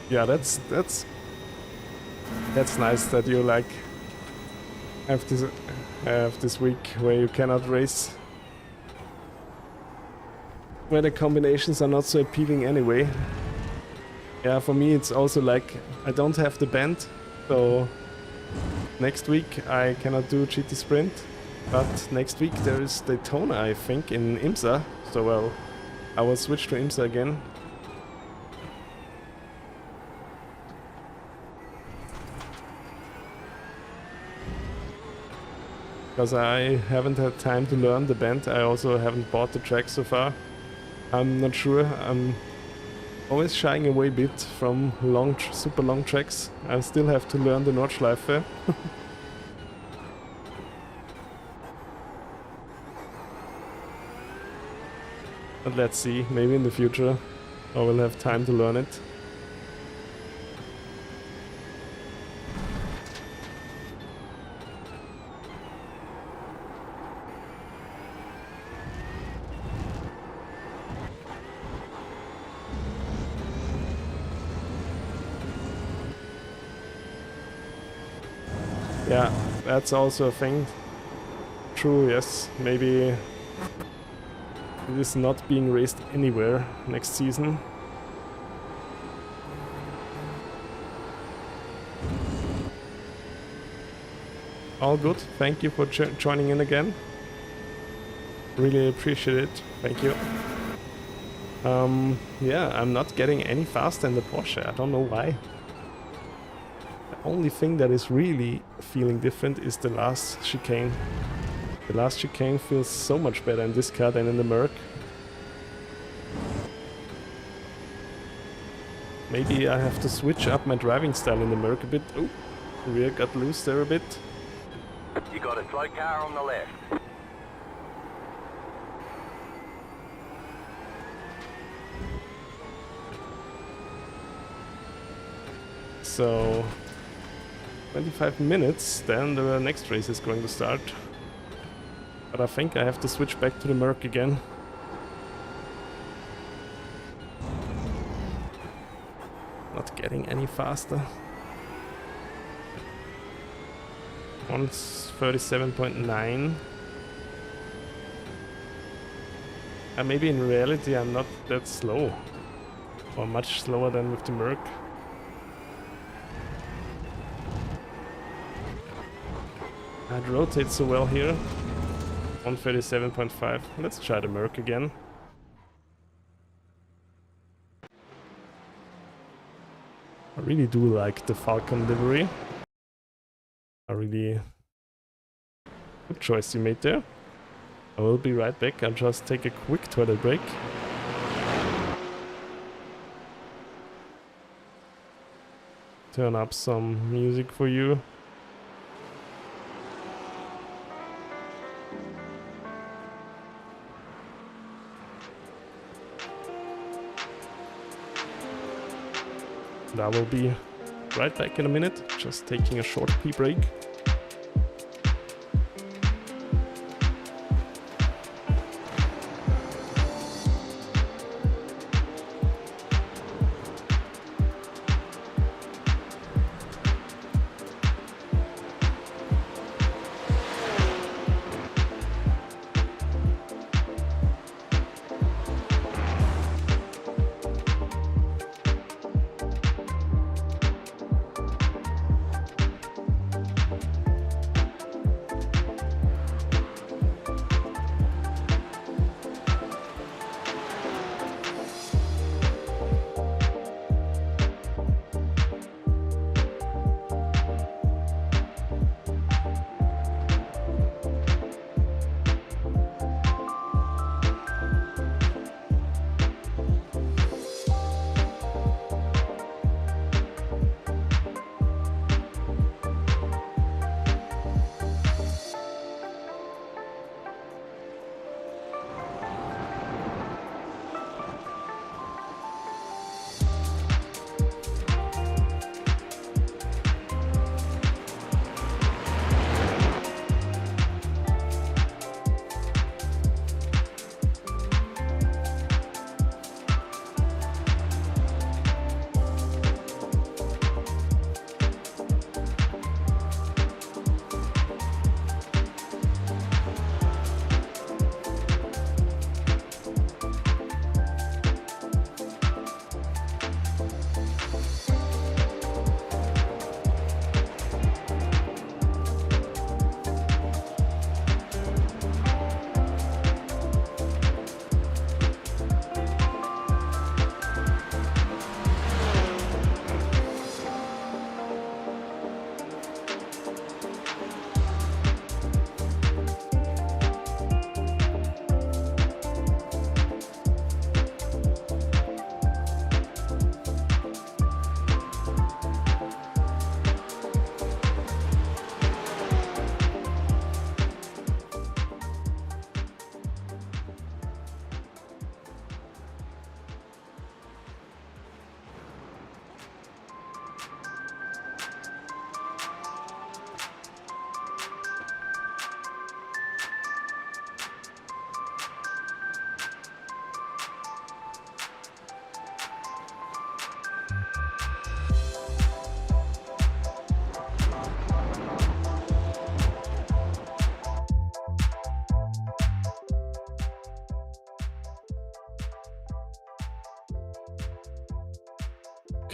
Yeah, that's nice that you like have this week where you cannot race, where the combinations are not so appealing anyway. Yeah, for me it's also like I don't have the band, so next week I cannot do GT Sprint, but next week there is Daytona, I think, in IMSA, so well, I will switch to IMSA again. Because I haven't had time to learn the bend. I also haven't bought the track so far. I'm not sure. I'm always shying away a bit from super long tracks. I still have to learn the Nordschleife. But let's see, maybe in the future I will have time to learn it. Yeah, that's also a thing. True, yes. Maybe it is not being raced anywhere next season. All good. Thank you for joining in again. Really appreciate it. Thank you. Yeah, I'm not getting any faster in the Porsche. I don't know why. The only thing that is really feeling different is the last chicane. The last chicane feels so much better in this car than in the Merc. Maybe I have to switch up my driving style in the Merc a bit. Oh, the rear got loose there a bit. You got a slow car on the left. So 25 minutes, then the next race is going to start. But I think I have to switch back to the Merc again. Not getting any faster. 1:37.9. And maybe in reality I'm not that slow. Or much slower than with the Merc. It rotates so well here. 1:37.5. Let's try the Merc again. I really do like the Falcon livery. Good choice you made there. I will be right back. I'll just take a quick toilet break. Turn up some music for you. And I will be right back in a minute, just taking a short pee break.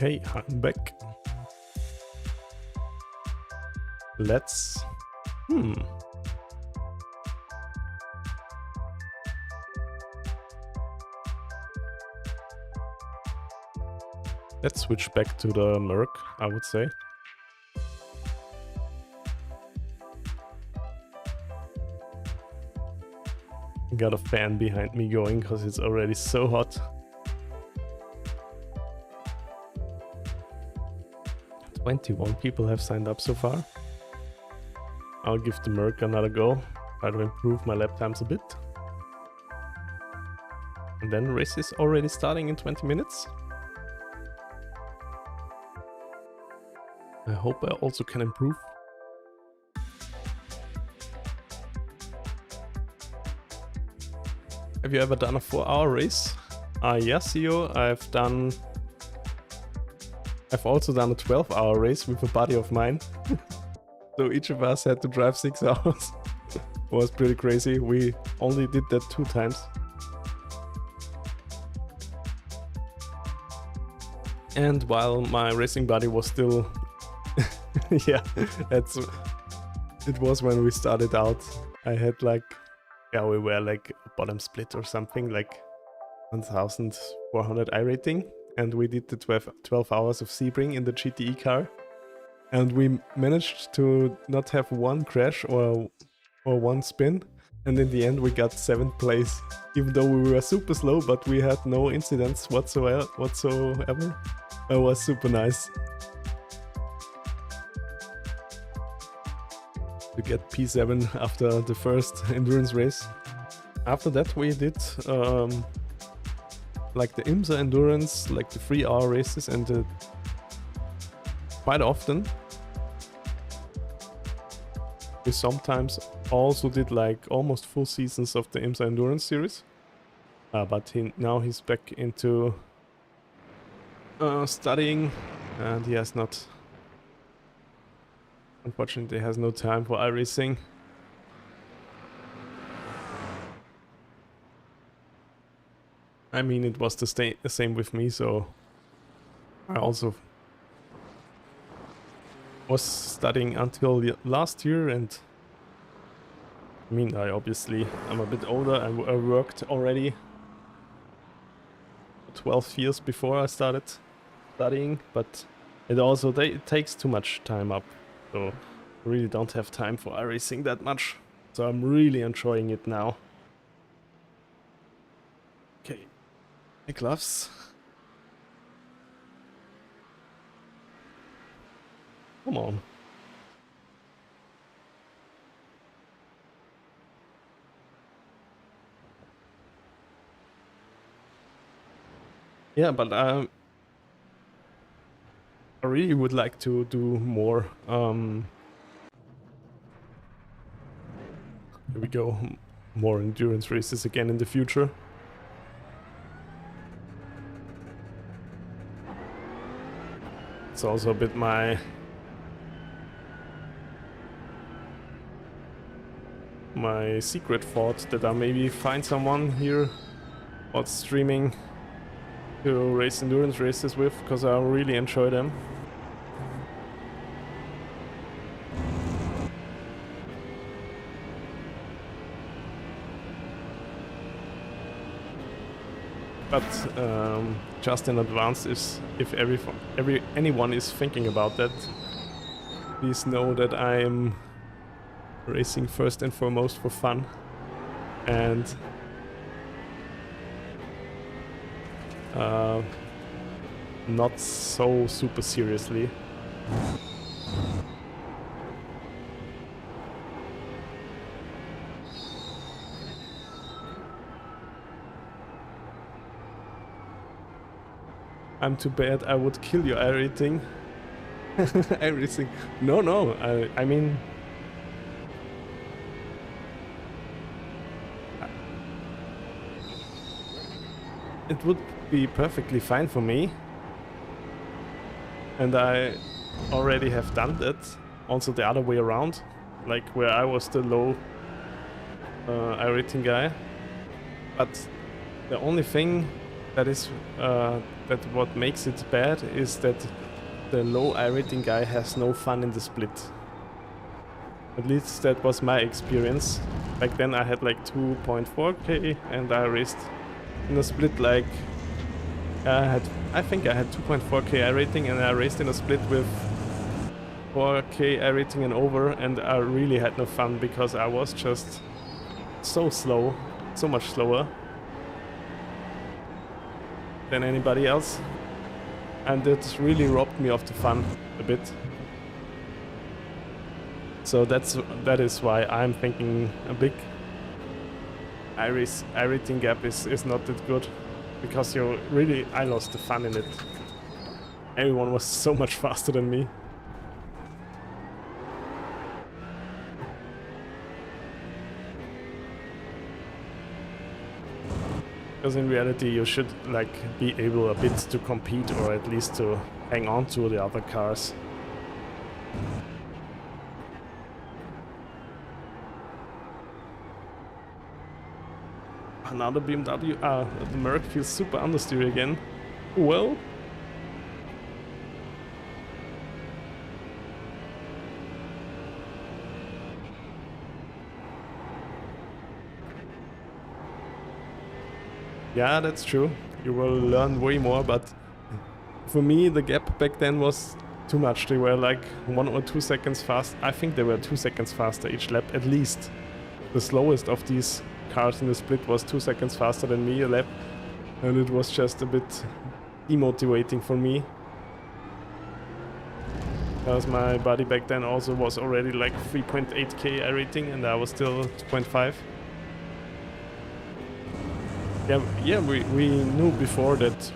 Okay, I'm back. Let's... Let's switch back to the Merc, I would say. Got a fan behind me going because it's already so hot. 21 people have signed up so far. I'll give the Merc another go, try to improve my lap times a bit. And then race is already starting in 20 minutes. I hope I also can improve. Have you ever done a 4-hour race? Yes, Theo, I've also done a 12-hour race with a buddy of mine. So each of us had to drive 6 hours. It was pretty crazy. We only did that 2 times. And while my racing buddy was still... yeah, it was when we started out. I had like... Yeah, we were like a bottom split or something, like 1400 iRating. And we did the 12 hours of Sebring in the GTE car. And we managed to not have one crash or one spin. And in the end we got 7th place. Even though we were super slow, but we had no incidents whatsoever. It was super nice. To get P7 after the first endurance race. After that we did like the IMSA endurance, like the 3-hour races, and quite often we sometimes also did like almost full seasons of the IMSA endurance series. But now he's back into studying, and he has not, unfortunately, has no time for iRacing. I mean, it was the same with me, so I also was studying until last year, and I mean, I'm a bit older. I worked already 12 years before I started studying, but it takes too much time up, so I really don't have time for iRacing that much. So I'm really enjoying it now. Okay. My gloves. Come on. Yeah, but I really would like to do more. Here we go. More endurance races again in the future. It's also a bit my secret thought that I maybe find someone here what's streaming to race endurance races with, because I really enjoy them. But just in advance, if anyone is thinking about that, please know that I am racing first and foremost for fun, and not so super seriously. I'm too bad. I would kill your iRating. iRacing. No. I mean, it would be perfectly fine for me, and I already have done that. Also the other way around, like where I was the low iRating guy. But the only thing that is that what makes it bad is that the low iRating guy has no fun in the split. At least that was my experience. Back then I had like 2.4k and I raced in a split like I think I had 2.4k iRating and I raced in a split with 4k iRating and over, and I really had no fun because I was just so slow, so much slower than anybody else, and it really robbed me of the fun a bit. So that is why I'm thinking a big iRating gap is not that good, because I lost the fun in it. Everyone was so much faster than me. Because in reality you should like be able a bit to compete, or at least to hang on to the other cars. Another BMW. The Merc feels super understeer again. Well, yeah, that's true. You will learn way more, but for me the gap back then was too much. They were like 1 or 2 seconds fast. I think they were 2 seconds faster each lap at least. The slowest of these cars in the split was 2 seconds faster than me a lap, and it was just a bit demotivating for me. Because my buddy back then also was already like 3.8k iRating and I was still 2.5. Yeah, we knew before that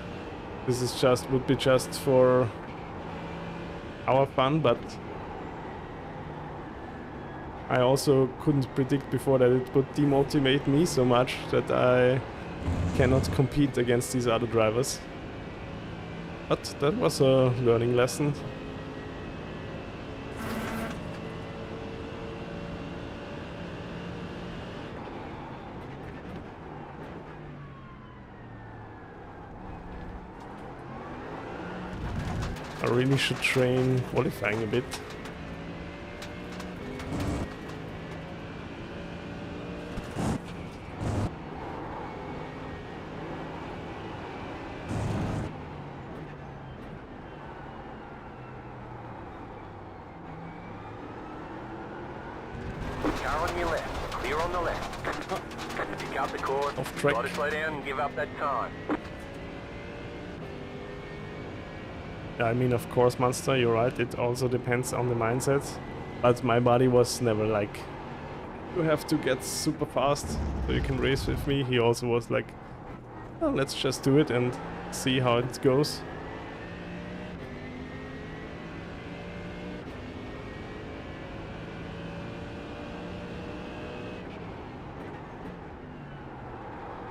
this is would be just for our fun, but I also couldn't predict before that it would demotivate me so much that I cannot compete against these other drivers. But that was a learning lesson. I really should train qualifying a bit. Car on your left, clear on the left. Pick up the course, Off track. try to slow down and give up that time. I mean, of course, Monster, you're right, it also depends on the mindset. But my body was never like, you have to get super fast so you can race with me. He also was like, well, let's just do it and see how it goes.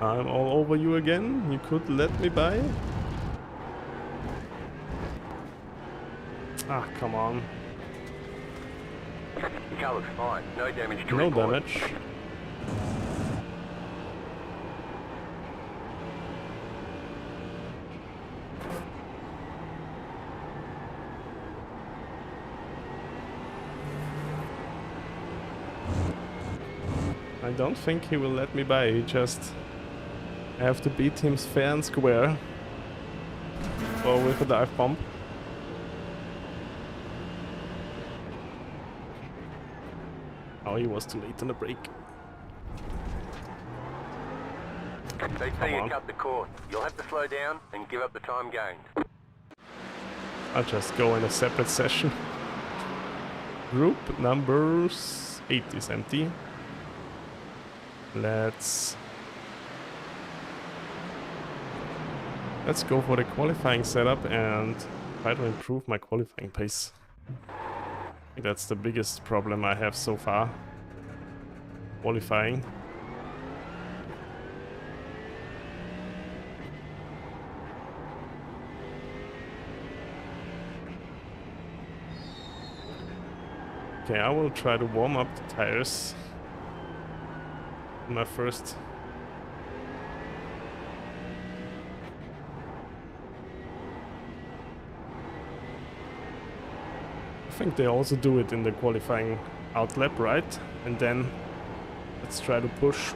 I'm all over you again. You could let me by. Ah, come on. The car looks fine, no damage to No report. damage. I don't think he will let me by. I have to beat him fair and square. Or with a dive bomb. Oh, he was too late on the brake. They say you cut the course. You'll have to slow down and give up the time gained. I'll just go in a separate session. Group number 8 is empty. Let's go for the qualifying setup and try to improve my qualifying pace. I think that's the biggest problem I have so far. Qualifying. Okay, I will try to warm up the tires. My first I think they also do it in the qualifying out lap, right? And then let's try to push.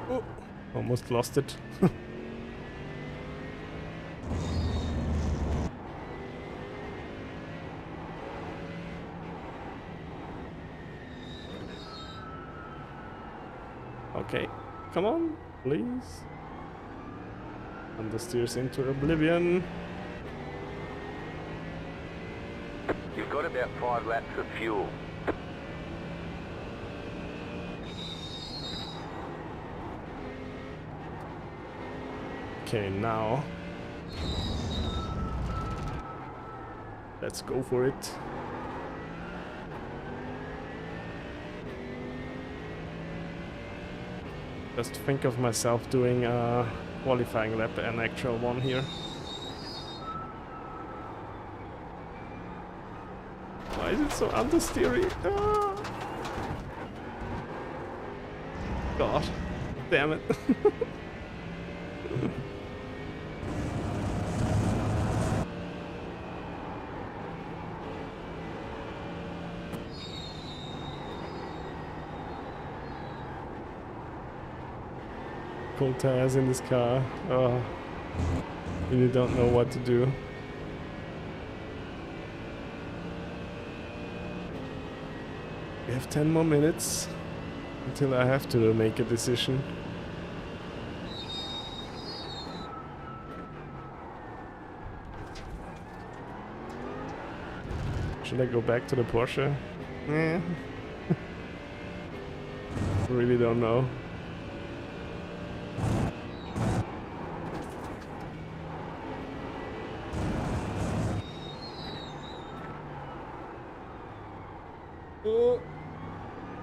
Oh, almost lost it. Okay, come on, please. Understeers into oblivion. You've got about 5 laps of fuel. Okay, now let's go for it. Just think of myself doing a qualifying lap, an actual one here. Why is it so understeery? Ah! God, damn it. Cold tires in this car. Oh, really don't know what to do. We have 10 more minutes until I have to make a decision. Should I go back to the Porsche? Eh. Really don't know.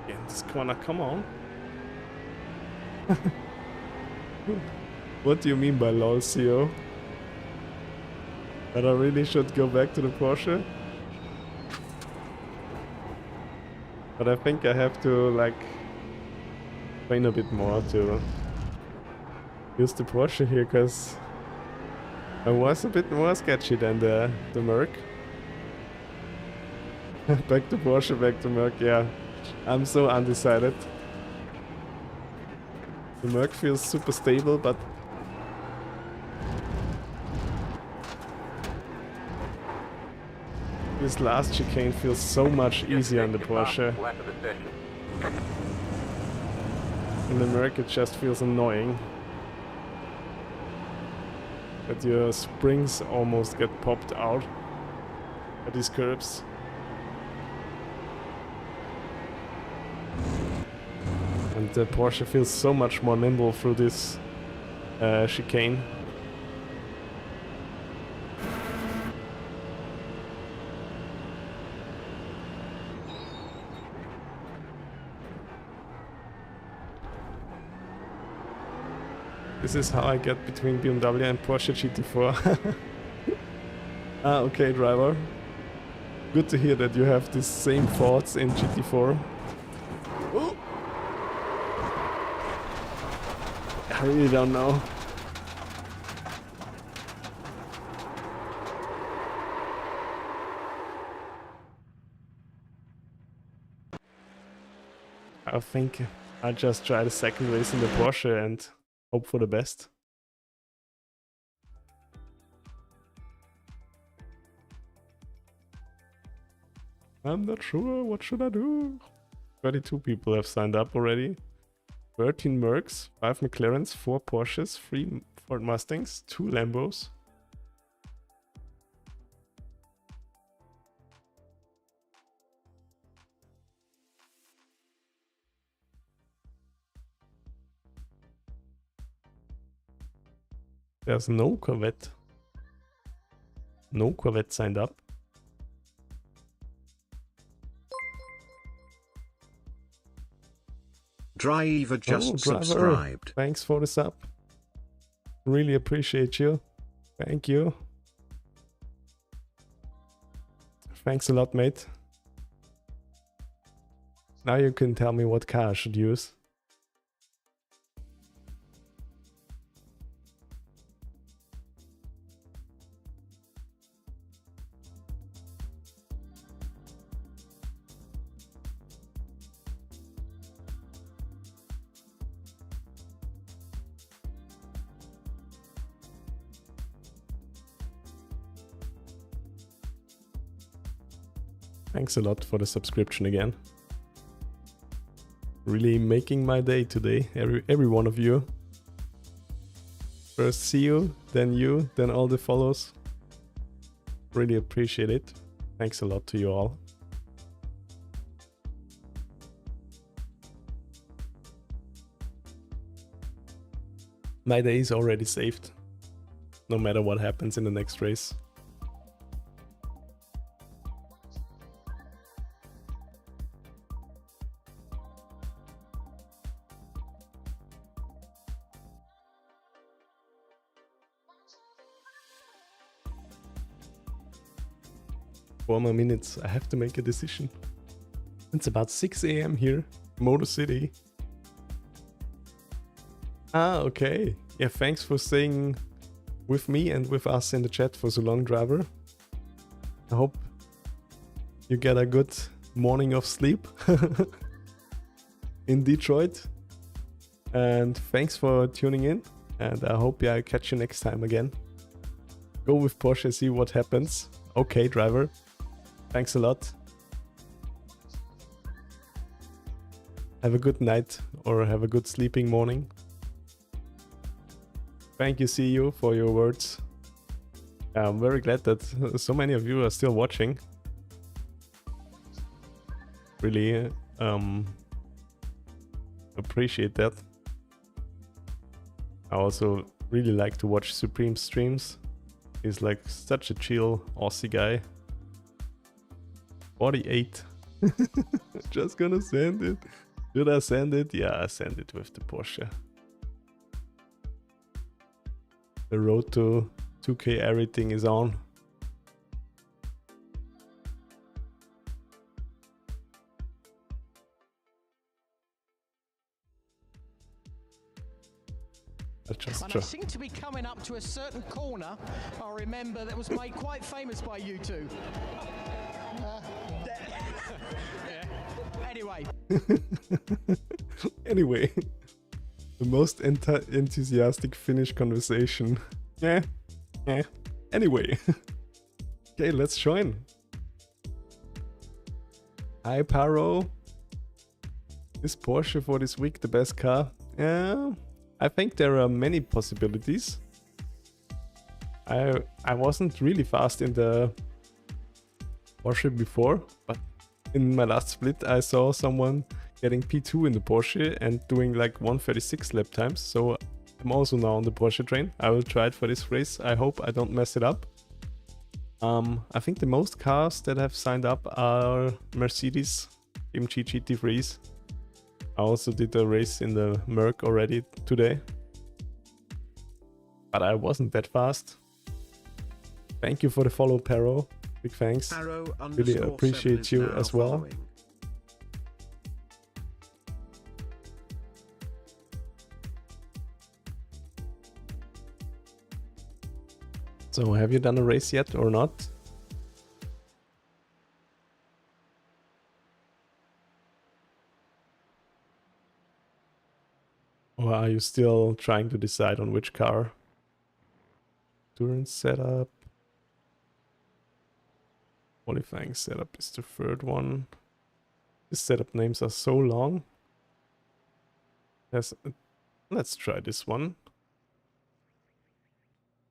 In this corner, come on. What do you mean by lol, CO? That I really should go back to the Porsche? But I think I have to, like, train a bit more to use the Porsche here, because I was a bit more sketchy than the Merc. Back to Porsche, back to Merc, yeah. I'm so undecided. The Merc feels super stable, but this last chicane feels so much easier on the Porsche. In the Merc it just feels annoying that your springs almost get popped out at these curbs. And the Porsche feels so much more nimble through this chicane. This is how I get between BMW and Porsche GT4. Ah, okay, driver. Good to hear that you have the same thoughts in GT4. Oh. I really don't know. I think I'll just try the second race in the Porsche and hope for the best. I'm not sure, what should I do? 32 people have signed up already. 13 Mercs, 5 McLarens, 4 Porsches, 3 Ford Mustangs, 2 Lambos. There's no Corvette. No Corvette signed up. Driver just subscribed. Thanks for the sub. Really appreciate you. Thank you. Thanks a lot, mate. Now you can tell me what car I should use. Thanks a lot for the subscription again. Really making my day today, every one of you. First see you, then all the follows. Really appreciate it. Thanks a lot to you all. My day is already saved, no matter what happens in the next race. Four more minutes, I have to make a decision. It's about 6 AM here, Motor City. Ah, okay. Yeah, thanks for staying with me and with us in the chat for so long, driver. I hope you get a good morning of sleep in Detroit. And thanks for tuning in. And I hope I catch you next time again. Go with Porsche, see what happens. Okay, driver. Thanks a lot. Have a good night or have a good sleeping morning. Thank you, see you, for your words. I'm very glad that so many of you are still watching. Really appreciate that. I also really like to watch Supreme streams. He's like such a chill Aussie guy. 48. Just gonna send it. Should I send it? Yeah, I send it with the Porsche. The road to 2K iRating is on. And I seem to be coming up to a certain corner I remember that was made quite famous by you two. Anyway. Anyway. The most enthusiastic Finnish conversation. Yeah. Anyway. Okay, let's join. Hi, Paro. Is Porsche for this week the best car? Yeah. I think there are many possibilities. I wasn't really fast in the Porsche before, but in my last split I saw someone getting P2 in the Porsche and doing like 1:36 lap times, so I'm also now on the Porsche train. I will try it for this race. I hope I don't mess it up. I think the most cars that have signed up are Mercedes AMG GT3s. I also did a race in the Merc already today, but I wasn't that fast. Thank you for the follow, Pero. Big thanks. Really appreciate you as well. Following. So have you done a race yet or not? Or are you still trying to decide on which car? Endurance setup. Qualifying setup is the third one. The setup names are so long. Yes, let's try this one.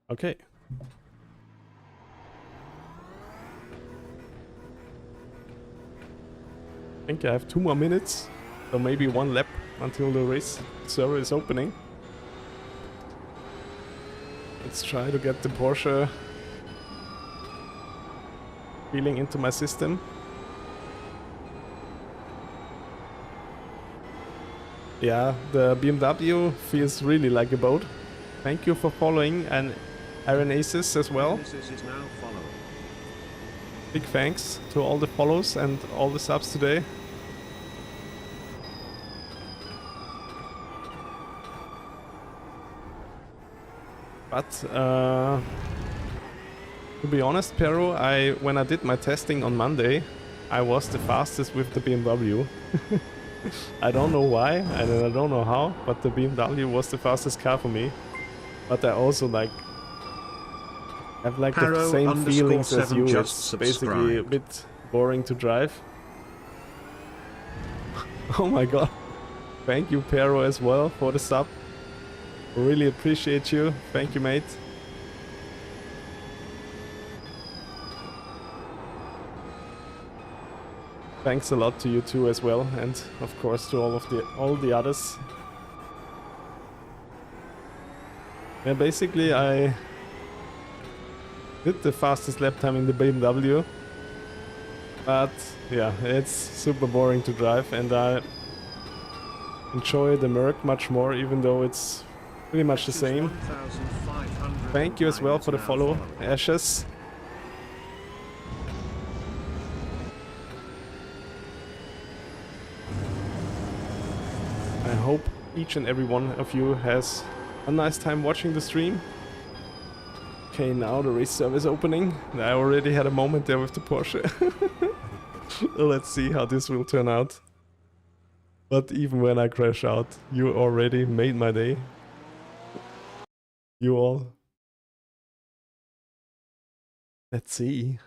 Okay. I think I have 2 more minutes, so maybe 1 lap until the race server is opening. Let's try to get the Porsche feeling into my system. Yeah, the BMW feels really like a boat. Thank you for following, and Iron Aces as well. Is now following. Big thanks to all the follows and all the subs today. But to be honest, Pero, when I did my testing on Monday, I was the fastest with the BMW. I don't know why, and I don't know how, but the BMW was the fastest car for me. But I also have like the same feelings as you. It's basically a bit boring to drive. Oh my god. Thank you, Pero, as well for the sub. Really appreciate you. Thank you, mate. Thanks a lot to you too as well, and of course to all the others. Yeah, basically I did the fastest lap time in the BMW, but yeah, it's super boring to drive, and I enjoy the Merc much more, even though it's pretty much the same. Thank you as well for the follow, Ashes. I hope each and every one of you has a nice time watching the stream. Okay, now the race service opening. I already had a moment there with the Porsche. Let's see how this will turn out. But even when I crash out, you already made my day. You all. Let's see.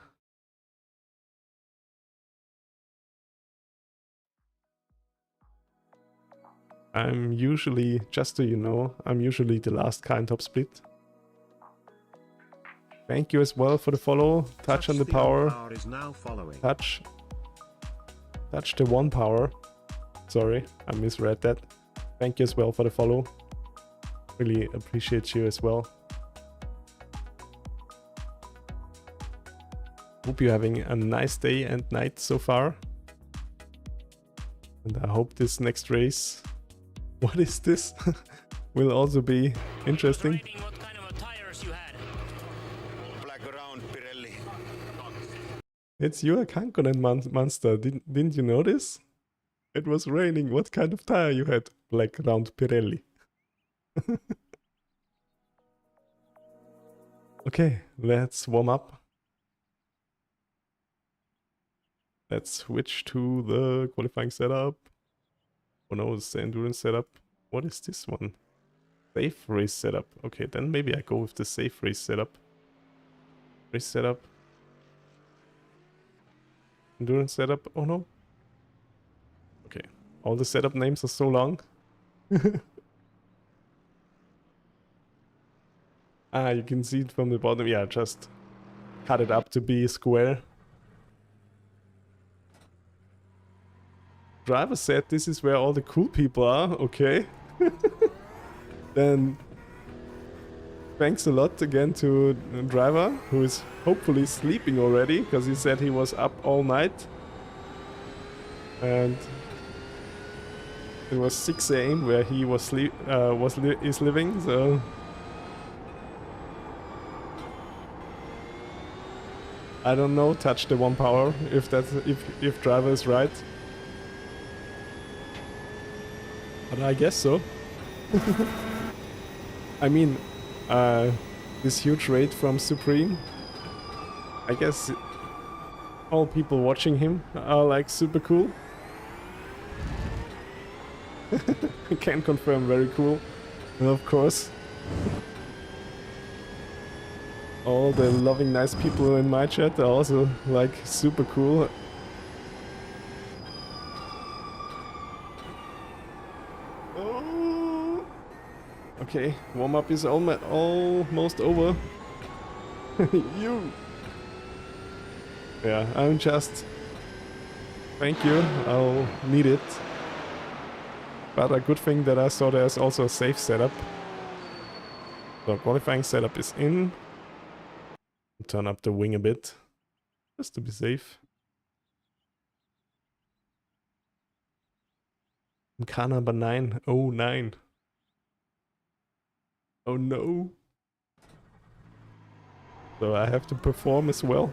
I'm usually, just so you know, I'm usually the last car in top split. Thank you as well for the follow. Touch on the power. Touch the one power. Sorry, I misread that. Thank you as well for the follow. Really appreciate you as well. Hope you're having a nice day and night so far. And I hope this next race, what is this? will also be interesting. What kind of tires you had? Black ground Pirelli. It's your Kankonen monster. Didn't you notice? It was raining. What kind of tire you had? Black round Pirelli. Okay, let's warm up. Let's switch to the qualifying setup. Oh no, it's the endurance setup. What is this one? Safe race setup. Okay, then maybe I go with the safe race setup. Race setup. Endurance setup. Oh no. Okay, all the setup names are so long. Ah, you can see it from the bottom. Yeah, just cut it up to be square. Driver said this is where all the cool people are. Okay. Then thanks a lot again to the driver, who is hopefully sleeping already, because he said he was up all night. And it was 6 AM where he was is living, so I don't know. Touch the one power if that's if driver is right. But I guess so. I mean, this huge raid from Supreme. I guess all people watching him are like super cool. I can confirm, very cool. And of course, all the loving, nice people in my chat are also like super cool. Oh. Okay, warm up is almost over. You. Yeah, I'm just. Thank you. I'll need it. But a good thing that I saw there's also a safe setup. So qualifying setup is in. Turn up the wing a bit, just to be safe. Car number 909. Oh no. So I have to perform as well.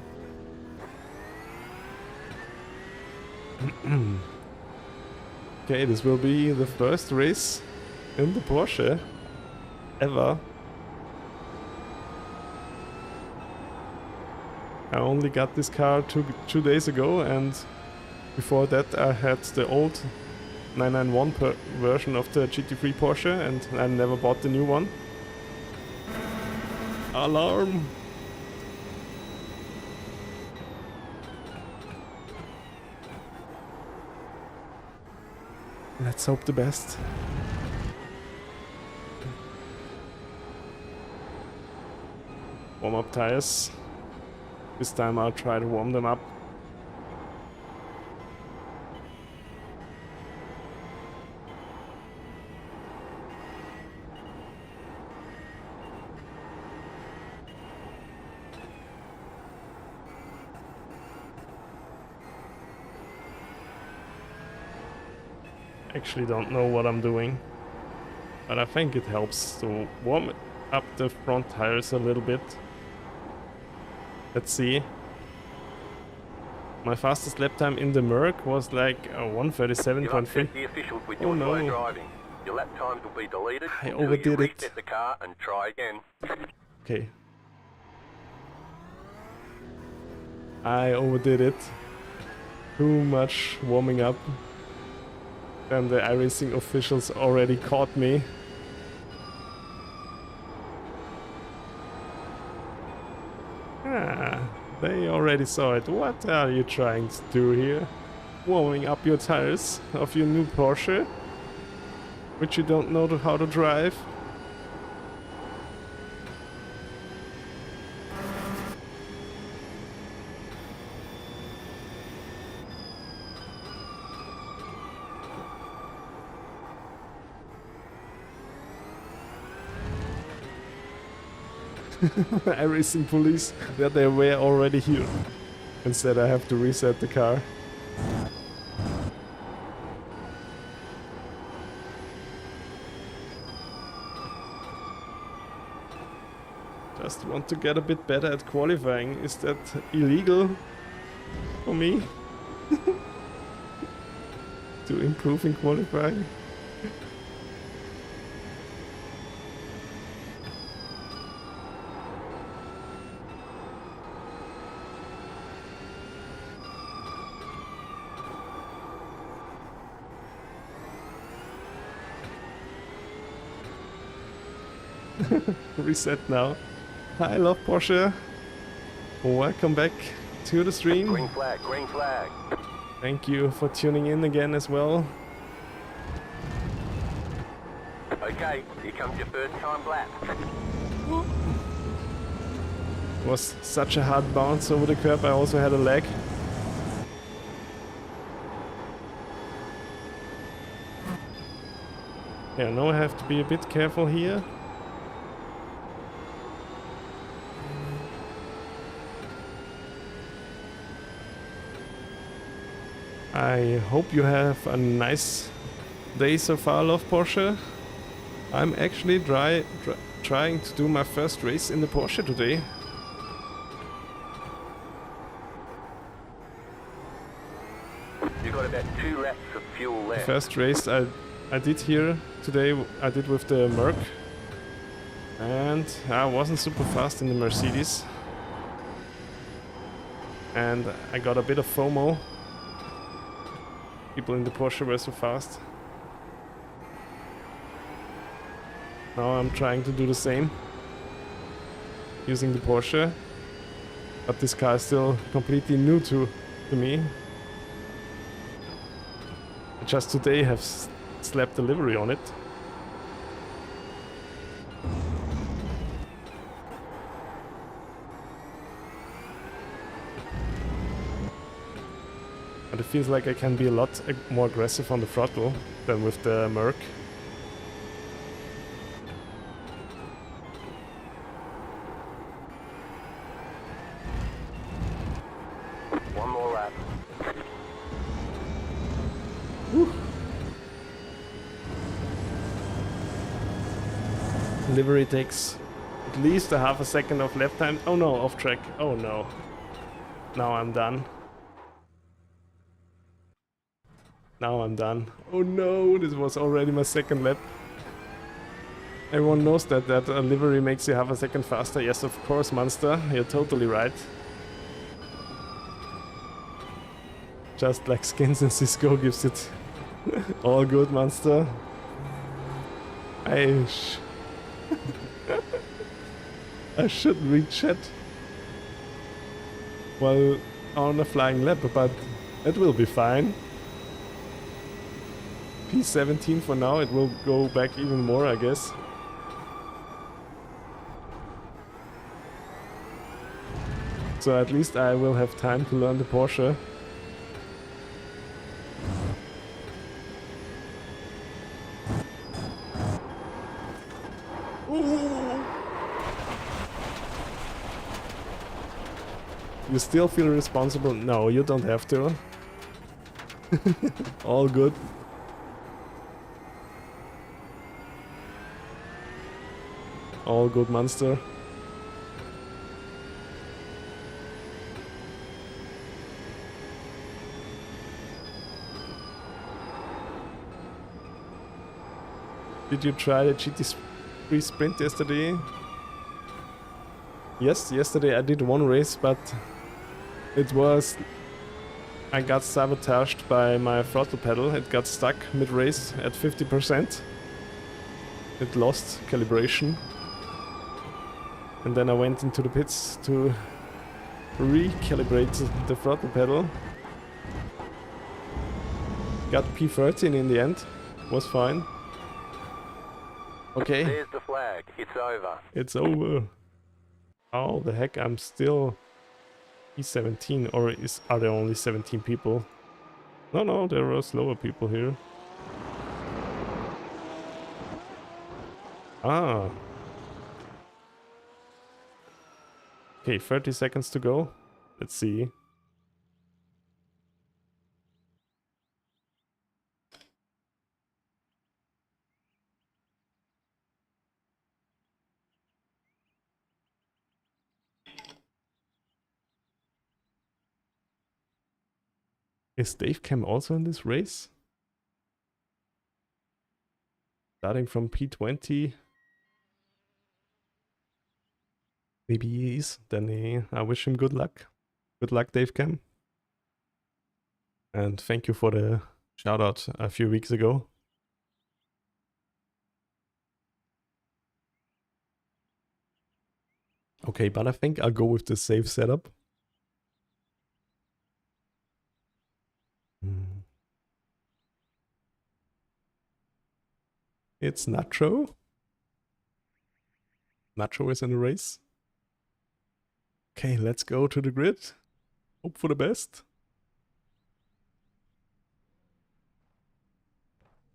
Okay, this will be the first race in the Porsche ever. I only got this car two days ago, and before that I had the old 991 version of the GT3 Porsche, and I never bought the new one. Alarm! Let's hope the best. Warm up tires. This time I'll try to warm them up. Actually don't know what I'm doing, but I think it helps to warm up the front tires a little bit. Let's see. My fastest lap time in the Merc was like 1:37.3. The officials with Oh your slow no. driving. Your lap times will be deleted I until you overdid it. reset the car and try again. Okay. I overdid it. Too much warming up. And the iRacing officials already caught me. Ah, they already saw it. What are you trying to do here? Warming up your tires of your new Porsche, which you don't know how to drive? iRacing police, that they were already here. Instead I have to reset the car. Just want to get a bit better at qualifying. Is that illegal for me? To improve in qualifying? Reset now. Hi, love Porsche. Welcome back to the stream. Green flag, green flag. Thank you for tuning in again as well. Okay, here comes your first time lap. It was such a hard bounce over the curb, I also had a lag. Yeah, now I have to be a bit careful here. I hope you have a nice day so far, love Porsche. I'm actually trying to do my first race in the Porsche today. You've got about 2 laps of fuel The left. first race I did here today, I did with the Merc. And I wasn't super fast in the Mercedes. And I got a bit of FOMO. People in the Porsche were so fast. Now I'm trying to do the same. Using the Porsche. But this car is still completely new to me. I just today have slapped the livery on it. But it feels like I can be a lot more aggressive on the throttle than with the Merc. One more lap. Livery takes at least a half a second of lap time. Oh no, off track. Oh no. Now I'm done. Now I'm done. Oh no, this was already my second lap. Everyone knows that a livery makes you half a second faster. Yes, of course, Monster. You're totally right. Just like Skins and Cisco gives it. All good, Monster. I should read chat while on a flying lap, but it will be fine. P17 for now, it will go back even more, I guess. So at least I will have time to learn the Porsche. You still feel responsible? No, you don't have to. All good. All good, Monster. Did you try the GT3 sprint yesterday? Yes, yesterday I did one race, but it was... I got sabotaged by my throttle pedal. It got stuck mid-race at 50%. It lost calibration. And then I went into the pits to recalibrate the throttle pedal. Got P13 in the end. Was fine. Okay. There's the flag. It's over. It's over. Oh, the heck, I'm still P17, or are there only 17 people? No, there are slower people here. Ah. Okay, 30 seconds to go. Let's see. Is Dave Cam also in this race? Starting from P20. Maybe he is. Then I wish him good luck. Good luck, Dave Cam. And thank you for the shout out a few weeks ago. Okay, but I think I'll go with the safe setup. It's Nacho. Nacho is in the race. Okay, let's go to the grid. Hope for the best.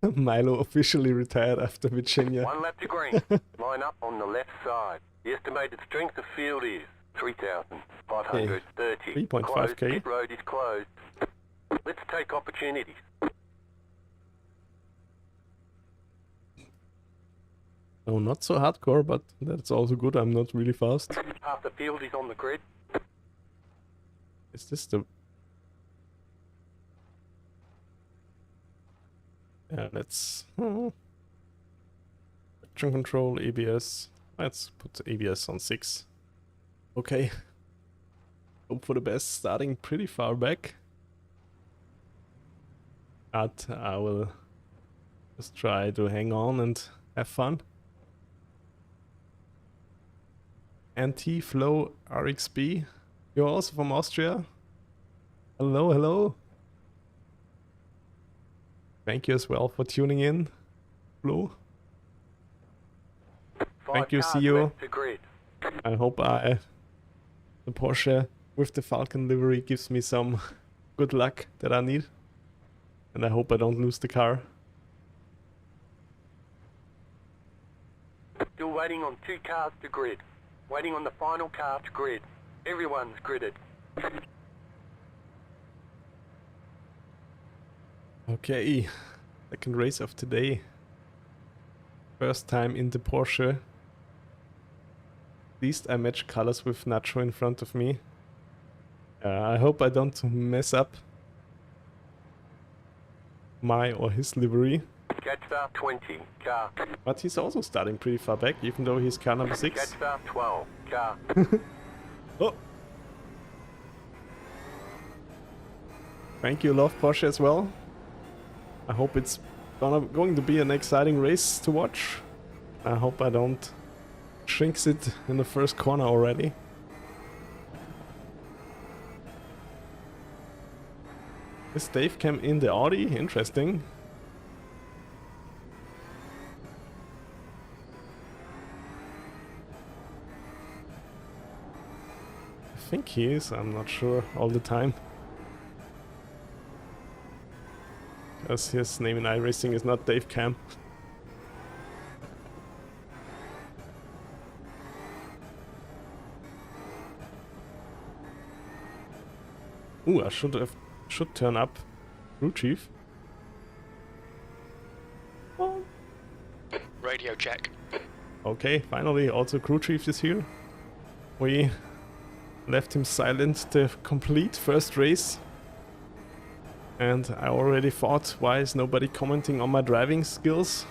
Milo officially retired after Virginia. 1 lap to green. Line up on the left side. The estimated strength of field is 3,530. 3.5k. Pit road is closed. Let's take opportunities. No, not so hardcore, but that's also good. I'm not really fast. Half the field is on the grid. Is this the... Yeah, let's... Traction control, ABS. Let's put ABS on 6. Okay. Hope for the best. Starting pretty far back. But I will just try to hang on and have fun. Anti-Flow RXB. You're also from Austria? Hello, hello. Thank you as well for tuning in, Flo. Thank you, see you. I hope the Porsche with the Falcon livery gives me some good luck that I need. And I hope I don't lose the car. Still waiting on 2 cars to grid. Waiting on the final car to grid. Everyone's gridded. Okay, second race of today. First time in the Porsche. At least I match colors with Nacho in front of me. I hope I don't mess up. my or his livery. Catch the 20, car. But he's also starting pretty far back, even though he's car number 6. Catch the 12, car. Oh! Thank you, Love Porsche, as well. I hope it's going to be an exciting race to watch. I hope I don't shinks it in the first corner already. Is Dave Cam in the Audi? Interesting. I think he is, I'm not sure all the time. Because his name in iRacing is not Dave Cam. Ooh, I should turn up crew chief. Oh. Radio check. Okay, finally also crew chief is here. We left him silent the complete first race. And I already thought, why is nobody commenting on my driving skills?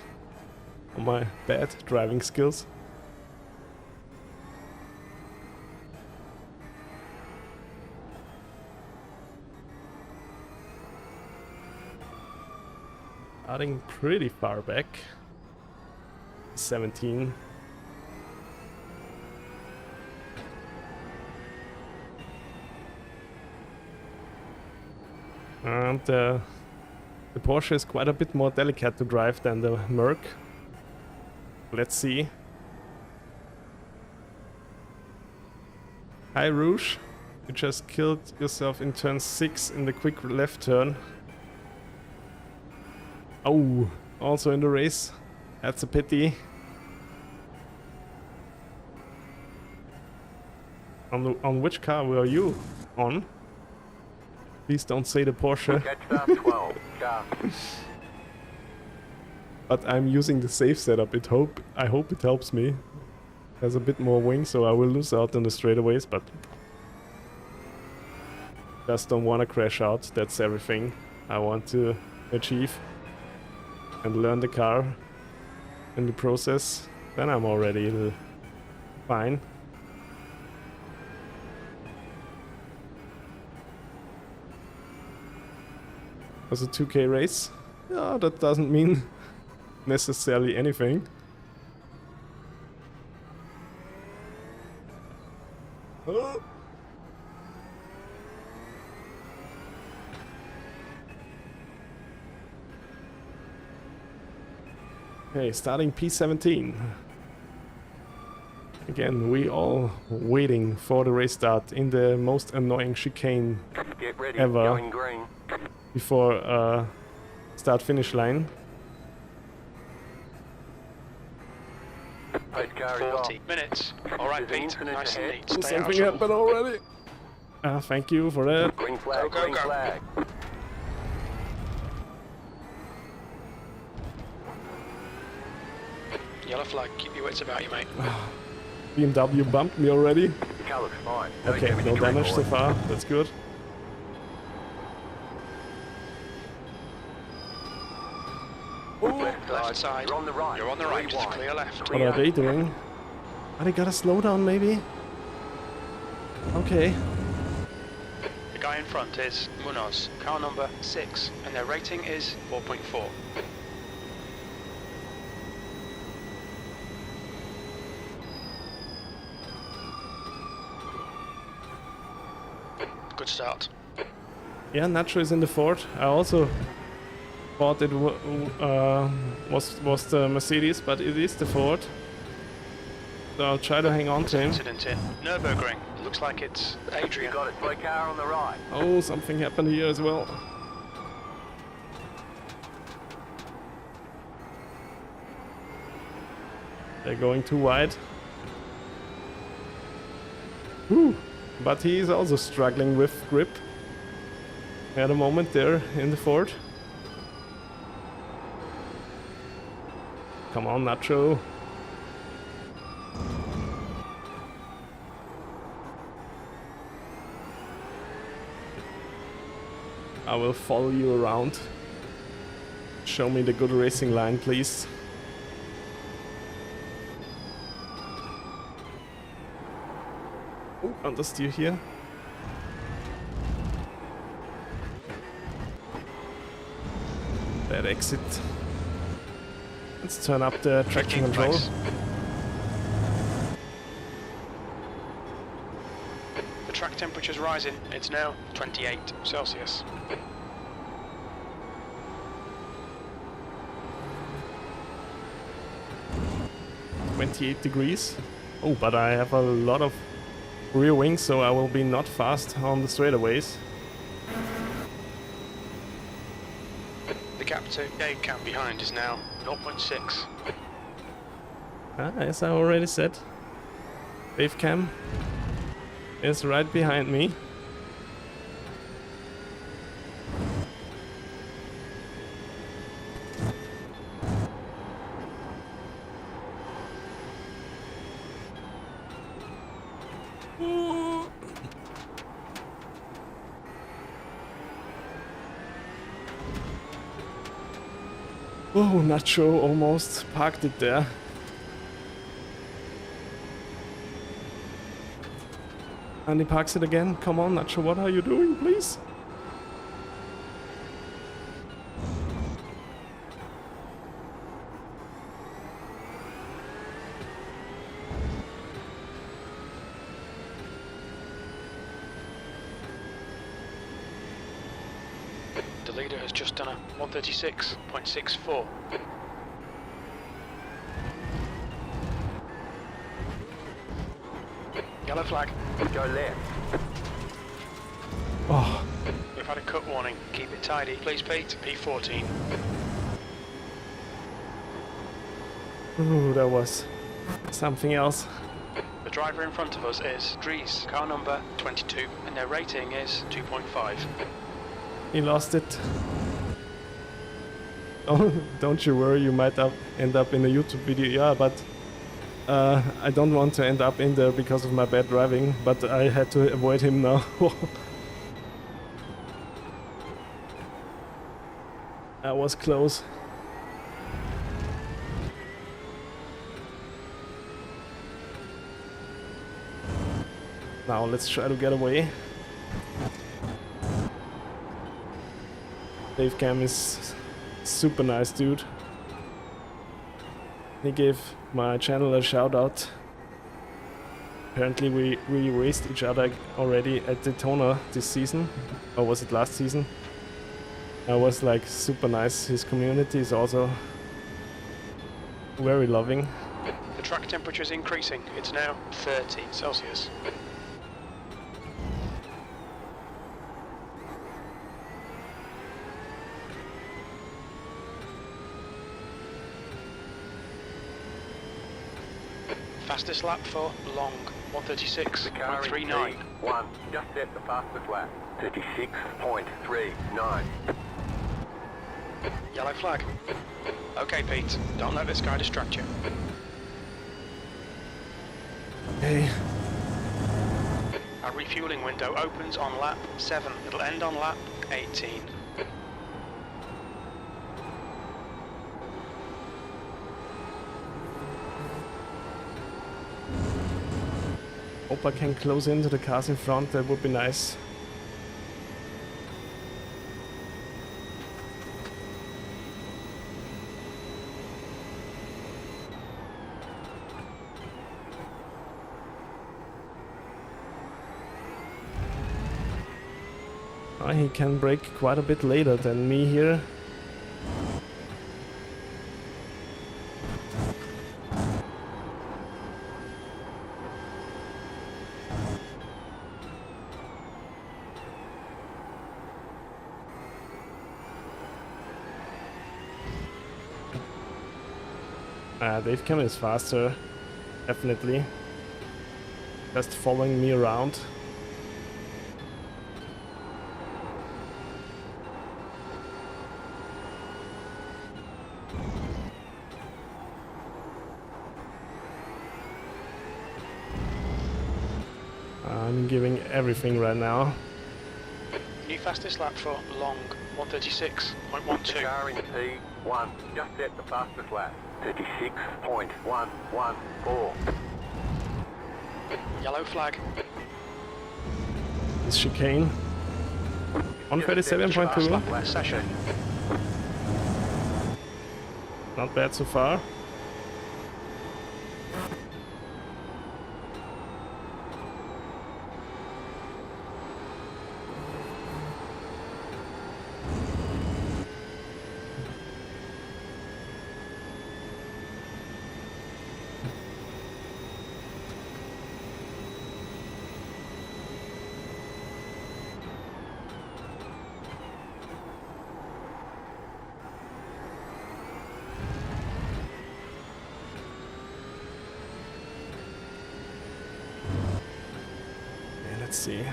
On my bad driving skills? Starting pretty far back. 17. And the Porsche is quite a bit more delicate to drive than the Merc. Let's see. Hi Rouge, you just killed yourself in turn 6 in the quick left turn. Oh, also in the race. That's a pity. On which car were you on? Please don't say the Porsche. Catch the 12, car. But I'm using the safe setup. I hope it helps me. Has a bit more wing, so I will lose out on the straightaways, but just don't want to crash out. That's everything I want to achieve. And learn the car in the process, then I'm already fine. Was a 2K race? Yeah, that doesn't mean necessarily anything. Oh. Okay, starting P17. Again, we all waiting for the race start in the most annoying chicane Get ready, ever going green. before start finish line. Post car is off. 40 minutes. Alright, There's an Pete. infinite Nice and ahead. neat. Stay out of Something trouble. happened already. Thank you for that. Green flag, Go, go, green go. flag. Yellow flag. Keep your wits about you, mate. BMW bumped me already. The car looks fine. Okay, no damage so far. That's good. Left side. You're on the right. You're on the right. Three Just wide. clear left. What are they doing? Are they gotta slow down maybe? Okay. The guy in front is Munoz, car number 6, and their rating is 4.4. Good start. Yeah, Nacho is in the Ford. I also thought it was the Mercedes, but it is the Ford. So I'll try to hang on to him. Incident in Nürburgring. Looks like it's You Adrian. got it. Slow car on the right. Oh, something happened here as well. They're going too wide. Whew. But he is also struggling with grip at the moment there in the Ford. Come on, Nacho. I will follow you around. Show me the good racing line, please. Oh, understeer here. Bad exit. Let's turn up the traction control. The track temperature's rising. It's now 28 Celsius. .28 Oh, but I have a lot of rear wings, so I will be not fast on the straightaways. The gap to gate cam behind is now 0.6. As I already said, wave cam is right behind me. Oh, Nacho almost parked it there. And he parks it again. Come on, Nacho, what are you doing, please? The leader has just done a 136.64. Yellow flag. Go left. Oh, We've had a cut warning. Keep it tidy. Please, Pete. P14. ooh, that was something else. The driver in front of us is Dries, car number 22, and their rating is 2.5. He lost it. Oh, don't you worry, you might end up in a YouTube video. Yeah, but I don't want to end up in there because of my bad driving, but I had to avoid him now. That was close. Now let's try to get away. Dave Cam is super nice dude. He gave my channel a shout out. Apparently we raced each other already at Daytona this season, or was it last season? I was like super nice. His community is also very loving. The track temperature is increasing. It's now 30 Celsius. Fastest lap for long, The car in 136.39. P1 just set the fastest lap. 36.39. Yellow flag. Okay, Pete, don't let this guy distract you. Hey, Our refueling window opens on lap 7. It'll end on lap 18. hope I can close into the cars in front, that would be nice. He can brake quite a bit later than me here. Dave Cam is faster, definitely. Just following me around. I'm giving everything right now. New fastest lap for long, The 136.12. car in P 1. Just set the fastest lap. 36.114. Yellow flag. This chicane. 137.2. Lap in the session. Not bad so far. Let's see.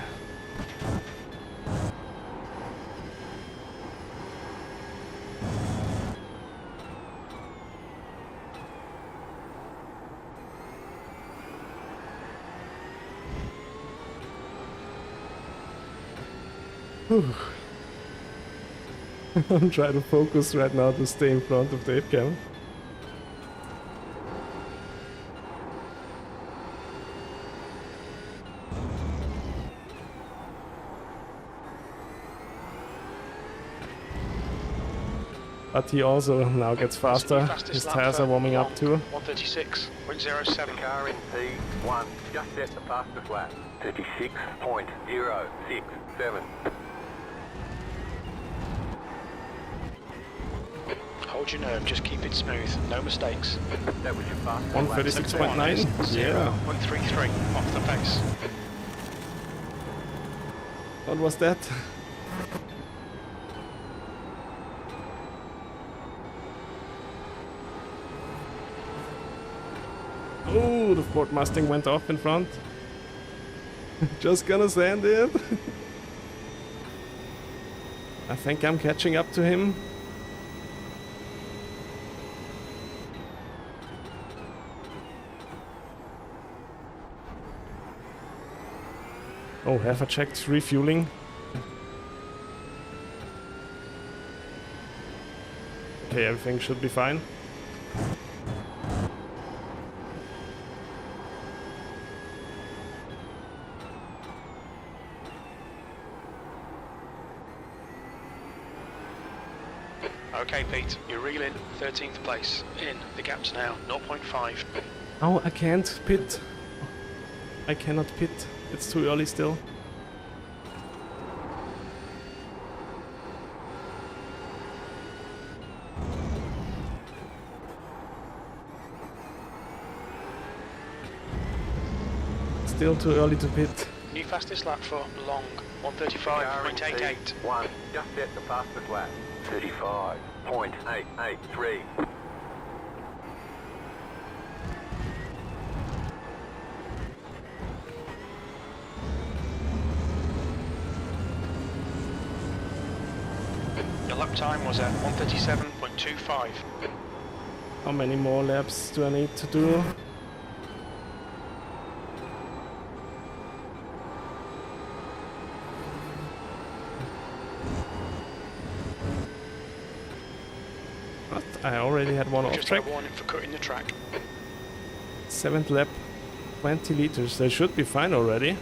Whew. I'm trying to focus right now to stay in front of the cam. But he also now gets faster. His tires are warming up too. 136.07. Car in P1. Just set the fastest lap. 36.067. Hold your nerve, just keep it smooth, no mistakes. That was your fastest 136.9. Yeah. 133 off the pace. What was that? Oh, the Ford Mustang went off in front. Just gonna sand it. I think I'm catching up to him. Oh, have I checked refueling? Okay, everything should be fine. Okay, Pete, you're reeling 13th place. In, the gap's now 0.5. Oh, I can't pit. I cannot pit. It's too early still. Still too early to pit. New fastest lap for Long, 135.88. 1. Just set the fastest lap. 35.883. Your lap time was at 137.25. How many more laps do I need to do? What? I already had one off Just track. a warning for cutting the track. 7th lap, 20 liters. They should be fine already.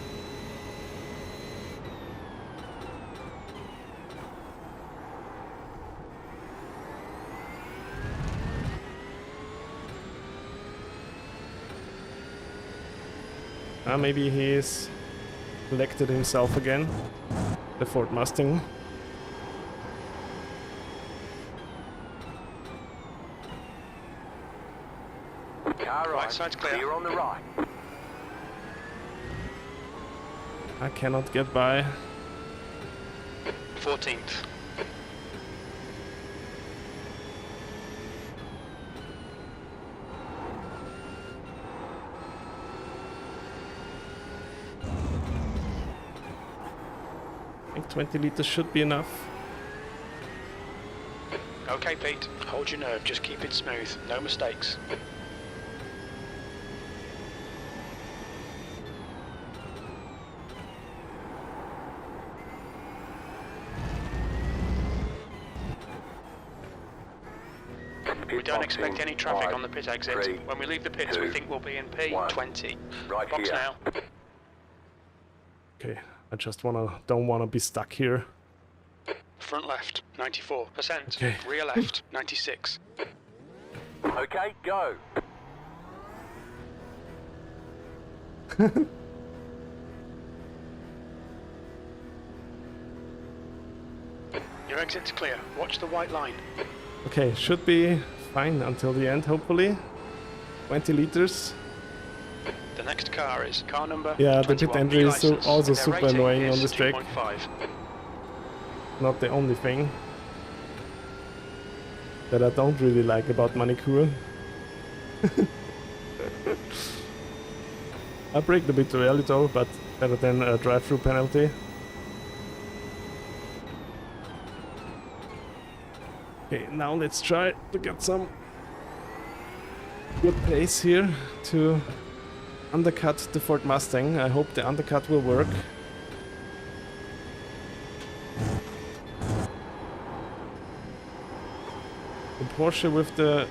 Maybe he's elected himself again. The Ford Mustang. Car Right side's clear. Clear on the right. I cannot get by. 14th. I think 20 liters should be enough. Okay, Pete, hold your nerve, just keep it smooth, no mistakes. We don't expect any traffic on the pit exit. 3, When we leave the pits, 2, we think we'll be in one. P20. Right Box here. now. Okay, I just don't wanna be stuck here. Front left, 94%. Okay. Rear left, 96. Okay, go. Your exit's clear. Watch the white line. Okay, should be fine until the end, hopefully. 20 liters. The next car is car number Yeah, the pit 21, entry is license, also and their super rating annoying is on this track. 2.5. Not the only thing that I don't really like about Magny-Cours. I braked a bit too early though, but better than a drive-through penalty. Okay, now let's try to get some good pace here to undercut the Ford Mustang. I hope the undercut will work. The Porsche with the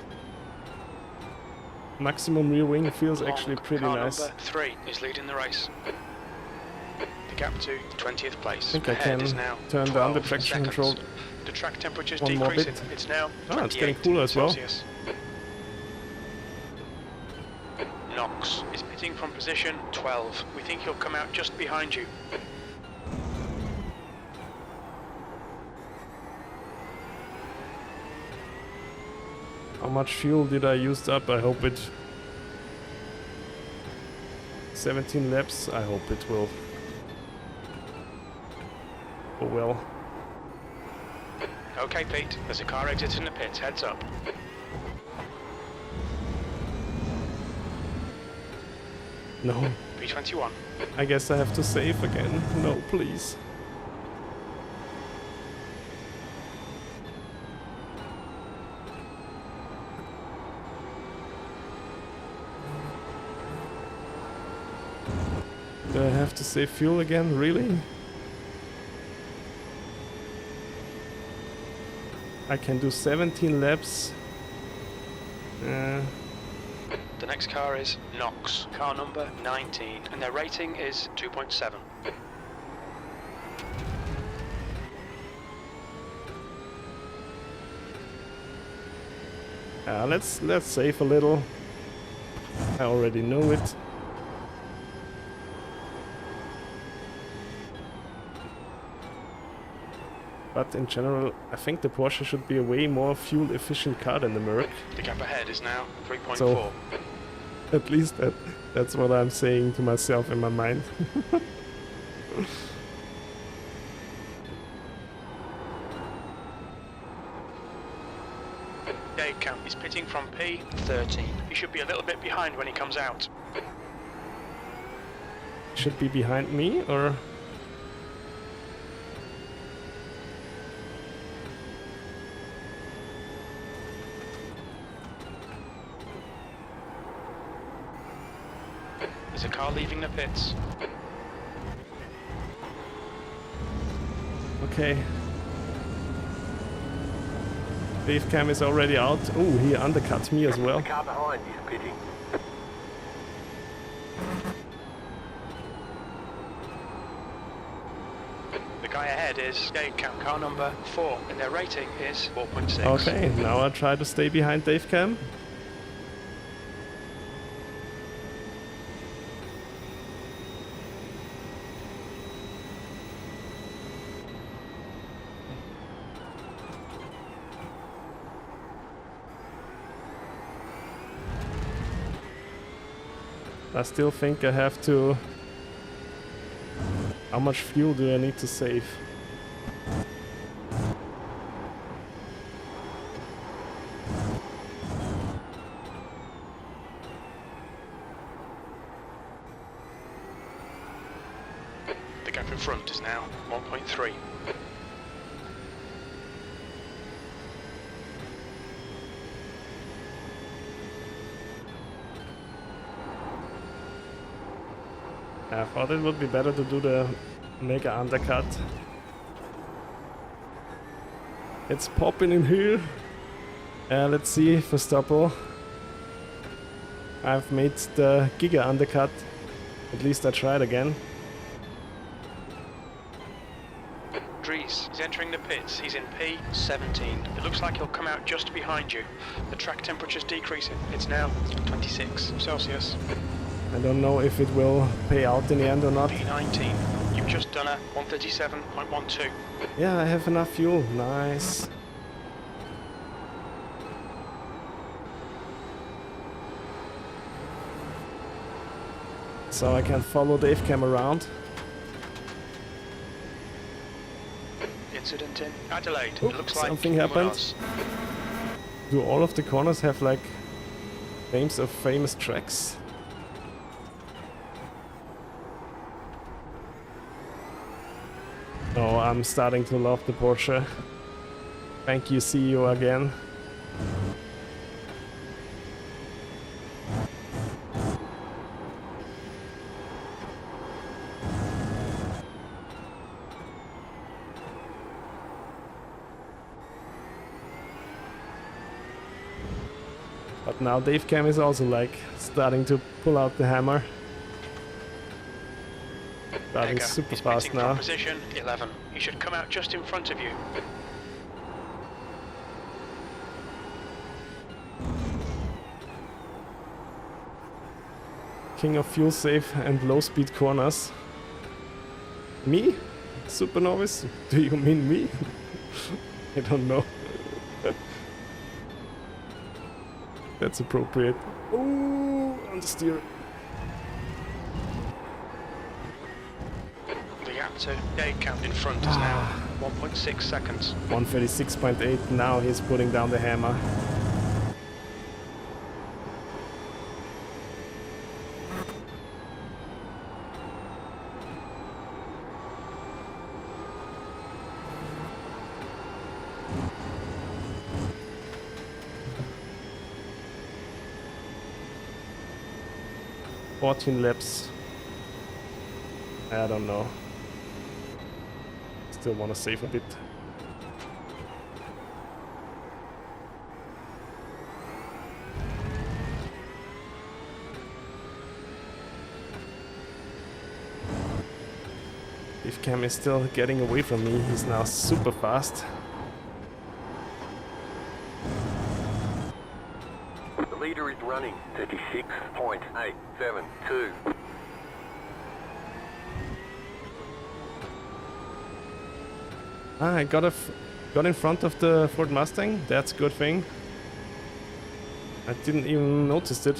maximum rear wing feels actually pretty car nice. Number 3 is leading the race. The gap to 20th place. I think I Ahead can is now turn down 12 the traction seconds. control. The track temperature's One more decreasing. bit. It's now Ah, it's getting 28 cooler as well. Celsius. Knox is pitting from position 12. We think he'll come out just behind you. How much fuel did I use up? I hope it... 17 laps. I hope it will go well. Okay, Pete, there's a car exiting the pits. Heads up. No, P21. I guess I have to save again. No, please. Do I have to save fuel again? Really? I can do 17 laps. The next car is Knox, car number 19, and their rating is 2.7. Let's save a little. I already know it. But in general, I think the Porsche should be a way more fuel efficient car than the Merc. The gap ahead is now 3.4. So, at least that's what I'm saying to myself in my mind. Dave Camp is pitting from P13. He should be a little bit behind when he comes out. Should be behind me, or... There's a car leaving the pits. Okay. Dave Cam is already out. Oh, he undercut me as well. The car behind is pitting. The guy ahead is Dave Camp, car number 4, and their rating is 4.6. Okay, now I try to stay behind Dave Cam. I still think I have to... How much fuel do I need to save? The gap in front is now 1.3. I thought it would be better to do the mega undercut. It's popping in here. Let's see, Verstappen. I've made the Giga undercut. At least I tried again. Dries is entering the pits. He's in P17. It looks like he'll come out just behind you. The track temperature's decreasing. It's now 26 Celsius. I don't know if it will pay out in the end or not. P19. You've just done a 137.12. Yeah, I have enough fuel. Nice. So I can follow Dave Cam around. Incident in Adelaide. Oh, It looks like something happened. Munoz. Do all of the corners have like names of famous tracks? Oh, I'm starting to love the Porsche. Thank you, see you again. But now Dave Cam is also like starting to pull out the hammer. Driving Egger super is fast pitting from now. Position 11. He should come out just in front of you. King of fuel safe and low speed corners. Me? Super novice? Do you mean me? I don't know. That's appropriate. Ooh, on the steer. The gap to Dave Cam in front is now 1.6 seconds. 136.8. Now he's putting down the hammer. $14 laps. I don't know. Still want to save a bit. If Cam is still getting away from me, he's now super fast. The leader is running 36.872. I got in front of the Ford Mustang. That's a good thing. I didn't even notice it.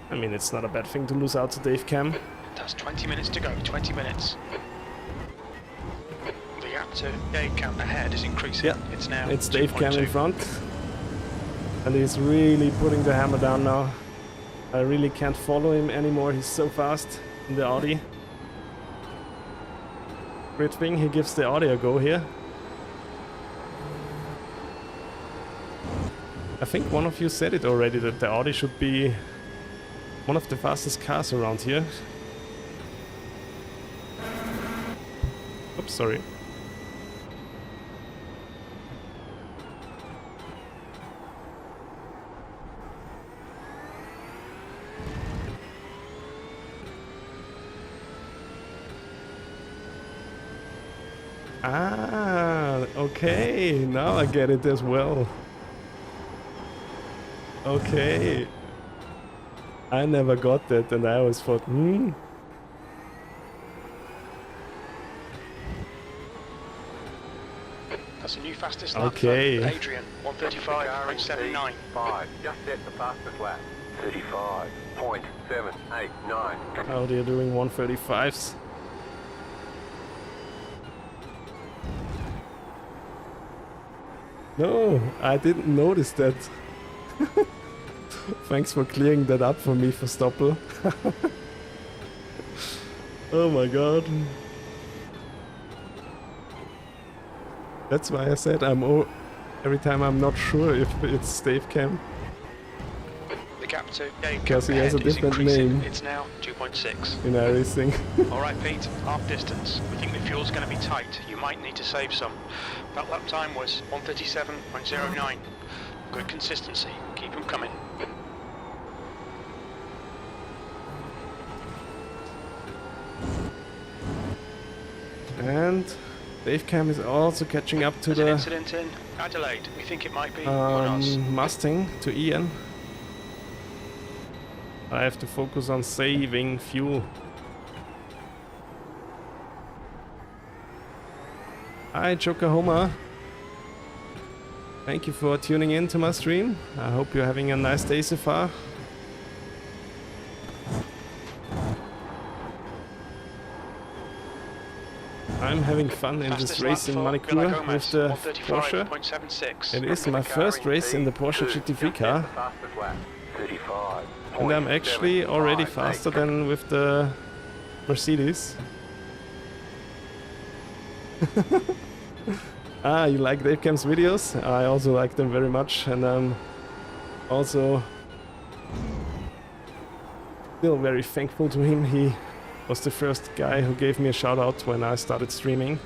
I mean, it's not a bad thing to lose out to Dave Cam. That's 20 minutes to go, 20 minutes. The gap to Dave Cam ahead is increasing. Yeah, it's now it's Dave Cam in 2.2. front. And he's really putting the hammer down now. I really can't follow him anymore, he's so fast in the Audi. Great thing, he gives the Audi a go here. I think one of you said it already, that the Audi should be one of the fastest cars around here. Oops, sorry. Ah, okay, now I get it as well. Okay. I never got that and I always thought, That's a new fastest lap Okay. for Adrian, 135.79. 5. Just set the fastest lap. 35.789. how they're doing 135s. No, I didn't notice that. Thanks for clearing that up for me, Verstappen. Oh my god. That's why I said every time I'm not sure if it's Dave Cam. The gap to Dave Because Cam he has a ahead is different increasing. name. It's now 2.6. In iRacing. All right, Pete, half distance. We think the fuel's going to be tight. You might need to save some. That lap time was 1:37.09. Good consistency. Keep them coming. And Dave Cam is also catching up to There's an the incident in Adelaide. We think it might be on us. Mustang, to Ian. I have to focus on saving fuel. Hi, Jokahoma. Thank you for tuning in to my stream. I hope you're having a nice day so far. I'm having fun in this race in Magny-Cours with the Porsche. It is my first race in the Porsche GT3 car. And I'm actually already faster than with the Mercedes. You like Dave Cam's videos? I also like them very much, and I'm also still very thankful to him. He was the first guy who gave me a shout out when I started streaming.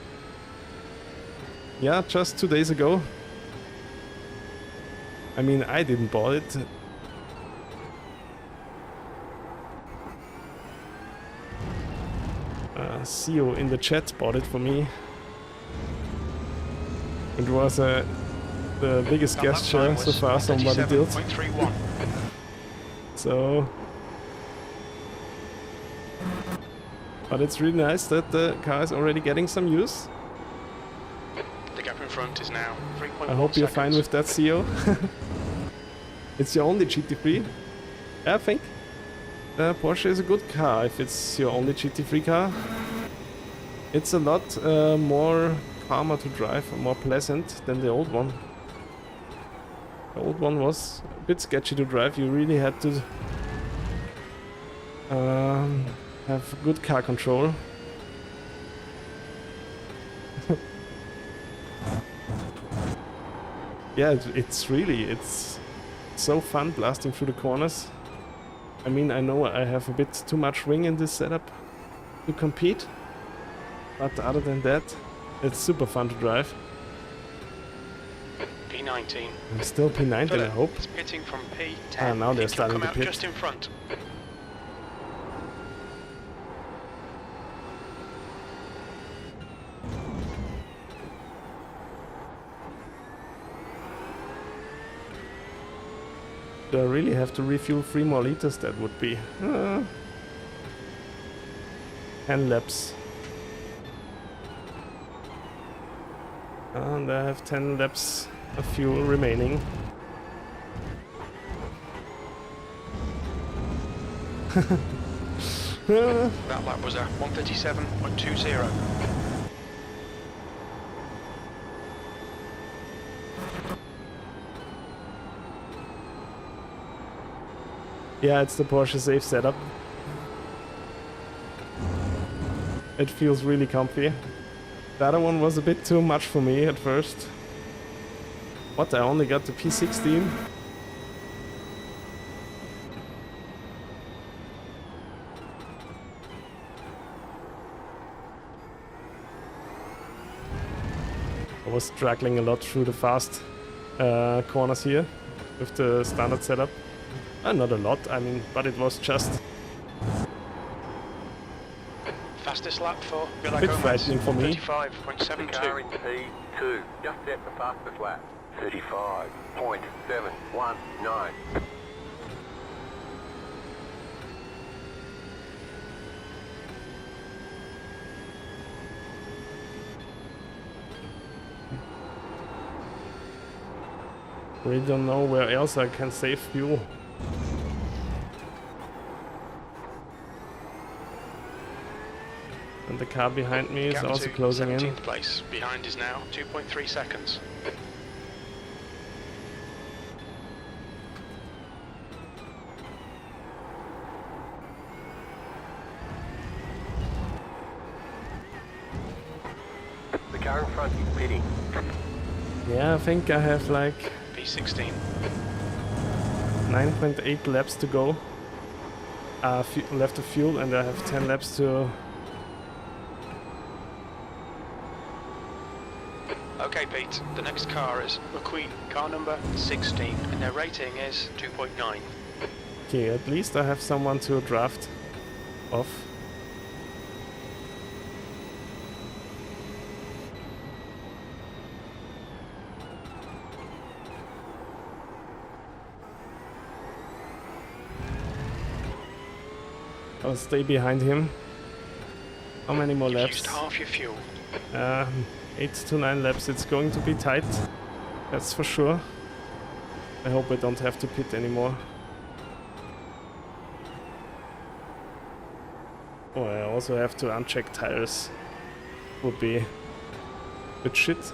Yeah, just 2 days ago. I mean, I didn't buy it. CEO in the chat bought it for me. It was the biggest gesture so far somebody did. So, but it's really nice that the car is already getting some use. The gap in front is now 3.1 I hope you're seconds. fine with that, CEO. It's your only GT3. I think the Porsche is a good car if it's your only GT3 car. It's a lot more calmer to drive, more pleasant than the old one. The old one was a bit sketchy to drive. You really had to have good car control. Yeah, it's so fun blasting through the corners. I mean, I know I have a bit too much wing in this setup to compete, but other than that, it's super fun to drive. P19. I'm still P19, I hope. It's pitting from P10. Ah, now they're Think starting you'll to come out pit. just in front. Do I really have to refuel 3 more liters? That would be 10 laps. And I have 10 laps of fuel remaining. That lap was a 1:37.20. Yeah, it's the Porsche safe setup. It feels really comfy. The other one was a bit too much for me at first. What, I only got the P16? I was struggling a lot through the fast corners here with the standard setup. Not a lot, I mean, but it was just Fastest lap for a bit frightening for me. 35.72. Car in P2 just set the fastest lap. 35.719. Really don't know where else I can save fuel. And the car behind me is Gap also to closing 17th in. place. Behind is now 2.3 seconds. The car in front is pitting. Yeah, I think I have like P16. 9.8 laps to go. Left of fuel, and I have 10 laps to... Okay, Pete, the next car is McQueen, car number 16, and their rating is 2.9. Okay, at least I have someone to draft off. I'll stay behind him. How many more You've laps? used half your fuel. 8 to 9 laps. It's going to be tight. That's for sure. I hope I don't have to pit anymore. Oh, I also have to uncheck tires. Would be a bit shit.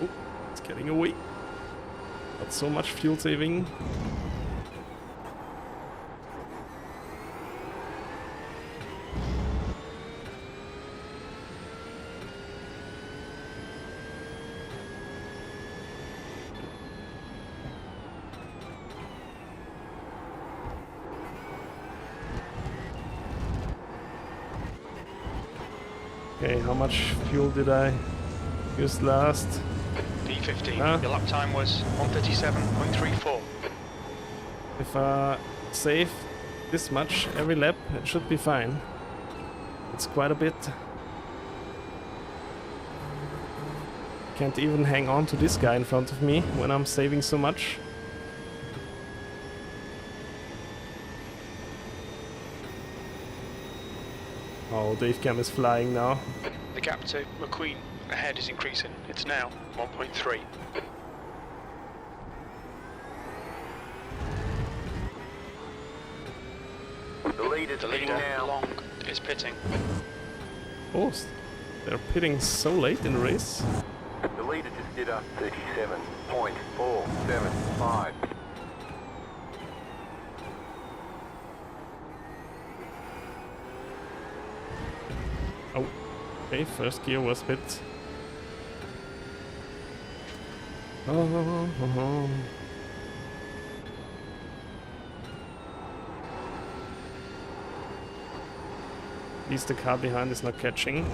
Oh, it's getting away. Not so much fuel saving. Okay, how much fuel did I use last? P15, Huh? your lap time was 137.34. If I save this much every lap, it should be fine. It's quite a bit. Can't even hang on to this guy in front of me when I'm saving so much. Oh, Dave Cam is flying now. The gap to McQueen ahead is increasing. It's now 1.3. The leader's The pitting leader, now. Long, is pitting. Oh, they're pitting so late in the race. The leader just did a 37.475. Oh, okay, first gear was hit. Oh. At least the car behind is not catching.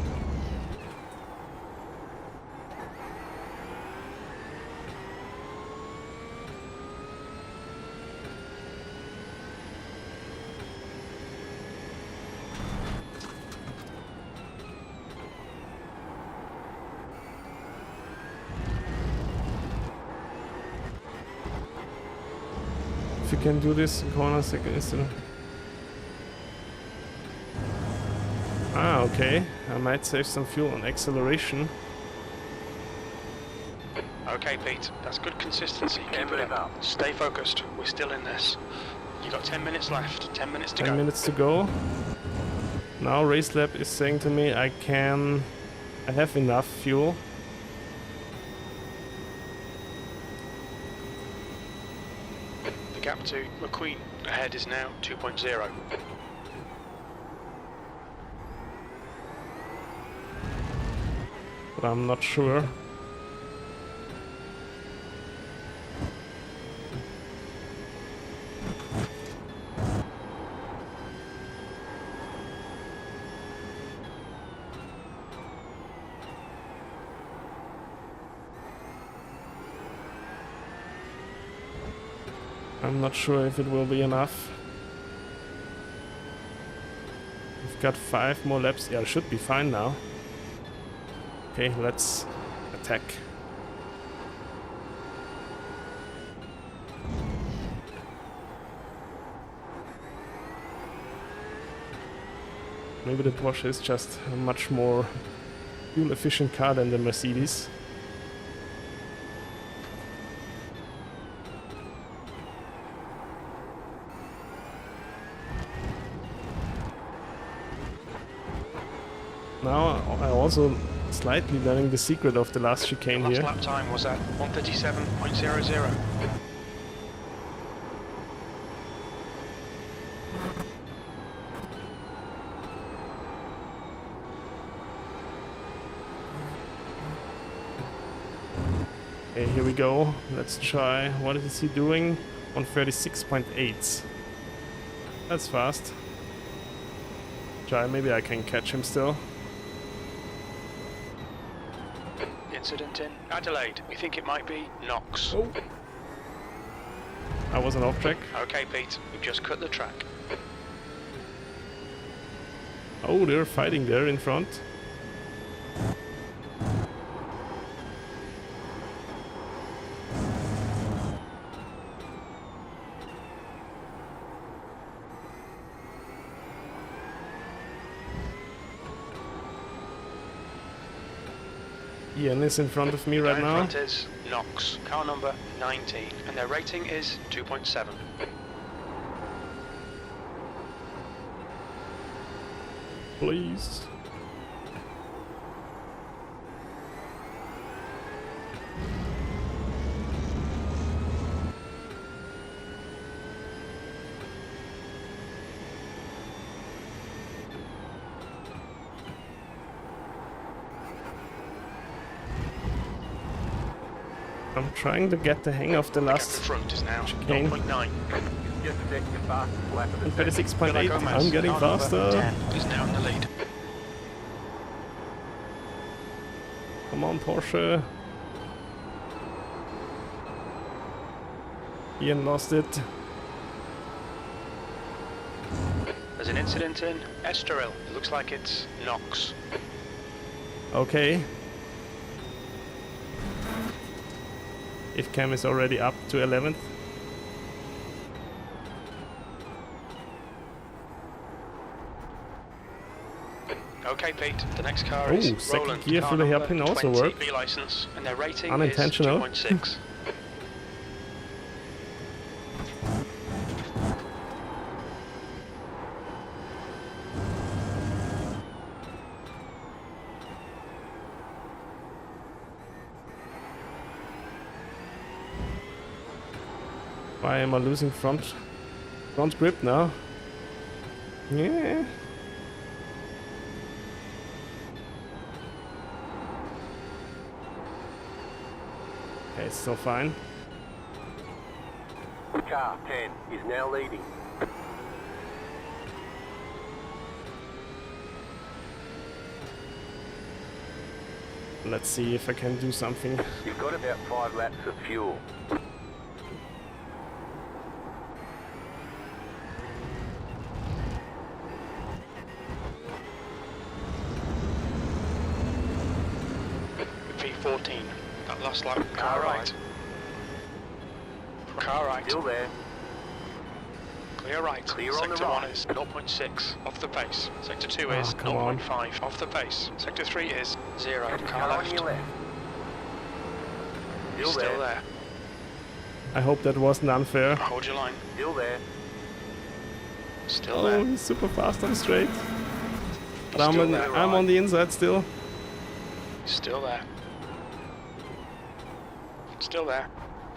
If you can do this in corner second instant. Ah, okay. I might save some fuel on acceleration. Okay, Pete, that's good consistency. Keep Move it up. up. Stay focused. We're still in this. You got 10 minutes left. 10 minutes to 10 go. minutes to go. Now Race Lab is saying to me I have enough fuel. The gap to McQueen ahead is now 2.0. But I'm not sure. I'm not sure if it will be enough. We've got 5 more laps. Yeah, it should be fine now. Okay, let's attack. Maybe the Porsche is just a much more fuel efficient car than the Mercedes. Now I also slightly learning the secret of the last chicane Last here. lap time was at 137.00. Okay, here we go. Let's try. What is he doing? 136.8. That's fast. Try, maybe I can catch him still. Incident in Adelaide. We think it might be Knox. Oh. I was an off track. Okay, Pete, we've just cut the track. Oh, they're fighting there in front. Ian is in front of me right now. In front is Knox, car number 19, and their rating is 2.7. Please. I'm trying to get the hang of the last front is now chicane. 0.9. Just set your fastest lap of the session. 36.8. I'm getting faster. 10 is now in the lead. Come on, Porsche. Ian lost it. There's an incident in Estoril. It looks like it's Knox. Okay. If Cam is already up to 11th. Okay, Pete. The next car is second Roland. gear car for the number hairpin also 20, worked. B license, and their rating Unintentional. is 2.6. Why am I losing front grip now? Yeah. Okay, it's still fine. Car 10 is now leading. Let's see if I can do something. You've got about 5 laps of fuel. P14. That last lap. Car right. Car right. Still there. Clear right. Clear on the Sector 1 right. is 0.6 off the pace. Sector 2 Oh, is come on. 0.5 off the pace. Sector 3 is 0. Car Car on left. your left. Still there. I hope that wasn't unfair. Hold your line. Still there. Still Oh, there. he's super fast on straight. But Still there. I'm on the inside still. Still there. Still there.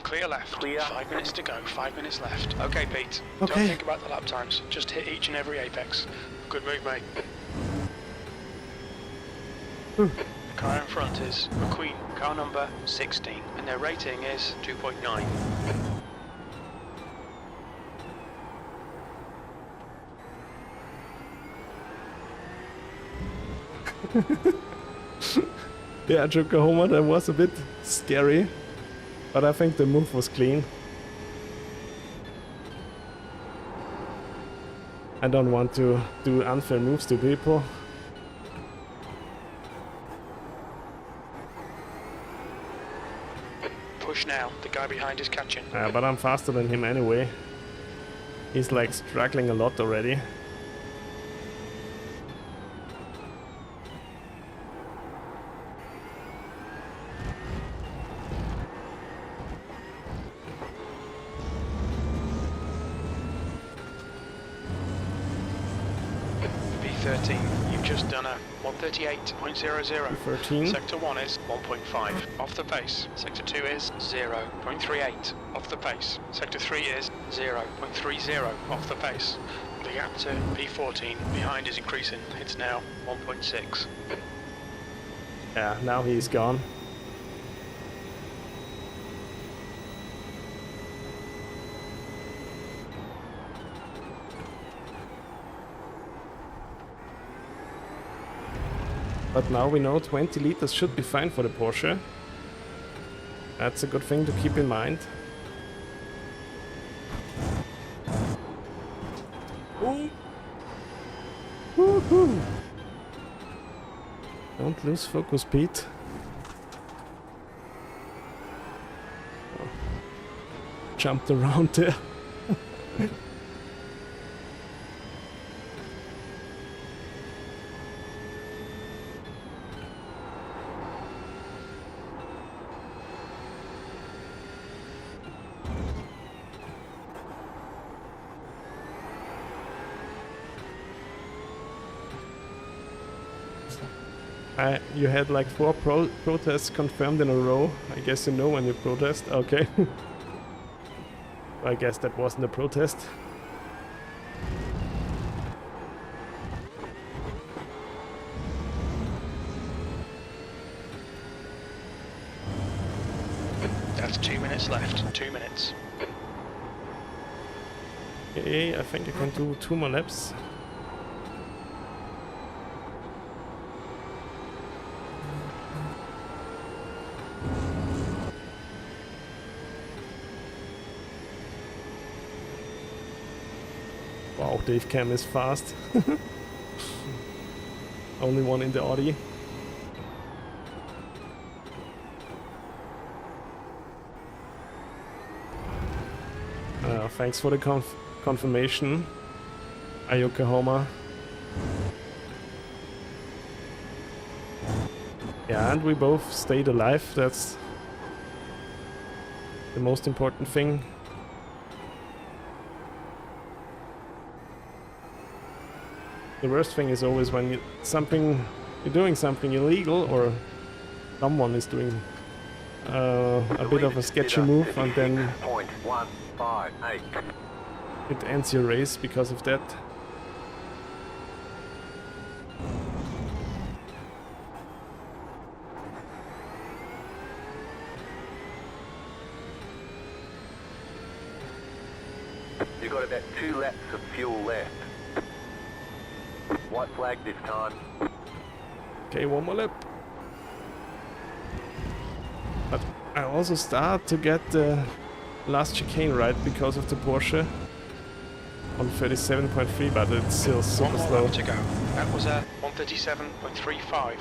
Clear left. Clear. 5 minutes to go. 5 minutes left. Okay, Pete. Okay. Don't think about the lap times. Just hit each and every apex. Good move, mate. The car in front is McQueen, car number 16, and their rating is 2.9. Yeah, Yokohama, that was a bit scary. But I think the move was clean. I don't want to do unfair moves to people. Push now. The guy behind is catching. But I'm faster than him anyway. He's like struggling a lot already. P13. You've just done a 138.00. 13. Sector 1 is 1.5 off the pace. Sector 2 is 0.38 off the pace. Sector 3 is 0.30 off the pace. The gap to P14 behind is increasing. It's now 1.6. Yeah, now he's gone. But now we know 20 liters should be fine for the Porsche. That's a good thing to keep in mind. Ooh. Woohoo! Don't lose focus, Pete. Oh. Jumped around there. You had like 4 protests confirmed in a row. I guess you know when you protest. Okay. I guess that wasn't a protest. That's 2 minutes left. 2 minutes. Okay, I think I can do 2 more laps. Wow, Dave Cam is fast. Only one in the Audi. Thanks for the confirmation, Yokohama. Yeah, and we both stayed alive. That's the most important thing. The worst thing is always when you're doing something illegal, or someone is doing a bit of a sketchy move, and then it ends your race because of that. You've got about 2 laps of fuel left. White flag this time. Okay, 1 more lap. But I also start to get the last chicane right because of the Porsche on 37.3, but it's still super One more slow. lap to go. That was at 137.35.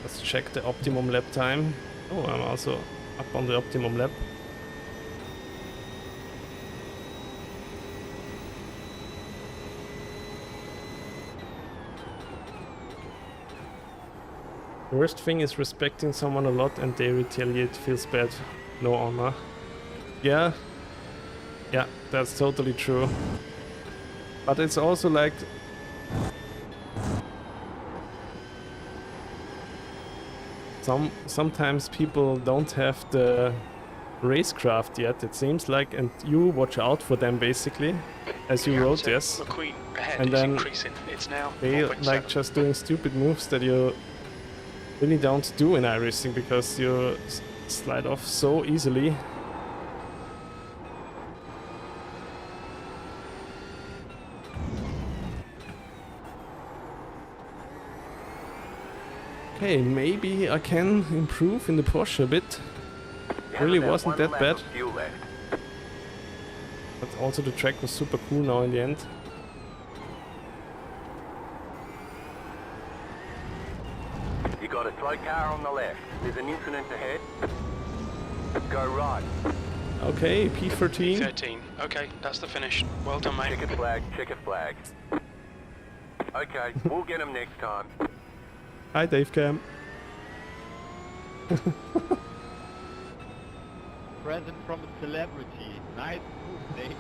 Let's check the optimum lap time. Oh, I'm also up on the optimum lap. The worst thing is respecting someone a lot and they retaliate, feels bad. No honor. Yeah, that's totally true. But it's also like... Sometimes people don't have the racecraft yet, it seems like, and you watch out for them basically, as you wrote, yes. McQueen ahead And is then increasing. It's now they 4.7. like just doing stupid moves that you really don't do in iRacing because you slide off so easily. Okay, maybe I can improve in the Porsche a bit. Really wasn't that bad. But also the track was super cool now in the end. You got a slow car on the left. There's an incident ahead. Go right. Okay, P13. 13. Okay, that's the finish. Well done, mate. Check a flag, check a flag. Okay, we'll get him next time. Hi, Dave Cam. Present from a celebrity. Nice move, Dave.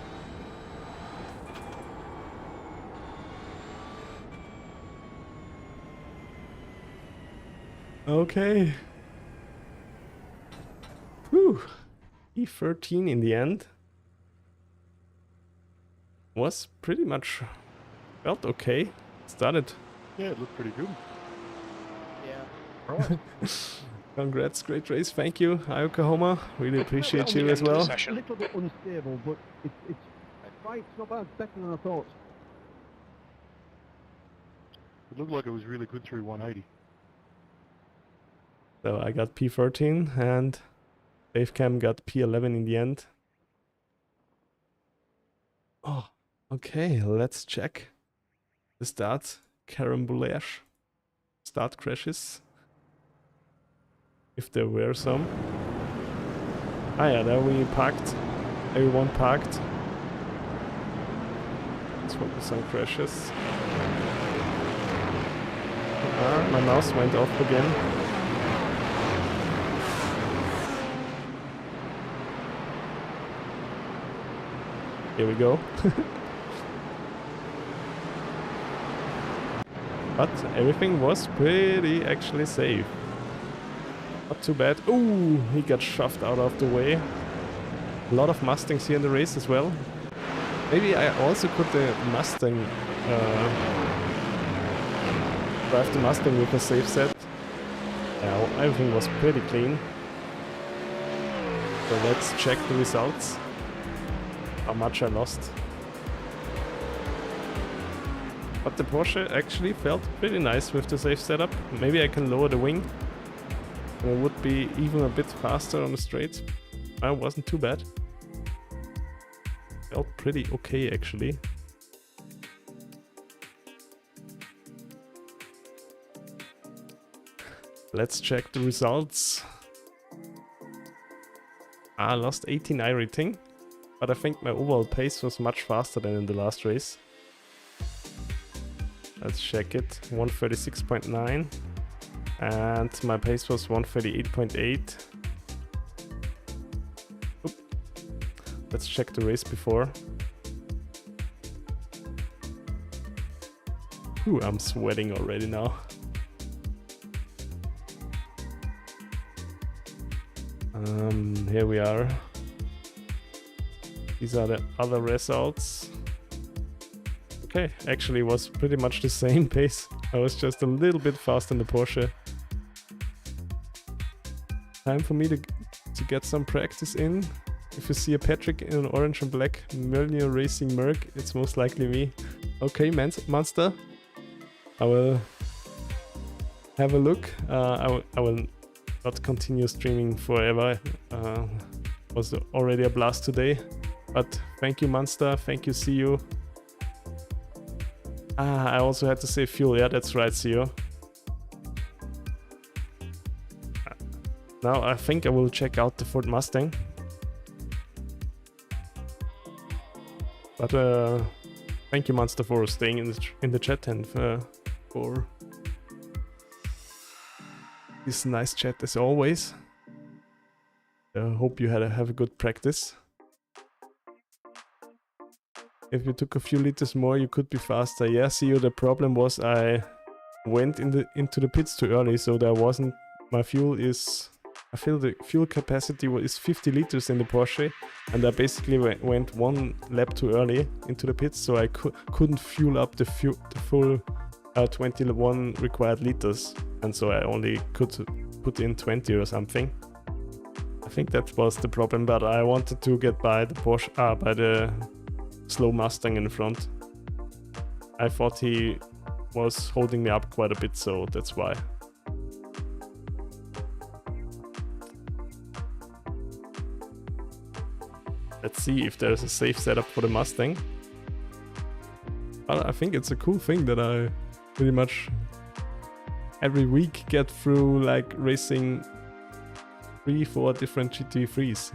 Okay. Whew. E13 in the end. Was pretty much felt okay. Started. Yeah, it looked pretty good. Yeah. Congrats, great race, thank you, Oklahoma. Really appreciate you as well. A little bit unstable, but it's right. It's not bad. It's better than I thought. It looked like it was really good through 180. So I got P13 and Dave Cam got P11 in the end. Oh, okay, let's check the start carambolage, start crashes, if there were some. Ah yeah, there we parked, everyone parked. Let's focus on crashes. Ah, my mouse went off again. Here we go. But everything was pretty actually safe. Not too bad. Ooh, he got shoved out of the way. A lot of Mustangs here in the race as well. Maybe I also could the Mustang drive the Mustang with a safe set. Yeah, everything was pretty clean. So let's check the results. How much I lost. But the Porsche actually felt pretty nice with the safe setup. Maybe I can lower the wing. And it would be even a bit faster on the straight. It wasn't too bad. Felt pretty okay actually. Let's check the results. I lost 18 iRating. But I think my overall pace was much faster than in the last race. Let's check it. 136.9. And my pace was 138.8. Let's check the race before. Ooh, I'm sweating already now. Here we are. These are the other results. Okay, actually was pretty much the same pace. I was just a little bit faster in the Porsche. Time for me to get some practice in. If you see a Patrick in an orange and black Magny-Racing Merc, it's most likely me. Okay, Monster. I will have a look. I will not continue streaming forever. Was already a blast today. But thank you, Monster. Thank you, see you. Ah, I also had to save fuel. Yeah, that's right, see you. Now I think I will check out the Ford Mustang. But thank you, Monster, for staying in the chat and for this nice chat as always. Hope you have a good practice. If you took a few liters more, you could be faster. Yeah, see you. The problem was I went into the pits too early, so there wasn't. My fuel is. I feel the fuel capacity is 50 liters in the Porsche, and I basically went one lap too early into the pits, so I couldn't fuel up the full 21 required liters, and so I only could put in 20 or something. I think that was the problem, but I wanted to get by the Porsche, by the slow Mustang in front. I thought he was holding me up quite a bit, so that's why. Let's see if there's a safe setup for the Mustang. Well, I think it's a cool thing that I pretty much every week get through like racing 3-4 different GT3s.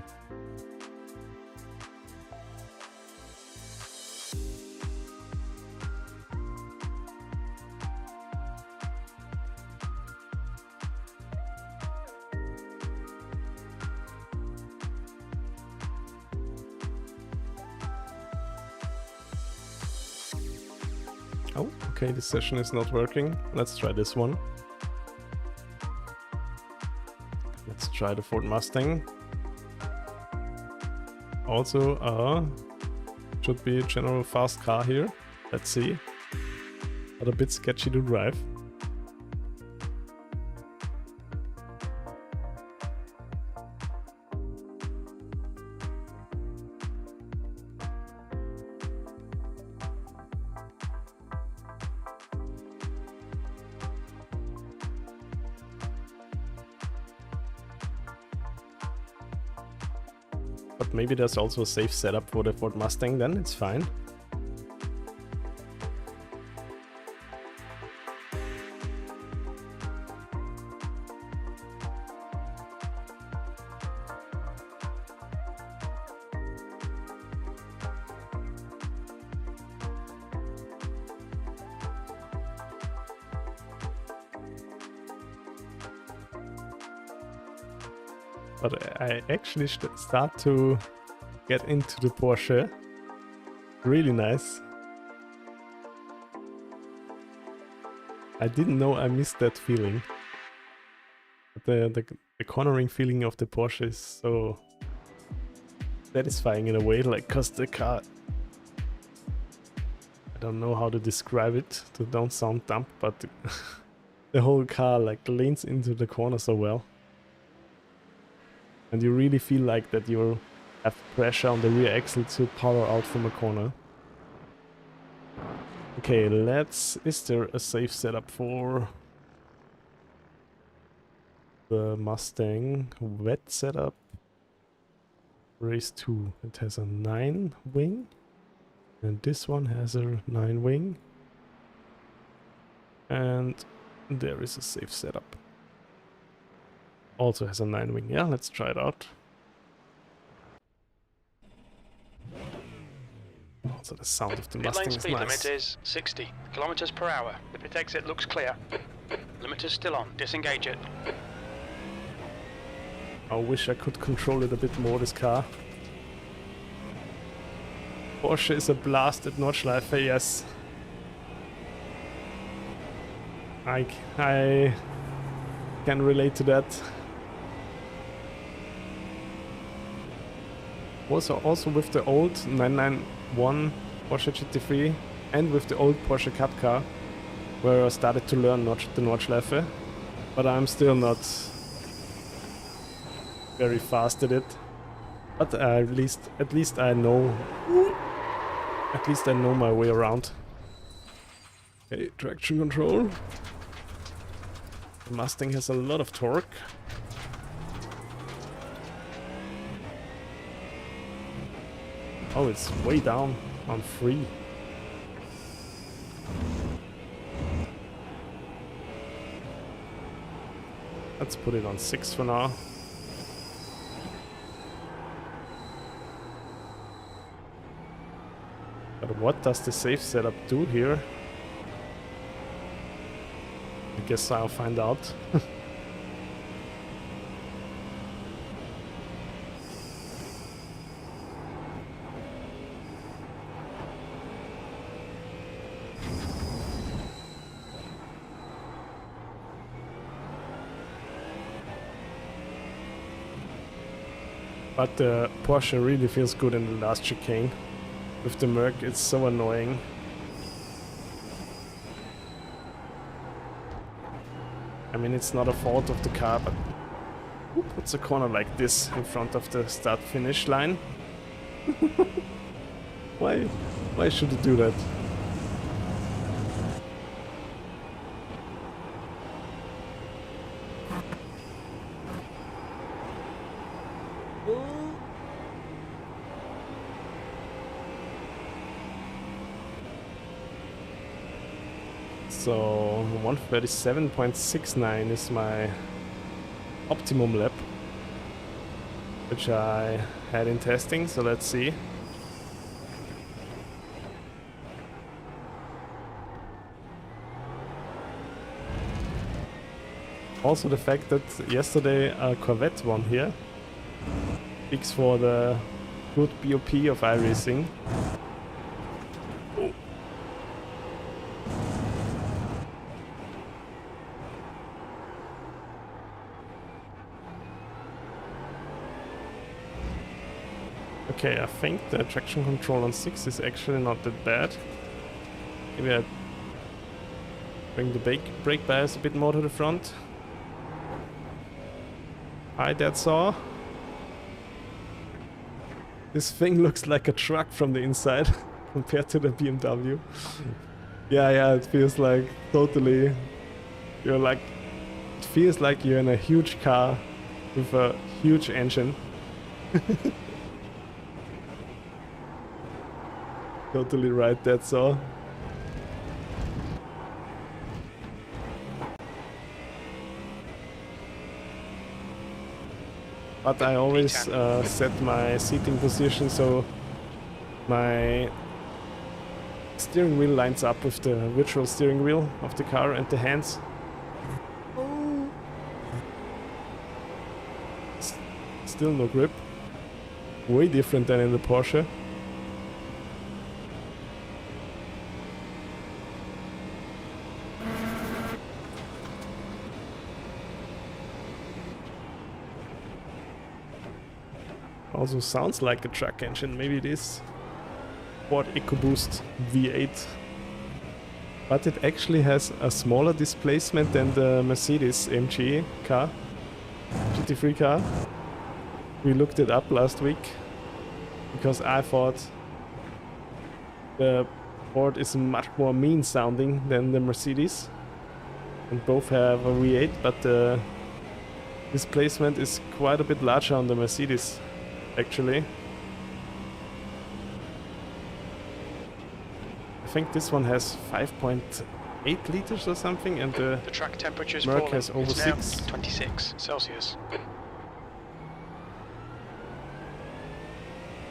Oh, okay, this session is not working. Let's try this one. Let's try the Ford Mustang. Also, should be a general fast car here. Let's see. But a bit sketchy to drive. But maybe there's also a safe setup for the Ford Mustang, then it's fine. But I actually start to get into the Porsche. Really nice. I didn't know I missed that feeling. But the cornering feeling of the Porsche is so satisfying in a way, like, cause the car... I don't know how to describe it to don't sound dumb, but the whole car like leans into the corner so well. And you really feel like that you have pressure on the rear axle to power out from a corner. Okay, is there a safe setup for the Mustang? Wet setup. Race 2. It has a 9 wing. And this one has a 9 wing. And there is a safe setup. Also has a 9 wing. Yeah, let's try it out. Also the sound of the Mustang is nice. Speed limit is 60 kilometers per hour. The pit exit looks clear. Limiter's still on. Disengage it. I wish I could control it a bit more, this car. Porsche is a blast at Nordschleife, yes. I can relate to that. Also with the old 991 Porsche GT3 and with the old Porsche Cup car, where I started to learn the Nordschleife, but I'm still not very fast at it. But at least I know. At least I know my way around. Okay, traction control. The Mustang has a lot of torque. Oh, it's way down on 3. Let's put it on 6 for now. But what does the safe setup do here? I guess I'll find out. But the Porsche really feels good in the last chicane. With the Merc, it's so annoying. I mean, it's not a fault of the car, but who puts a corner like this in front of the start-finish line? Why should it do that? So 137.69 is my optimum lap, which I had in testing, so let's see. Also the fact that yesterday a Corvette won here speaks for the good BOP of iRacing. Okay, I think the traction control on 6 is actually not that bad. Maybe I bring the brake bias a bit more to the front. Hi, that's all. This thing looks like a truck from the inside compared to the BMW. Yeah, it feels like totally... it feels like you're in a huge car with a huge engine. Totally right, that's all. But I always set my seating position so my steering wheel lines up with the virtual steering wheel of the car and the hands. Still no grip. Way different than in the Porsche. Also sounds like a truck engine, maybe it is Ford EcoBoost V8. But it actually has a smaller displacement than the Mercedes AMG car, GT3 car. We looked it up last week because I thought the Ford is much more mean sounding than the Mercedes. And both have a V8, but the displacement is quite a bit larger on the Mercedes. Actually, I think this one has 5.8 liters or something, and the track temperature is Merc has over 6. 26 Celsius.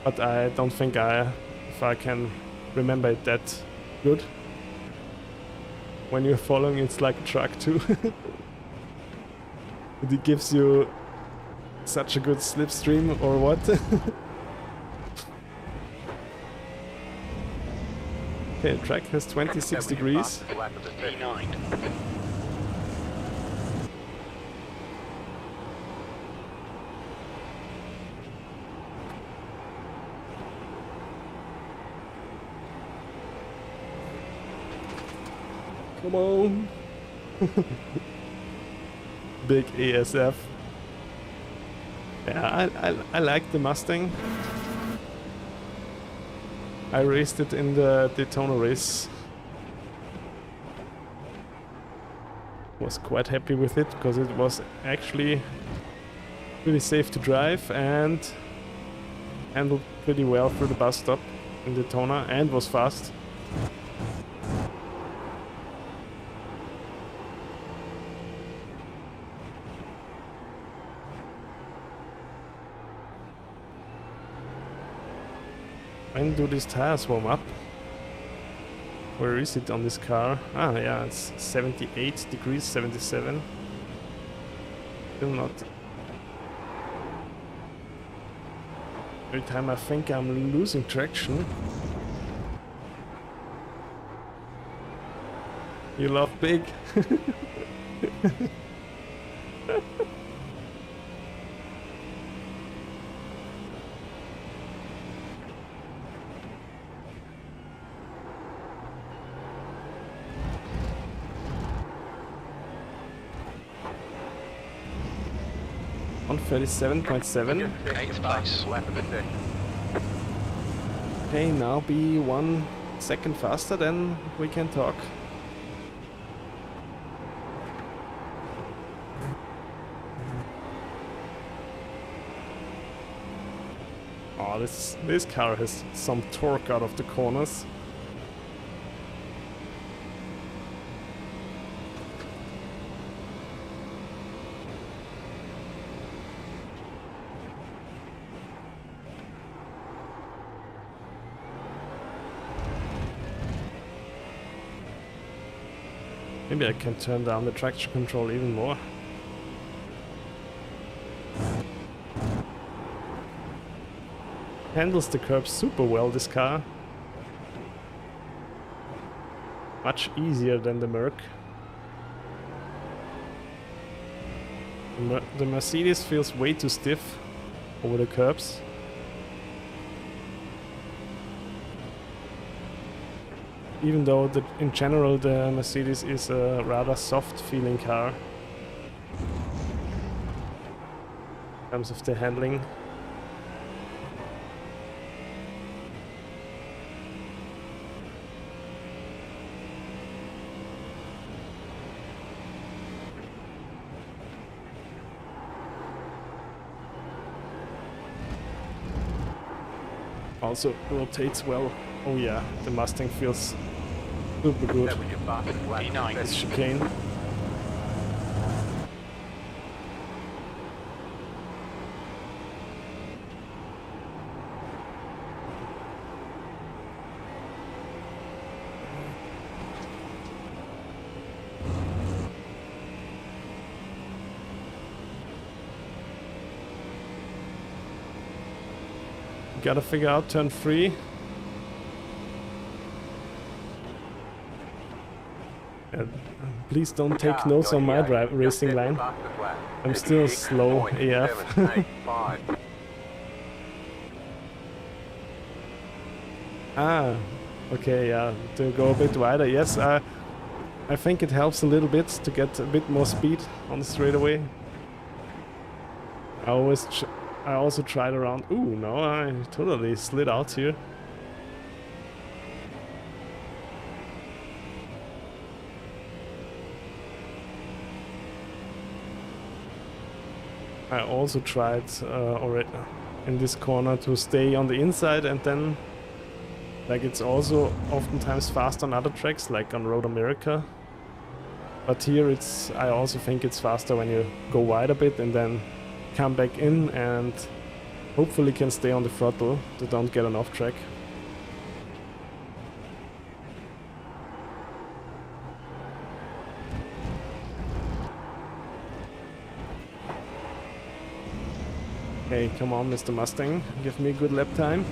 But I don't think if I can remember it that good. When you're following, it's like a truck too. It gives you such a good slipstream or what? Okay, the track has 26 degrees. E9. Come on! Big ASF. Yeah, I like the Mustang. I raced it in the Daytona race. Was quite happy with it because it was actually really safe to drive and handled pretty well through the bus stop in Daytona and was fast. When do these tires warm up? Where is it on this car? Ah, yeah, it's 78 degrees, 77. Still not. Every time I think I'm losing traction. You love big. On 37.7. 8th place. Okay, now be 1 second faster, then we can talk. Oh, this car has some torque out of the corners. Maybe I can turn down the traction control even more. Handles the curbs super well, this car. Much easier than the Merc. The Mercedes feels way too stiff over the curbs. Even though in general the Mercedes is a rather soft feeling car in terms of the handling. Also rotates well. Oh yeah, the Mustang feels super good. That was your fastest lap. P9. This chicane. Gotta figure out turn 3. Please don't take notes on my racing line. I'm still slow AF. Ah, okay, yeah, to go a bit wider. Yes, I think it helps a little bit to get a bit more speed on the straightaway. I also tried around. Ooh, no, I totally slid out here. I also tried already in this corner to stay on the inside, and then like it's also oftentimes fast on other tracks like on Road America. But here I also think it's faster when you go wide a bit and then come back in and hopefully can stay on the throttle to don't get an off track. Hey, come on, Mr. Mustang, give me a good lap time.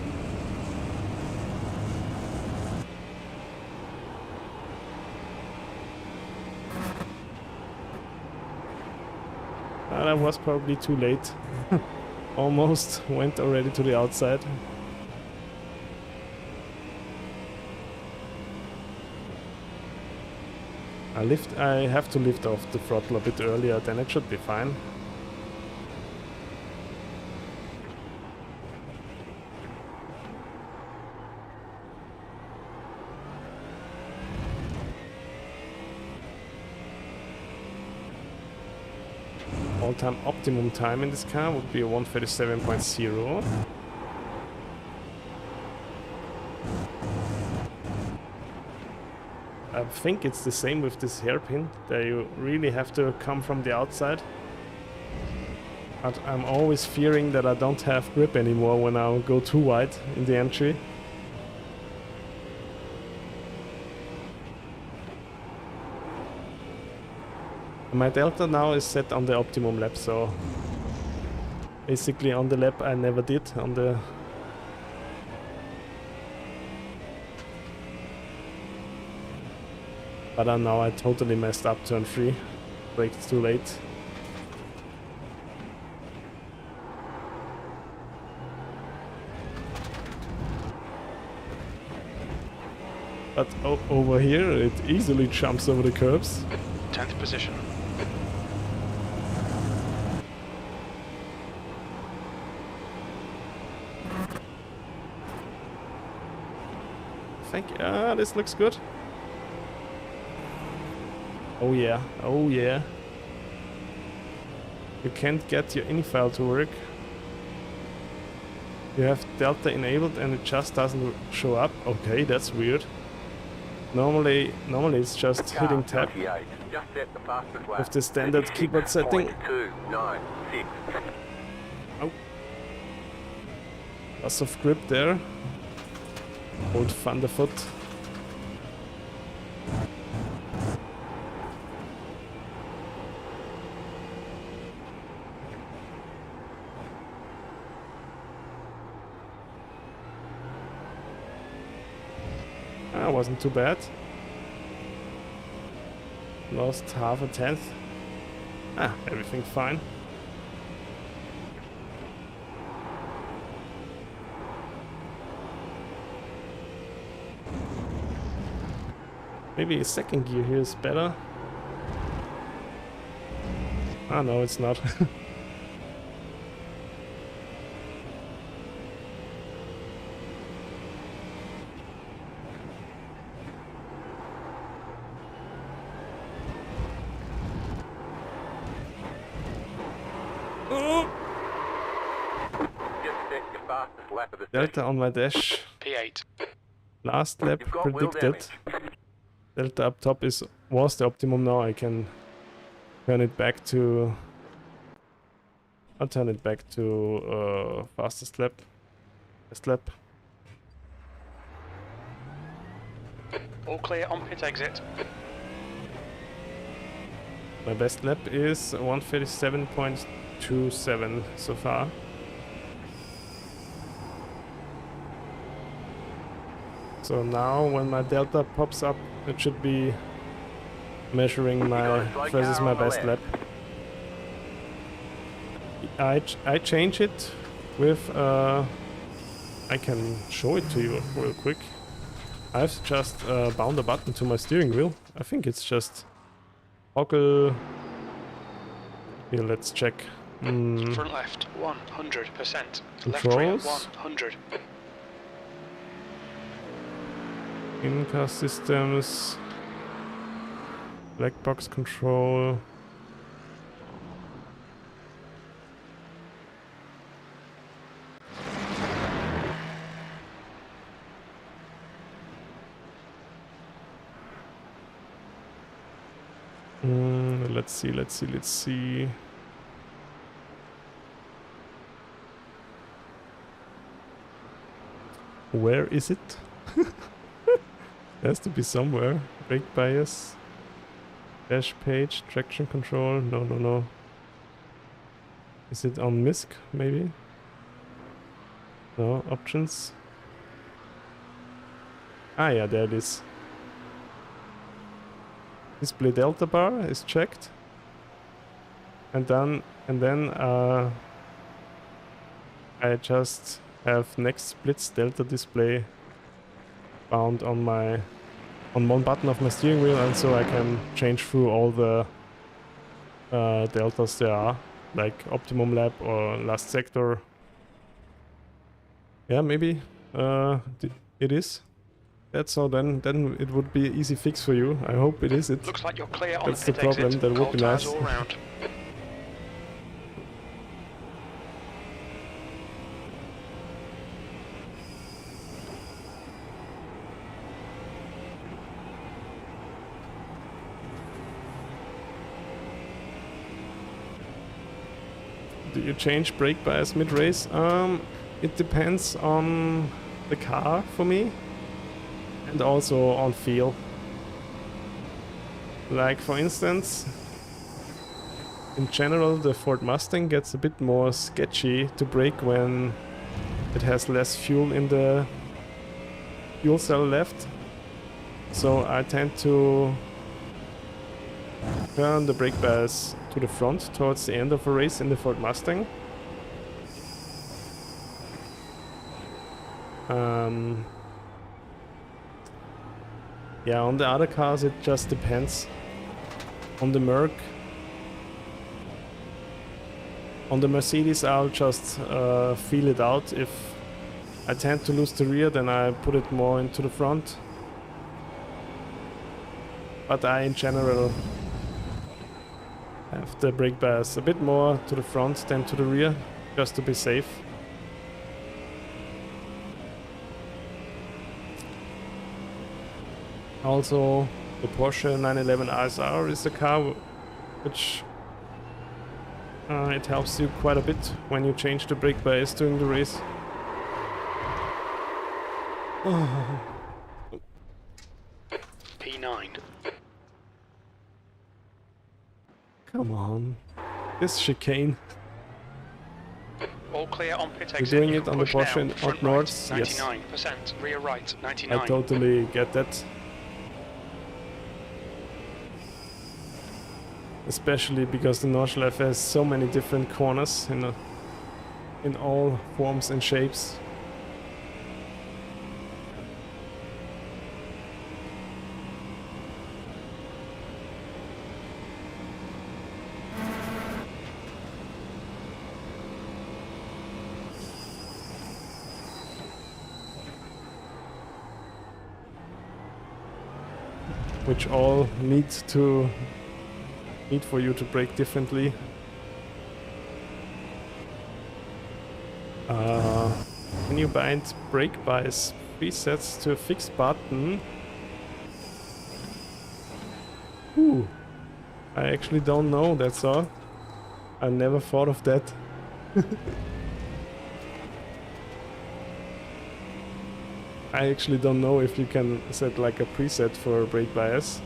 That was probably too late. Almost went already to the outside. I have to lift off the throttle a bit earlier, then it should be fine. All-time optimum time in this car would be a 1:37.0. I think it's the same with this hairpin, that you really have to come from the outside. But I'm always fearing that I don't have grip anymore when I go too wide in the entry. My delta now is set on the optimum lap, so basically on the lap I never did on the but now I totally messed up turn 3. Braked too late. But over here it easily jumps over the curbs. 10th position. I think, this looks good. Oh yeah, oh yeah. You can't get your ini file to work. You have delta enabled and it just doesn't show up. Okay, that's weird. Normally it's just hitting tab with the standard keyboard setting. Oh. Loss of grip there. Old Thunderfoot. Wasn't too bad. Lost half a tenth. Everything fine. Maybe a second gear here is better. No, it's not. Delta on my dash. P8. last lap You've got wheel predicted. damage. Delta up top was the optimum. Now I can turn it back to... I'll turn it back to fastest lap. Best lap. All clear on pit exit. My best lap is 1:37.27 so far. So now when my delta pops up, it should be measuring my versus my best lap. I change it with I can show it to you real quick. I've just bound a button to my steering wheel. I think it's just toggle. Here, let's check. Front left 100%. Left rear Controls. 100. In-car systems. Black box control. Let's see. Where is it? Has to be somewhere. Brake bias. Dash page. Traction control. No. Is it on MISC maybe? No. Options. Ah yeah, there it is. Display delta bar is checked. And then I just have next splits delta display bound on one button of my steering wheel, and so I can change through all the deltas there are, like optimum lap or last sector. Yeah, maybe it is. That's so then it would be an easy fix for you. I hope it is it. Looks like you're clear on That's the pit problem, exit. that would Cold be tires nice. all round. Do you change brake bias mid-race? It depends on the car for me, and also on feel. Like for instance, in general the Ford Mustang gets a bit more sketchy to brake when it has less fuel in the fuel cell left. So I tend to turn the brake bias to the front towards the end of a race in the Ford Mustang. Yeah, on the other cars it just depends. On the Merc, on the Mercedes I'll just feel it out. If I tend to lose the rear, then I put it more into the front. But I in general have the brake bias a bit more to the front than to the rear, just to be safe. Also, the Porsche 911 RSR is a car which it helps you quite a bit when you change the brake bias during the race. P9. Come on, this chicane. All clear on pit exit. You're doing You it can on the push Porsche now. and Front out north, right, yes. 99%. Rear right, 99. I totally get that. Especially because the Nordschleife has so many different corners in all forms and shapes. Which all need for you to brake differently. Can you bind brake bias presets to a fixed button. Ooh. I actually don't know, that's all. I never thought of that. I actually don't know if you can set like a preset for brake bias.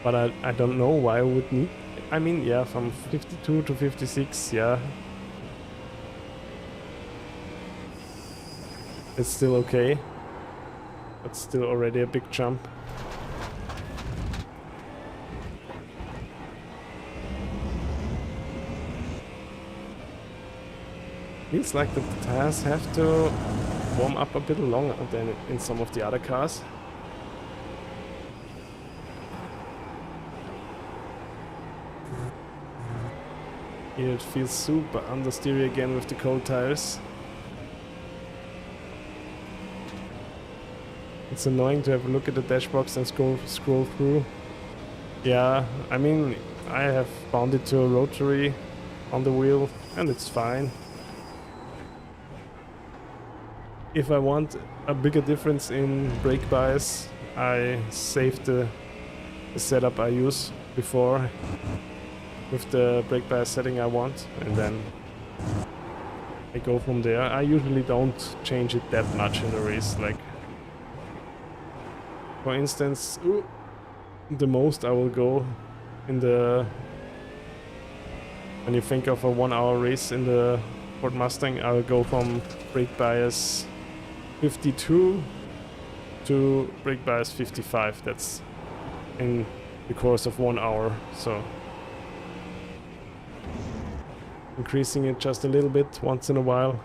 But I don't know why I would need... I mean, yeah, from 52 to 56, yeah. It's still okay. But still already a big jump. Feels like the tires have to warm up a bit longer than in some of the other cars. Here it feels super understeery again with the cold tires. It's annoying to have a look at the dashbox and scroll through. Yeah, I mean, I have bound it to a rotary on the wheel and it's fine. If I want a bigger difference in brake bias, I save the setup I use before with the brake bias setting I want, and then I go from there. I usually don't change it that much in the race. Like, for instance, the most I will go in the... When you think of a 1 hour race in the Ford Mustang, I will go from brake bias 52 to brake bias 55. That's in the course of 1 hour, so increasing it just a little bit once in a while.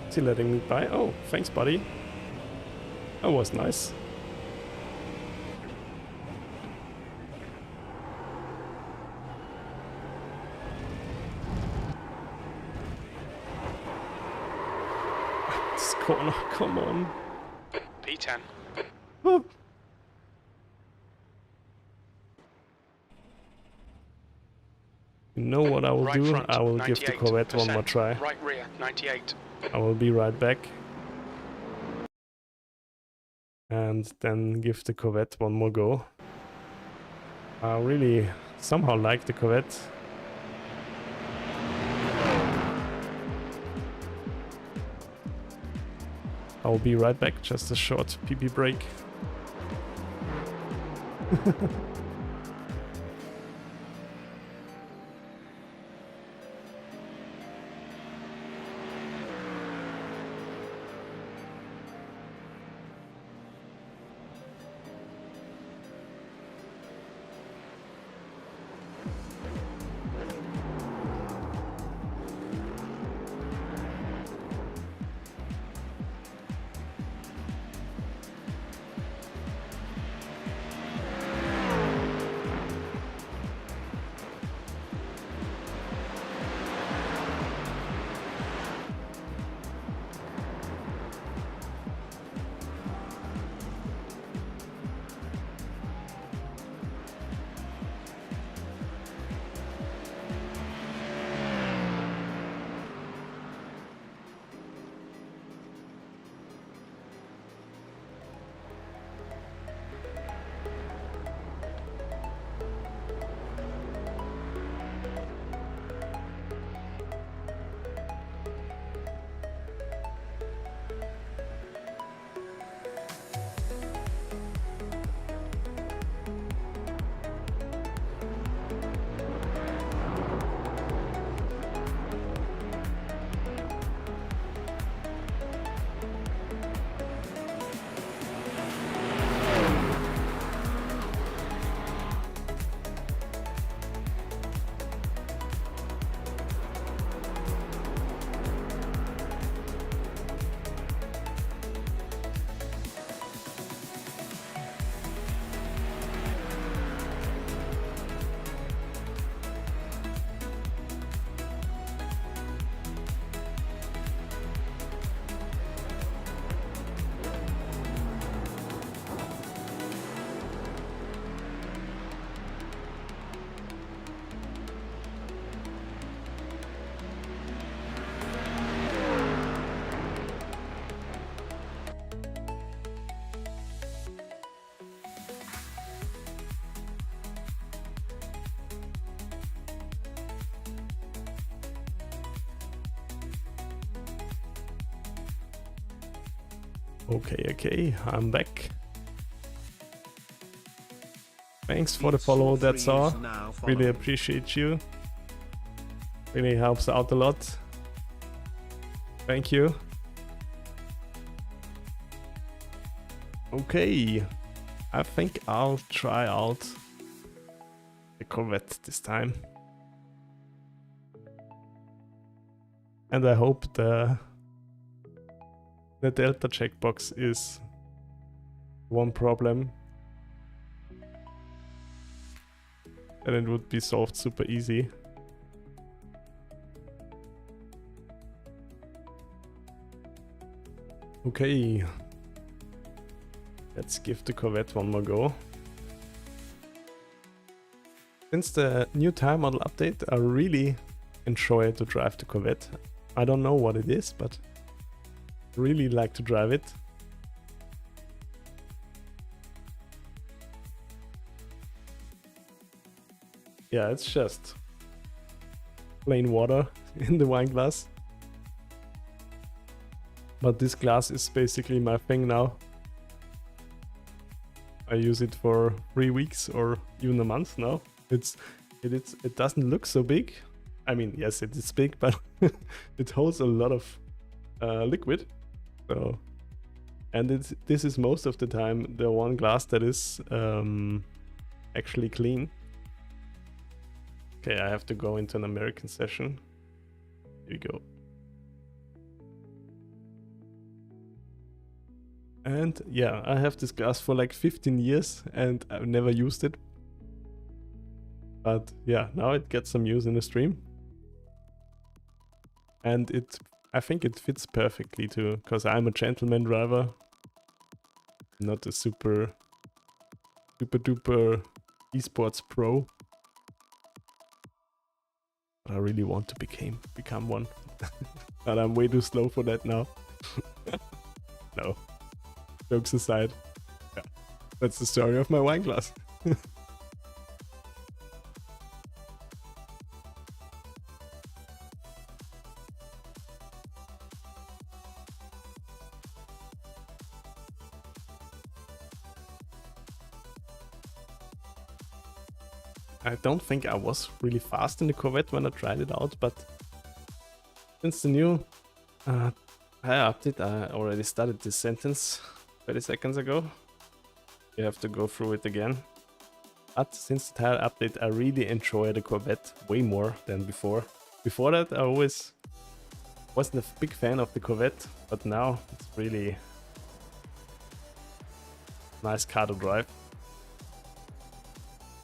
Is he letting me by? Oh, thanks, buddy. That was nice. This corner, come on. P10. Oh. You know what I will Right do? front, I will give the Corvette one more 98%. try. Right rear, 98. I will be right back. And then give the Corvette one more go. I really somehow like the Corvette. I'll be right back, just a short PP break. Okay, I'm back. Thanks for the follow, that's all. Really appreciate you. Really helps out a lot. Thank you. Okay, I think I'll try out the Corvette this time. And I hope the Delta checkbox is one problem. And it would be solved super easy. Okay. Let's give the Corvette one more go. Since the new tire model update, I really enjoy to drive the Corvette. I don't know what it is, but I really like to drive it. Yeah, it's just plain water in the wine glass. But this glass is basically my thing now. I use it for 3 weeks or even a month now. It doesn't look so big. I mean, yes, it is big, but it holds a lot of liquid. So, and this is most of the time the one glass that is actually clean. Okay, I have to go into an American session. Here we go. And yeah, I have this glass for like 15 years and I've never used it. But yeah, now it gets some use in the stream. And I think it fits perfectly too, because I'm a gentleman driver. Not a super duper esports pro. I really want to become one. But I'm way too slow for that now. No. Jokes aside. Yeah. That's the story of my wine glass. I don't think I was really fast in the Corvette when I tried it out, but since the new tire update, I already started this sentence 30 seconds ago. You have to go through it again. But since the tire update, I really enjoy the Corvette way more than before. Before that, I always wasn't a big fan of the Corvette, but now it's really a nice car to drive.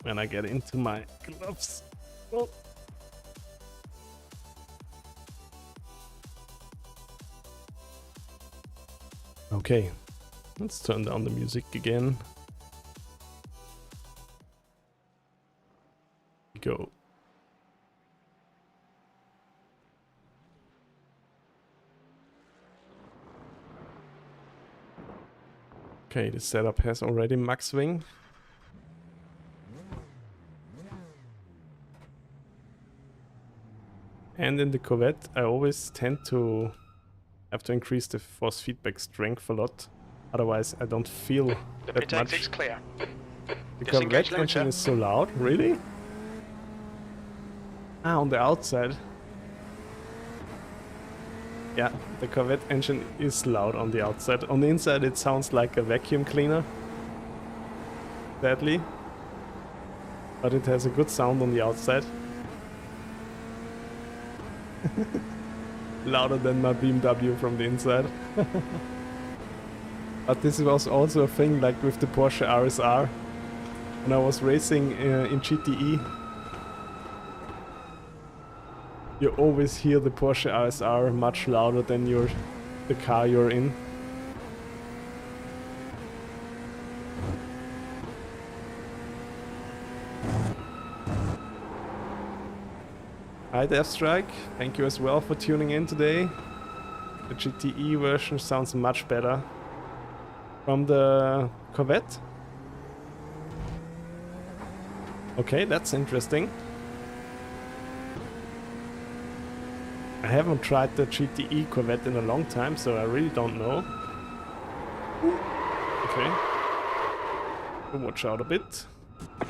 When I get into my gloves. Oh. Okay, let's turn down the music again. Go. Okay, the setup has already max swing. And in the Corvette, I always tend to have to increase the force feedback strength a lot. Otherwise, I don't feel the that pit much. exit's clear. The Disengage Corvette launcher. engine is so loud, really? Ah, on the outside. Yeah, the Corvette engine is loud on the outside. On the inside, it sounds like a vacuum cleaner. Sadly. But it has a good sound on the outside. Louder than my BMW from the inside. But this was also a thing like with the Porsche RSR. When I was racing in GTE, you always hear the Porsche RSR much louder than the car you're in. Hi Deathstrike, thank you as well for tuning in today. The GTE version sounds much better from the Corvette. Okay, that's interesting. I haven't tried the GTE Corvette in a long time, so I really don't know. Okay. Watch out a bit.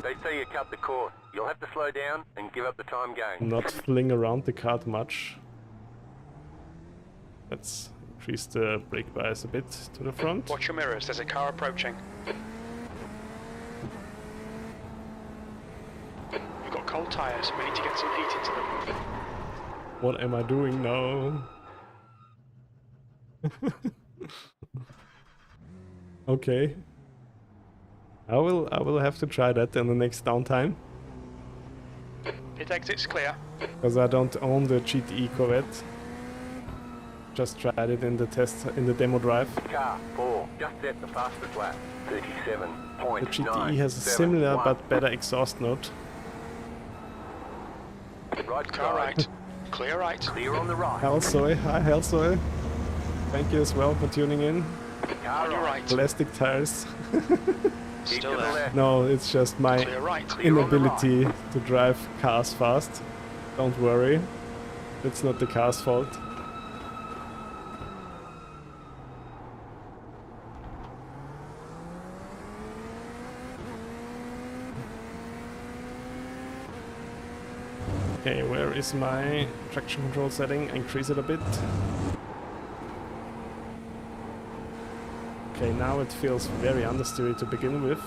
They say you cut the course. You'll have to slow down and give up the time gain. Not fling around the kart much. Let's increase the brake bias a bit to the front. Watch your mirrors, there's a car approaching. We've got cold tyres, we need to get some heat into them. What am I doing now? Okay. I will have to try that in the next downtime. Pit exit's clear. Because I don't own the GTE Corvette. Just tried it in the test, in the demo drive. Car 4, just set the fastest lap. 37.9. The GTE has a similar but better exhaust note. Right Car side. right. Clear right. Clear on the right. Halsoy, hi Halsoy. Thank you as well for tuning in. Car On your right. right. Plastic tires. Keep Still to the there. left. No, it's just my Clear right. Clear on the inability to drive cars fast. Don't worry. It's not the car's fault. Okay, where is my traction control setting? Increase it a bit. Okay, now it feels very understeery to begin with.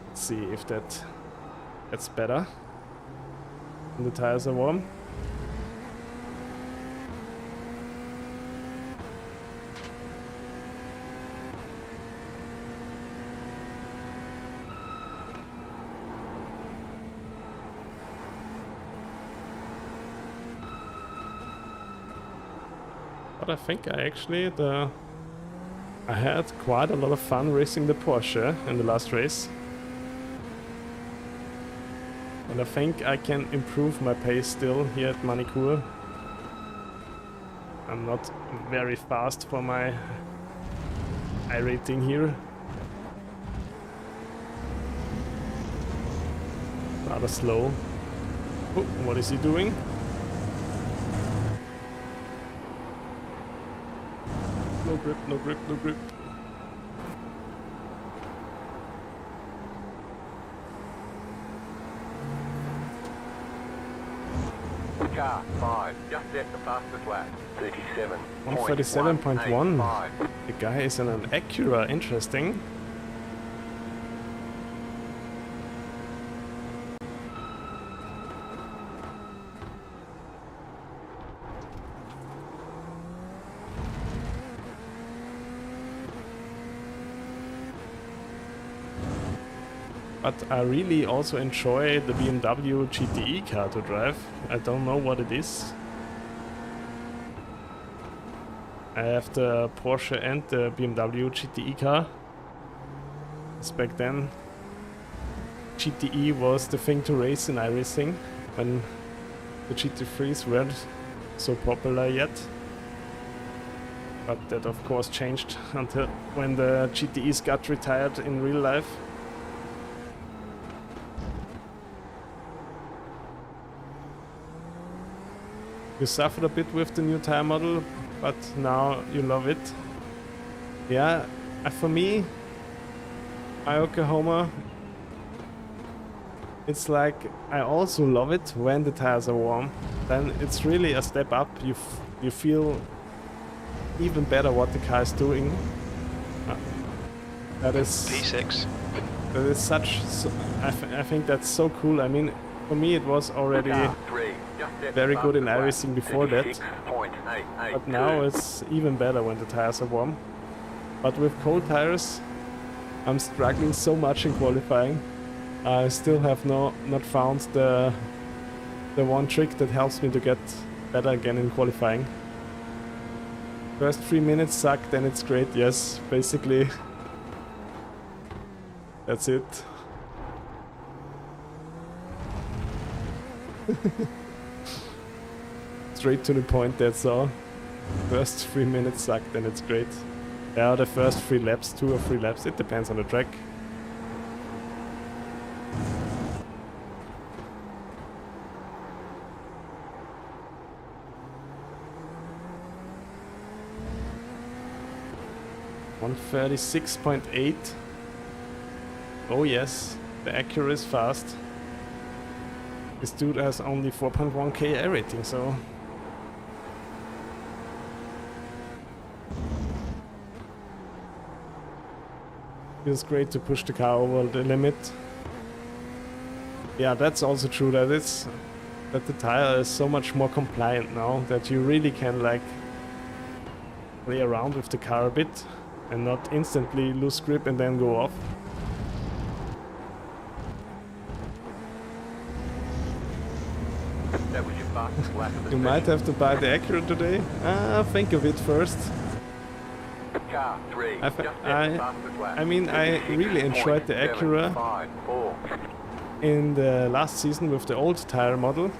Let's see if that gets better. And the tires are warm. But I think I had quite a lot of fun racing the Porsche in the last race. And I think I can improve my pace still here at Magny-Cours. I'm not very fast for my iRating here. Rather slow. Oh, what is he doing? No grip, no grip, no grip. Car 5, just set the fastest lap. 137.1. The guy is in an Acura, interesting. But I really also enjoy the BMW GTE car to drive. I don't know what it is. I have the Porsche and the BMW GTE car. As back then, GTE was the thing to race in iRacing when the GT3s weren't so popular yet. But that of course changed until when the GTEs got retired in real life. You suffered a bit with the new tire model, but now you love it. Yeah, for me, my Oklahoma, it's like I also love it when the tires are warm. Then it's really a step up. You feel even better what the car is doing. That is P6. That is such. I think that's so cool. I mean, for me it was already very good in iRacing before that, but now it's even better when the tires are warm. But with cold tires, I'm struggling so much in qualifying. I still have not found the one trick that helps me to get better again in qualifying. First 3 minutes suck, then it's great. Yes, basically that's it. Straight to the point, that's all. First 3 minutes suck, then it's great. Yeah, the first 3 laps, 2 or 3 laps, it depends on the track. 36.8. Oh yes, the Acura is fast. This dude has only 4.1k iRating, so... Feels great to push the car over the limit. Yeah, that's also true, that the tire is so much more compliant now that you really can like play around with the car a bit and not instantly lose grip and then go off. That was your fastest lap of the You might have to buy the Acura today. Think of it first. Car 3. I mean, I really enjoyed the Acura in the last season with the old tire model,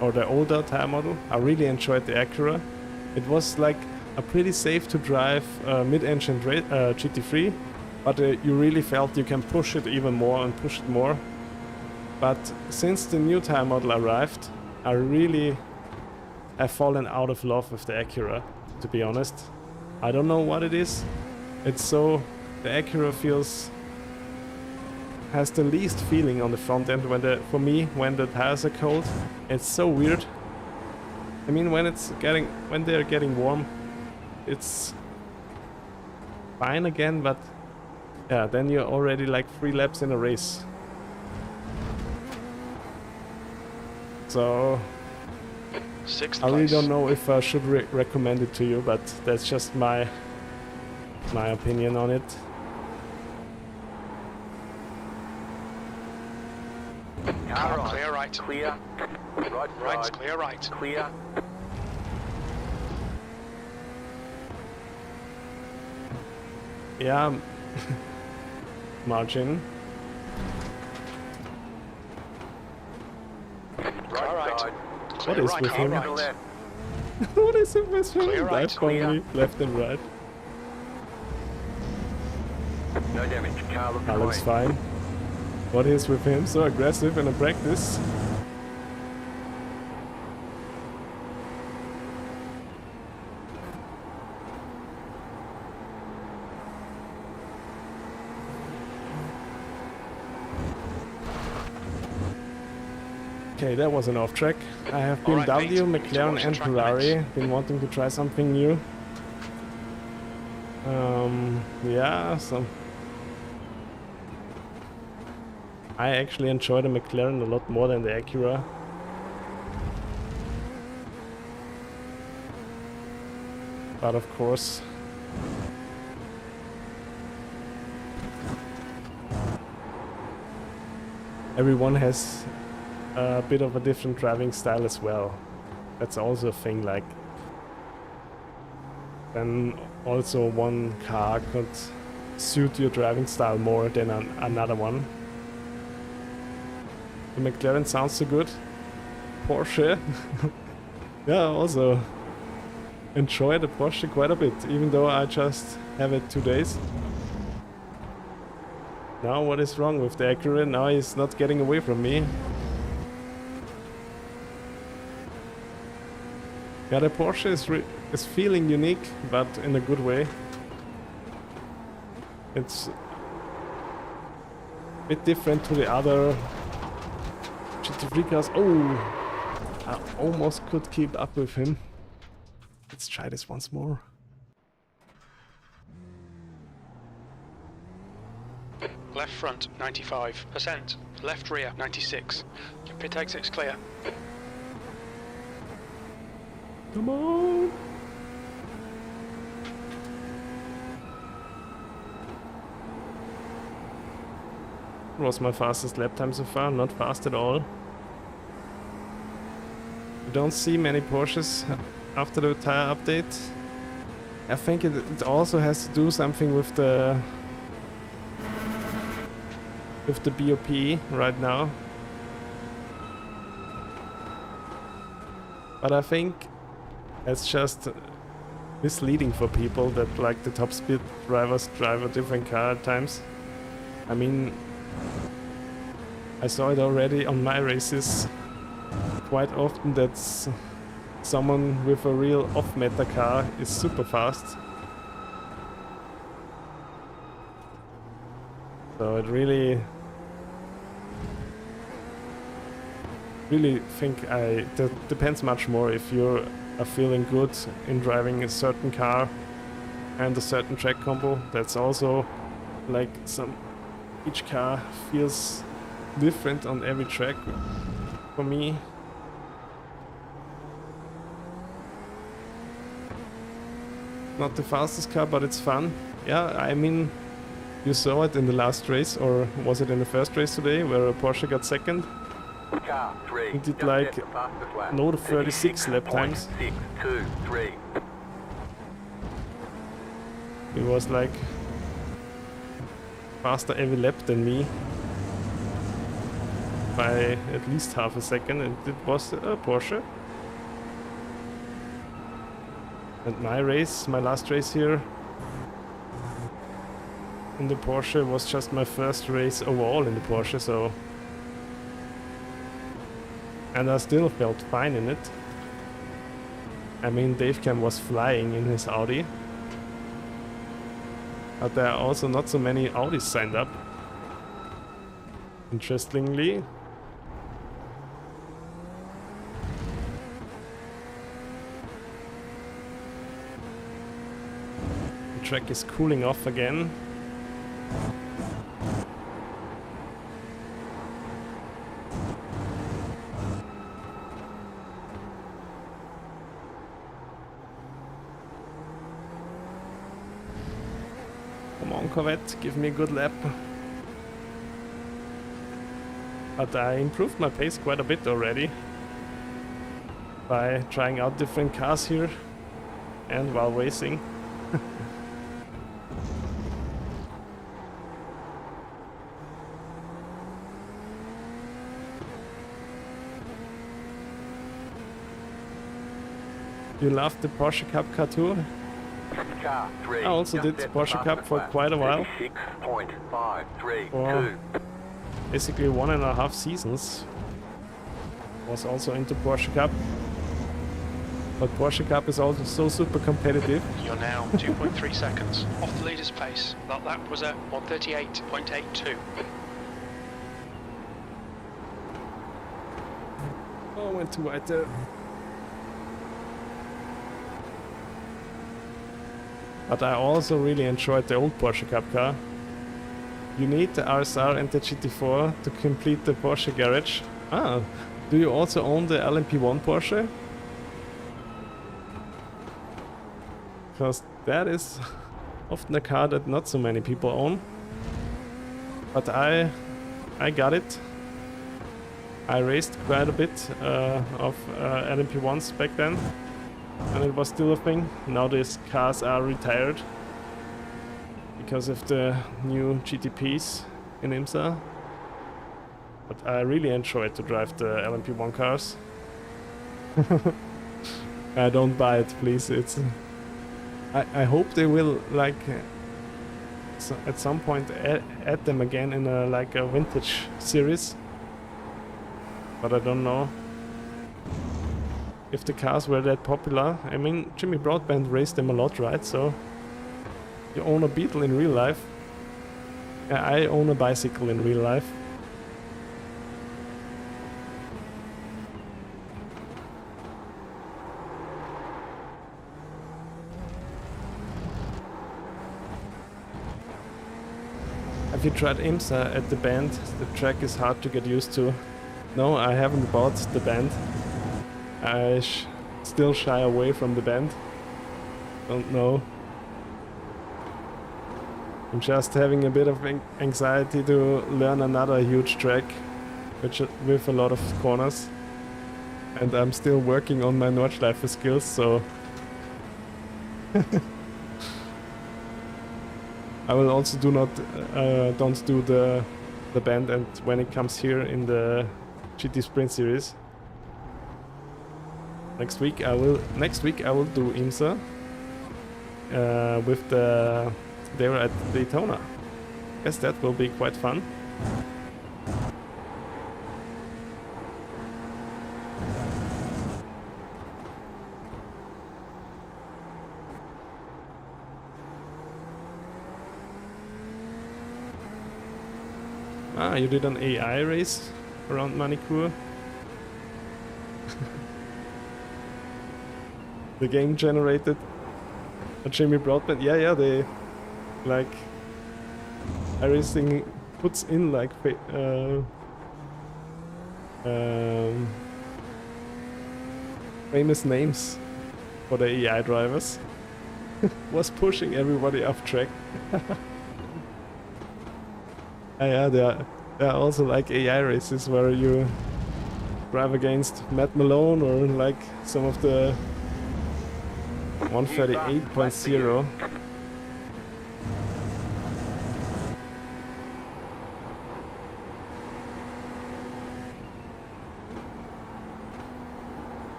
or the older tire model. I really enjoyed the Acura. It was like a pretty safe to drive mid-engine GT3, but you really felt you can push it even more and push it more. But since the new tire model arrived, I really have fallen out of love with the Acura, to be honest. I don't know what it is. It's so... the Acura has the least feeling on the front end for me when the tires are cold. It's so weird. I mean, when they're getting warm, it's fine again, but yeah, then you're already like 3 laps in a race. So I really don't know if I should recommend it to you, but that's just my opinion on it. Car clear right. Clear. Right, clear right. Clear. Yeah, margin. Car right. Side. What is with him? Right. What is it with him? Clear right. Dive bombing left and right. No damage. Car looks That looks clean. fine. What is with him? So aggressive in a practice. Okay, that was an off track. I have Alright, BMW, mate. McLaren Watch and the track Ferrari. limits. Been wanting to try something new. Yeah, so I actually enjoy the McLaren a lot more than the Acura. But of course, everyone has a bit of a different driving style as well. That's also a thing, like, then also one car could suit your driving style more than another one. The McLaren sounds so good. Porsche. Yeah, also enjoy the Porsche quite a bit, even though I just have it 2 days. Now what is wrong with the Acura? Now he's not getting away from me. Yeah, the Porsche is feeling unique, but in a good way. It's a bit different to the other GT3 cars. Oh, I almost could keep up with him. Let's try this once more. Left front 95%. Left rear 96. Pit exit's clear. Come on! It was my fastest lap time so far, not fast at all. You don't see many Porsches after the tire update. I think it also has to do something with the BOP right now. But I think it's just misleading for people that like the top speed drivers drive a different car at times. I mean, I saw it already on my races quite often that someone with a real off-meta car is super fast. So it really think that depends much more if you are feeling good in driving a certain car and a certain track combo. That's also like each car feels different on every track for me. Not the fastest car, but it's fun. Yeah, I mean, you saw it in the last race, or was it in the first race today, where a Porsche got second? Car 3. He did like, no, the 36 lap times. 623. He was like faster every lap than me by at least half a second, and it was a Porsche. And my last race here in the Porsche was just my first race overall in the Porsche, so... And I still felt fine in it. I mean, Dave Cam was flying in his Audi. But there are also not so many Audis signed up. Interestingly. The track is cooling off again. Come on, Corvette, give me a good lap. But I improved my pace quite a bit already by trying out different cars here and while racing. You loved the Porsche Cup car too? Car 3. I also did Porsche Cup for quite a while. 6.532. Basically 1.5 seasons. Was also into Porsche Cup. But Porsche Cup is also so super competitive. You're now 2.3 seconds off the leader's pace. That lap was at 138.82. Oh, went too wide there. But I also really enjoyed the old Porsche Cup car. You need the RSR and the GT4 to complete the Porsche garage. Ah, do you also own the LMP1 Porsche? Because that is often a car that not so many people own. But I got it. I raced quite a bit of LMP1s back then. And it was still a thing. Now these cars are retired because of the new GTPs in IMSA. But I really enjoyed to drive the LMP1 cars. Don't buy it, please. It's. I hope they will like at some point add them again in a vintage series. But I don't know if the cars were that popular. I mean, Jimmy Broadbent raced them a lot, right? So you own a Beetle in real life. I own a bicycle in real life. Have you tried IMSA at the band? The track is hard to get used to. No, I haven't bought the band. I still shy away from the band. Don't know. I'm just having a bit of anxiety to learn another huge track with a lot of corners. And I'm still working on my Nordschleife skills, so... I will also don't do the band and when it comes here in the GT Sprint Series. Next week I will do IMSA with they were at Daytona. Guess that will be quite fun. Ah, you did an AI race around Magny-Cours? The game generated a Jimmy Broadbent. Yeah, they like iRacing puts in like famous names for the AI drivers. Was pushing everybody off track. Yeah, there are also like AI races where you drive against Matt Malone or like some of the 138.0.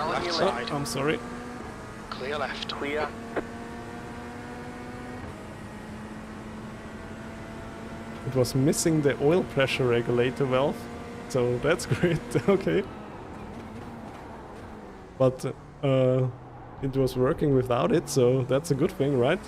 Left side. I'm sorry. Clear left. Clear. It was missing the oil pressure regulator valve, so that's great. Okay. But it was working without it, so that's a good thing, right?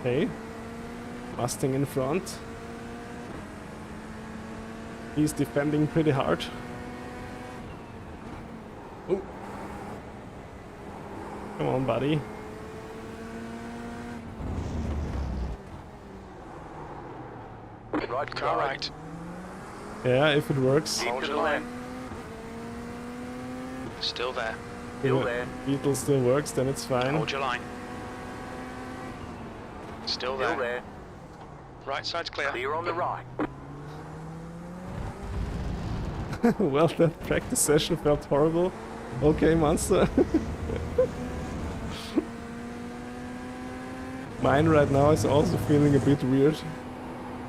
Okay. Mustang in front. He's defending pretty hard. Oh. Come on, buddy. Right Car right. Yeah, if it works. Keep to the left. Still there. Still If there. Beetle still works, then it's fine. Hold your line. Still Still there. there. Right side's clear. Clear on the right. Well, that practice session felt horrible. Okay, Monster. Mine right now is also feeling a bit weird.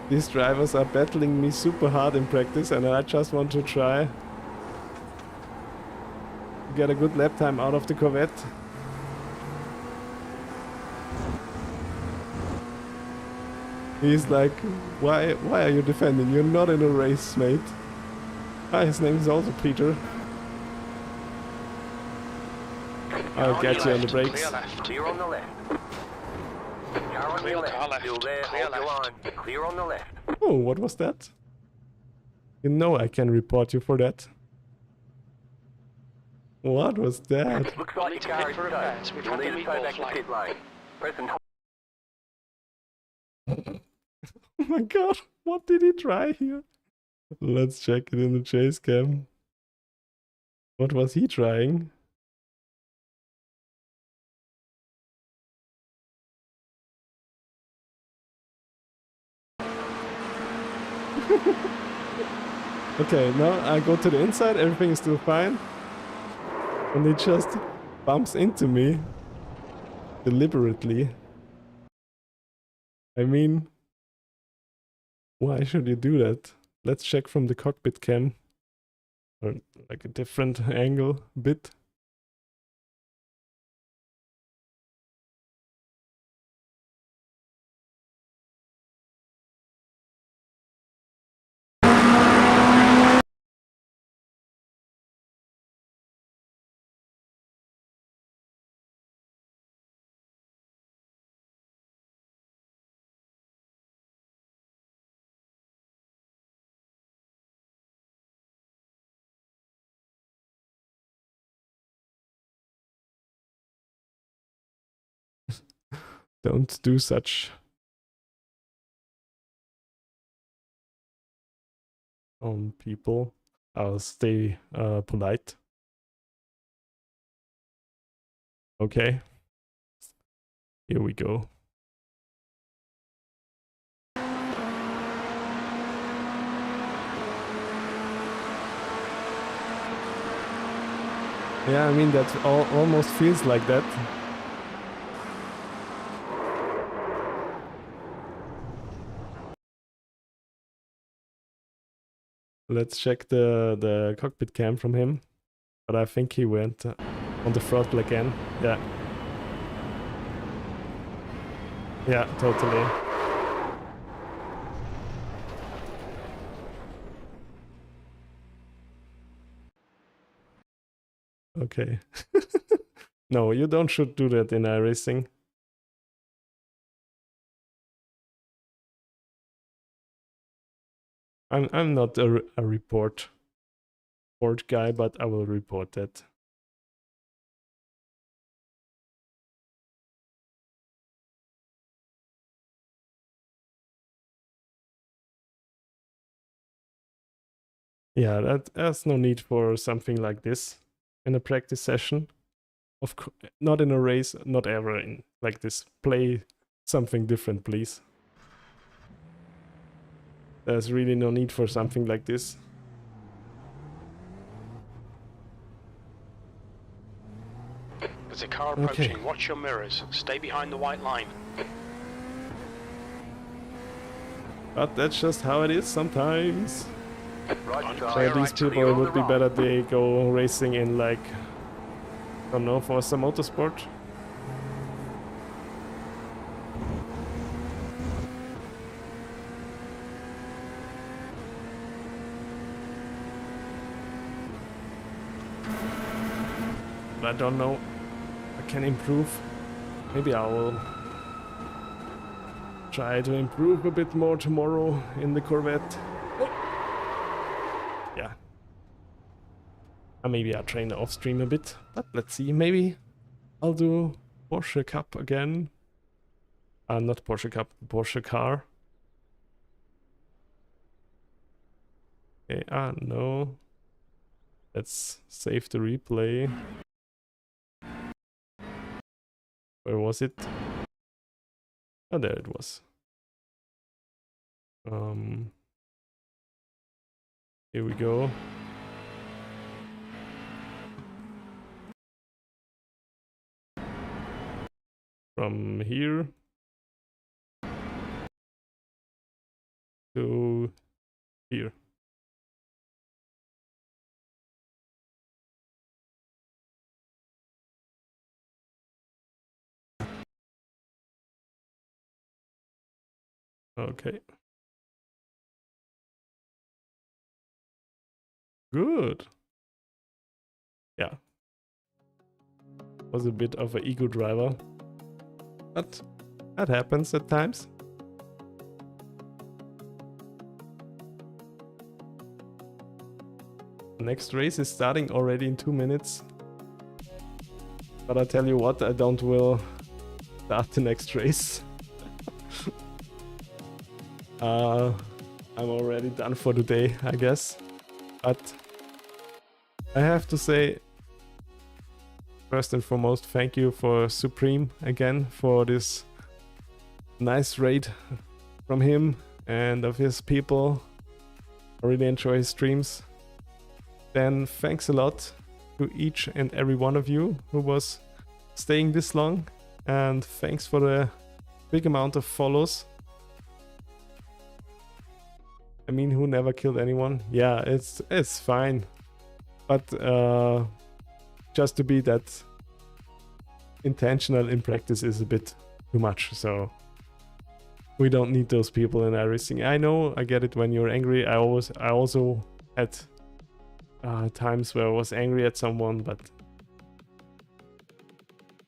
These drivers are battling me super hard in practice and I just want to try to get a good lap time out of the Corvette. He's like, why are you defending? You're not in a race, mate. Ah, his name is also Peter. I'll get you on the brakes. Clear left. Clear on the left. Car on Clear your car left. Still left. there. Clear Hold your left. line. Clear on the left. Oh, what was that? You know I can report you for that. What was that? Looks We'll like need your to car pit is for repairs. stowed. We've You'll had the need to stay meatball back to flight. pit lane. Press and hold. Oh my god, what did he try here? Let's check it in the chase cam. What was he trying? Okay, now I go to the inside, everything is still fine. And he just bumps into me. Deliberately. I mean, why should you do that? Let's check from the cockpit cam. Or like a different angle bit. Don't do such on people. I'll stay polite. Okay. Here we go. Yeah, I mean that almost feels like that. Let's check the cockpit cam from him. But I think he went on the throttle again. Yeah. Yeah, totally. Okay. No, you don't should do that in iRacing. I'm not a report guy, but I will report that. Yeah, there's no need for something like this in a practice session. Not in a race, not ever in like this. Play something different, please. There's really no need for something like this. There's a car approaching. Okay. Watch your mirrors. Stay behind the white line. But that's just how it is sometimes. Right, So these people, it would be better they go racing in like, I don't know, for some motorsport. I don't know. I can improve. Maybe I will try to improve a bit more tomorrow in the Corvette. Yeah. Maybe I'll train off stream a bit, but let's see. Maybe I'll do Porsche Cup again. Not Porsche Cup, Porsche car. Okay, no. Let's save the replay. Where was it? Oh, there it was. Here we go. From here to here. Okay. Good. Yeah. Was a bit of an ego driver. But that happens at times. The next race is starting already in 2 minutes. But I tell you what, I don't will start the next race. I'm already done for today, I guess. But I have to say, first and foremost, thank you for Supreme again for this nice raid from him and of his people. I really enjoy his streams. Then thanks a lot to each and every one of you who was staying this long, and thanks for the big amount of follows. I mean, who never killed anyone? Yeah, it's fine, but just to be that intentional in practice is a bit too much, so we don't need those people in iRacing. I know, I get it when you're angry. I also had times where I was angry at someone, but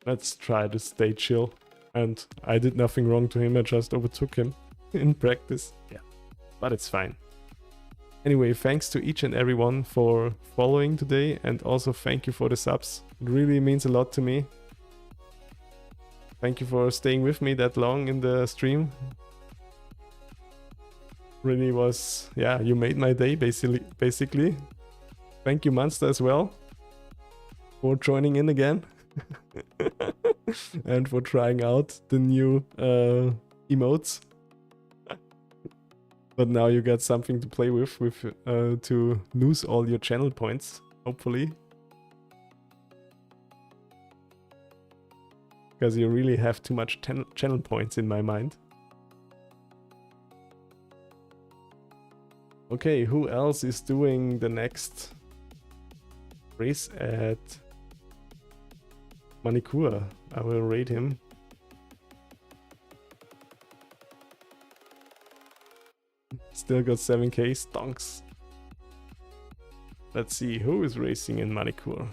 let's try to stay chill. And I did nothing wrong to him, I just overtook him in practice. Yeah, but it's fine. Anyway, thanks to each and everyone for following today, and also thank you for the subs. It really means a lot to me. Thank you for staying with me that long in the stream. Really was, yeah, you made my day basically. Thank you, Monster, as well, for joining in again. And for trying out the new emotes. But now you got something to play with to lose all your channel points, hopefully. Because you really have too much channel points in my mind. Okay, who else is doing the next race at Magny-Cours? I will rate him. Still got 7k stonks. Let's see who is racing in Magny-Cours.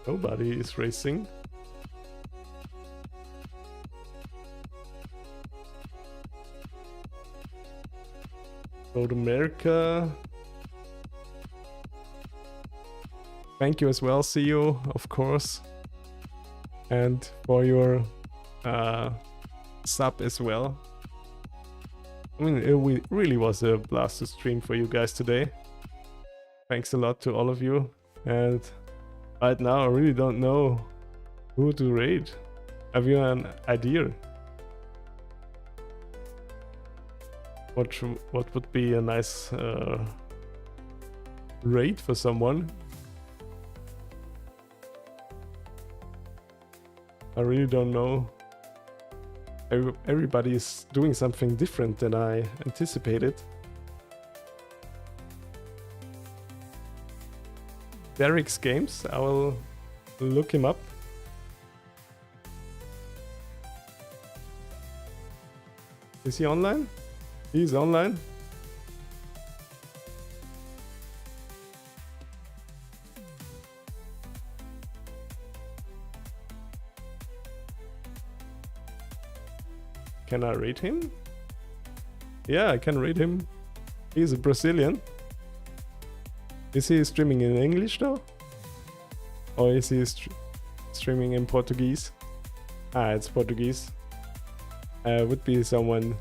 Nobody is racing. Go to America. Thank you as well, CEO, of course. And for your sub as well. I mean, it really was a blast to stream for you guys today. Thanks a lot to all of you. And right now I really don't know who to rate. Have you an idea? What would be a nice rate for someone? I really don't know. Everybody is doing something different than I anticipated. Derek's Games, I will look him up. Is he online? He's online. Can I rate him? Yeah, I can rate him. He's a Brazilian. Is he streaming in English though? Or is he streaming in Portuguese? Ah, it's Portuguese. Would be someone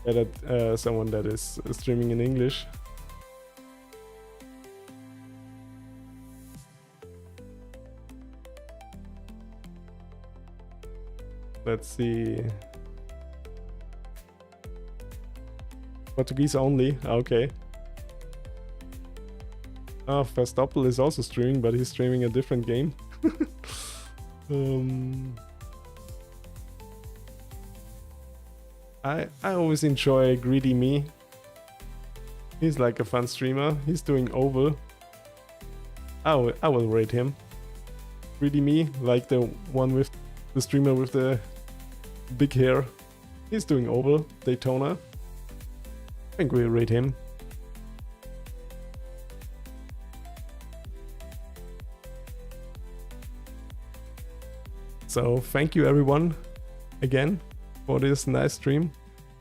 that is streaming in English. Let's see. Portuguese only. Okay. Ah, Verstappen is also streaming, but he's streaming a different game. I always enjoy Greedy Me. He's like a fun streamer. He's doing oval. I will rate him. Greedy Me, like the one with the streamer with the big hair. He's doing oval, Daytona. I think we'll rate him. So thank you everyone again for this nice stream,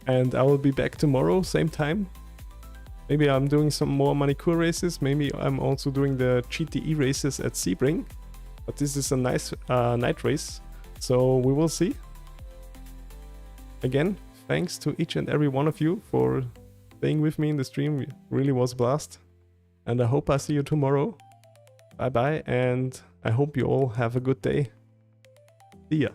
and I will be back tomorrow, same time. Maybe I'm doing some more Magny-Cours races, maybe I'm also doing the GT3 races at Sebring, but this is a nice night race, so we will see. Again, thanks to each and every one of you for staying with me in the stream. It really was a blast, and I hope I see you tomorrow. Bye bye, and I hope you all have a good day. See ya.